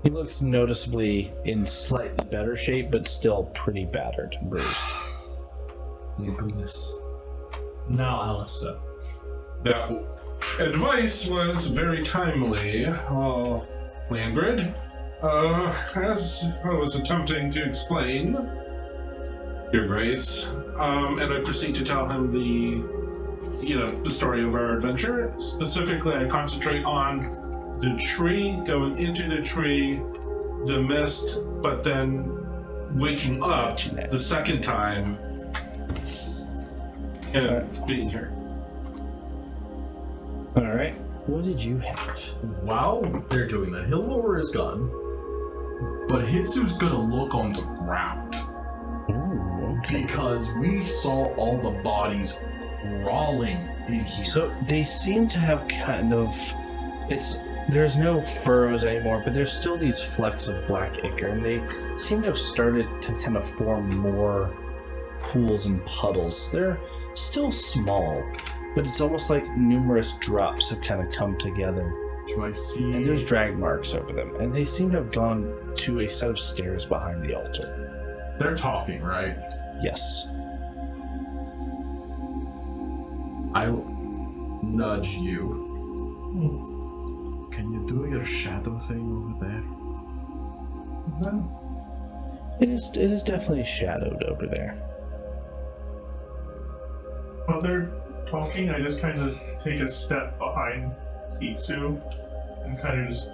He looks noticeably in slightly better shape, but still pretty battered and bruised. Thank goodness. Now, Alister. That advice was very timely, Landgrid. As I was attempting to explain, Your Grace, and I proceed to tell him the story of our adventure. Specifically, I concentrate on the tree, going into the tree, the mist, but then waking up the second time and being here. Alright. What did you have? While they're doing that, he'll lower his gun, but Hitsu's gonna look on the ground. Ooh, okay. Because we saw all the bodies crawling in here. So they seem to have kind of, there's no furrows anymore, but there's still these flecks of black ichor, and they seem to have started to kind of form more pools and puddles. They're still small, but it's almost like numerous drops have kind of come together. Do I see? And there's drag marks over them, and they seem to have gone to a set of stairs behind the altar. They're talking, right? Yes. I'll nudge you. Can you do your shadow thing over there? It is definitely shadowed over there. While they're talking, I just kind of take a step behind Hitsu and kind of just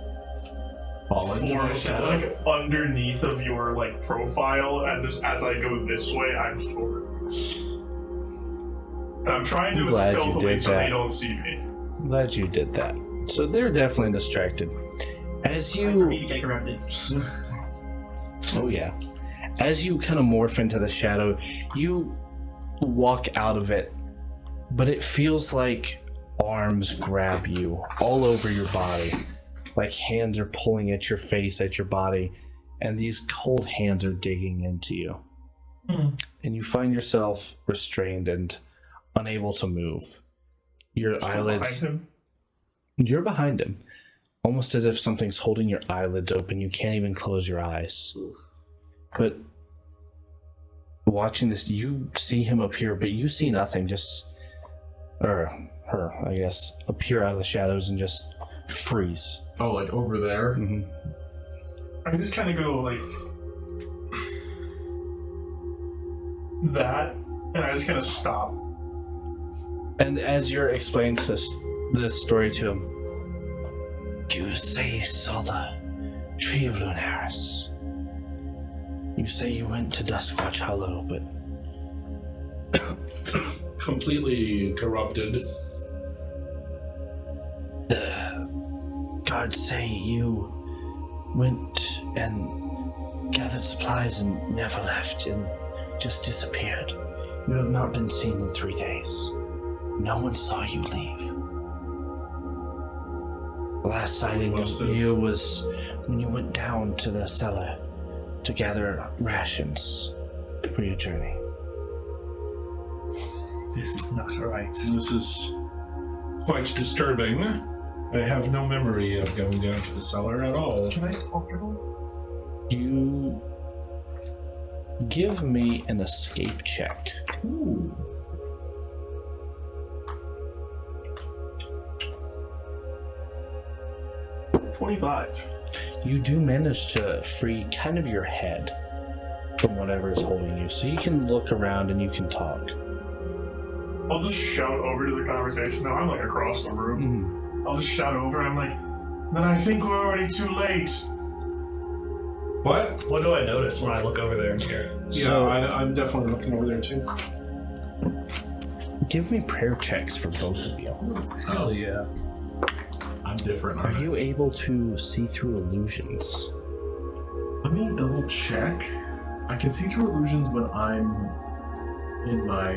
Fall into my form shadow. like underneath of your like profile, and just as I go this way, I'm just over. And I'm trying to I'm do it glad you stealthily did so that. they don't see me. I'm glad you did that. So they're definitely distracted. As Time for you... me to get corrupted. Oh yeah. As you kind of morph into the shadow, you walk out of it, but it feels like arms grab you all over your body. Like hands are pulling at your face, at your body, and these cold hands are digging into you. And you find yourself restrained and unable to move. Your Still eyelids... behind him. You're behind him. Almost as if something's holding your eyelids open. You can't even close your eyes. But watching this, you see him appear, but you see nothing. Just, or her, I guess, appear out of the shadows and just freeze. Oh, like over there? Mm-hmm. I just kind of go like, that, and I just kind of stop. And as you're explaining this story to him, You say you saw the tree of Lunaris. You say you went to Duskwatch Hollow, but Completely corrupted. the guards say you went and gathered supplies and never left and just disappeared. You have not been seen in 3 days. No one saw you leave. The last sighting of you was when you went down to the cellar to gather rations for your journey. This is not right. This is quite disturbing. I have no memory of going down to the cellar at all. Can I talk to him? you give me an escape check. Ooh. $25. You do manage to free kind of your head from whatever is holding you, so you can look around and you can talk. I'll just shout over to the conversation. Now I'm like across the room. I'll just shout over. I'm like, then I think we're already too late. What? What do I notice when I look over there and hear? Yeah, So- I'm definitely looking over there too. Give me prayer checks for both of you. Hell yeah. I'm different. Are you able to see through illusions? Let me double check. I can see through illusions when I'm in my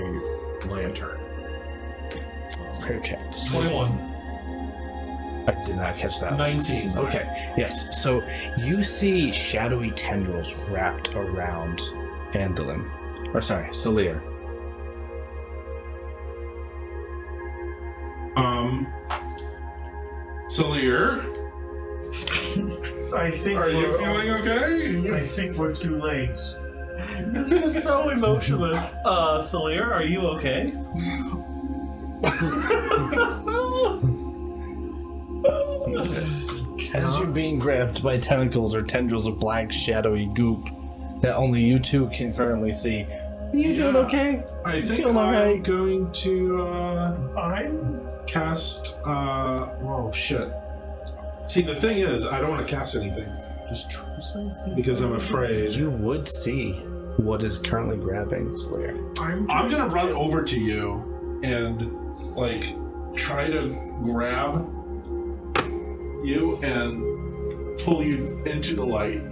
lantern. Prayer checks. 21. I did not catch that. 19. Okay, yes. So you see shadowy tendrils wrapped around Andalin. Or sorry, Salir. Salir, I think are you we're- feeling okay? I think we're too late. It's so emotional. Salir, are you okay? As you're being grabbed by tentacles or tendrils of black shadowy goop that only you two can currently see. Are you doing okay? I think feeling I'm alright? going to I'm cast. Whoa, shit. See, the thing is, I don't want to cast anything Just true sight. because I'm afraid. You would see what is currently grabbing Slayer. I'm gonna run over to you and like try to grab you and pull you into the light.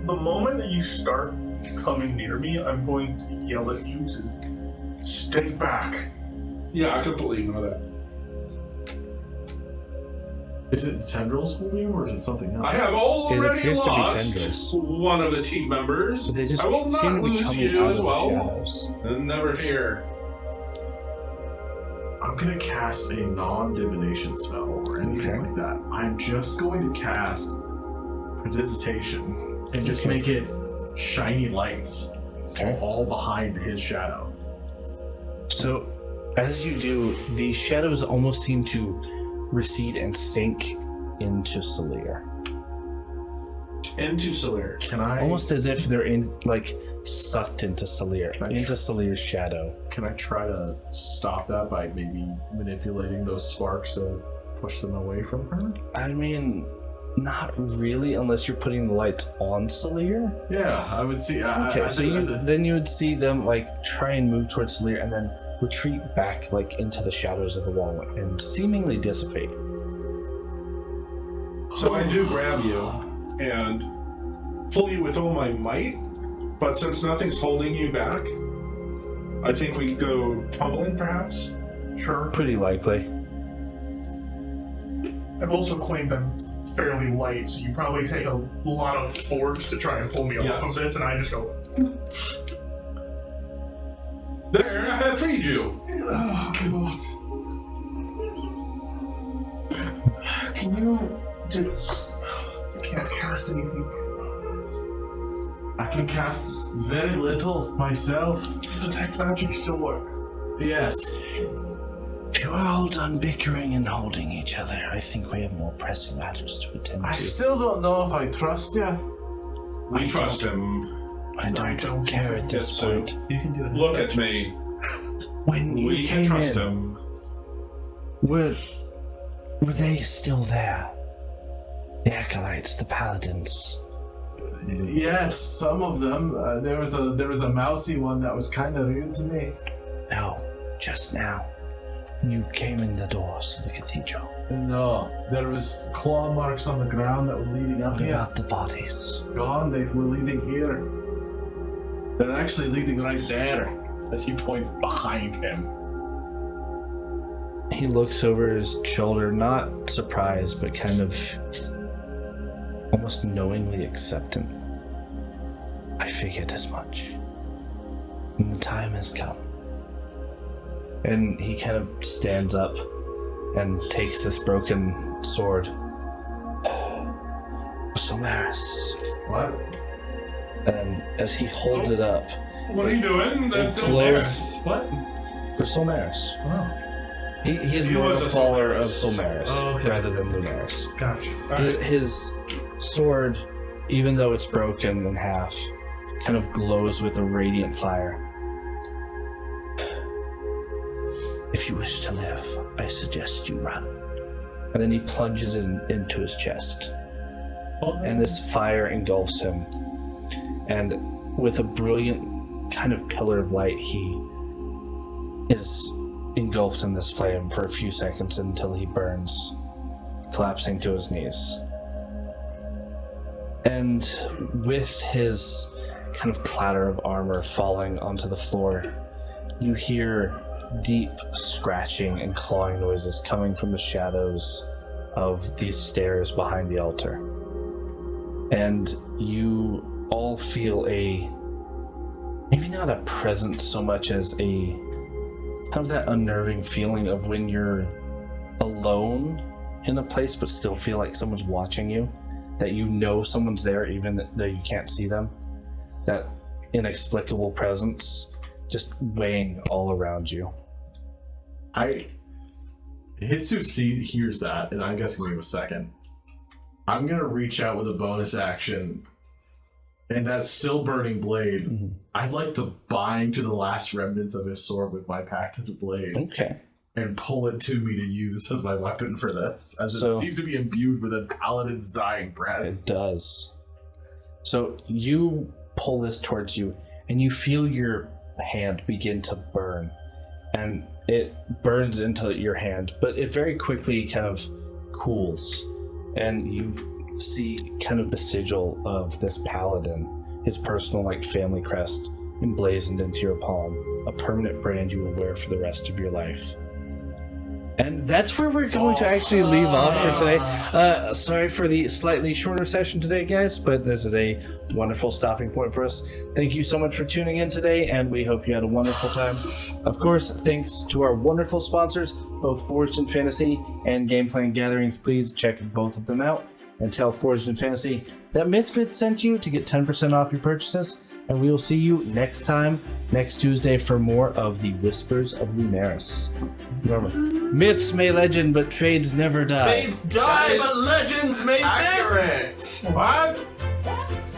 the moment that you start coming near me, I'm going to yell at you to stay back. Yeah, I completely know that. Is it the tendrils holding him, or is it something else? I have It already appears to be lost tendrils. one of the team members. But they just I will seem not to be lose coming you out as of the well. shadows. And never fear. I'm gonna cast a non-divination spell or anything Okay. like that. I'm just going to cast prestidigitation and just make it shiny lights all behind his shadow. So, as you do, the shadows almost seem to recede and sink into Salir. Into Salir. Can I Almost as if they're in, like, sucked into Salir, Can I into Salir's shadow. Can I try to stop that by maybe manipulating those sparks to push them away from her? I mean, not really, unless you're putting the lights on Salir. Yeah, I would see. Okay, so then you would see them, like, try and move towards Salir and then retreat back, like, into the shadows of the wall and seemingly dissipate. So I do grab you and pull you with all my might, but since nothing's holding you back, I think we could go tumbling, perhaps? Sure. Pretty likely. I've also claimed I'm fairly light, so you probably take a lot of force to try and pull me off Yes. of this, and I just go, There, I have freed you! oh, God. Can you do... I can't cast anything. I can cast very little myself. Detect magic still work. Yes. If you are all done bickering and holding each other, I think we have more pressing matters to attend I to. still don't know if I trust you. We trust him. I don't care at this Yes, point. You can do it. Look at me. When you We can came trust in, him. were they still there? The acolytes, the paladins. Yes, some of them. There was a mousy one that was kind of rude to me. No, just now. You came in the doors of the cathedral. No, there was claw marks on the ground that were leading up What here. about the bodies? Gone, they were leading here. They're actually leading right there. As he points behind him. He looks over his shoulder, not surprised, but kind of almost knowingly acceptant. I figured as much. And the time has come. And he kind of stands up and takes this broken sword. Somaris. What? And as he holds it up, What are you doing? That's glows. What? for Solmaris. Oh, He's He more was of a a follower of Solmaris. Solmaris Oh, okay. rather than Lunaris. gotcha. His sword, even though it's broken in half, kind of glows with a radiant fire. If you wish to live, I suggest you run. And then he plunges into his chest. And this fire engulfs him. And with a brilliant kind of pillar of light, he is engulfed in this flame for a few seconds until he burns, collapsing to his knees. And with his kind of clatter of armor falling onto the floor, you hear deep scratching and clawing noises coming from the shadows of these stairs behind the altar. And you all feel maybe not a presence so much as a kind of that unnerving feeling of when you're alone in a place but still feel like someone's watching you, that you know someone's there even though you can't see them. That inexplicable presence just weighing all around you. Hitsu hears that, and I'm guessing we have a second. I'm gonna reach out with a bonus action, and that still burning blade. Mm-hmm. I'd like to bind to the last remnants of his sword with my pact to the blade Okay. and pull it to me to use as my weapon for this, as So- it seems to be imbued with a paladin's dying breath. It does. So you pull this towards you, and you feel your hand begin to burn. And it burns into your hand, but it very quickly kind of cools. And you see kind of the sigil of this paladin, his personal family crest emblazoned into your palm, a permanent brand you will wear for the rest of your life. And that's where we're going to actually leave off for today. Sorry for the slightly shorter session today, guys, but this is a wonderful stopping point for us. Thank you so much for tuning in today, and we hope you had a wonderful time. Of course, thanks to our wonderful sponsors, both Forged in Fantasy and Game Plan Gatherings. Please check both of them out and tell Forged in Fantasy that MythFits sent you to get 10% off your purchases. And we will see you next time, next Tuesday, for more of the Whispers of Lunaris. Remember, myths may legend, but fades never die. Fates die, but legends may live. Accurate! What? What?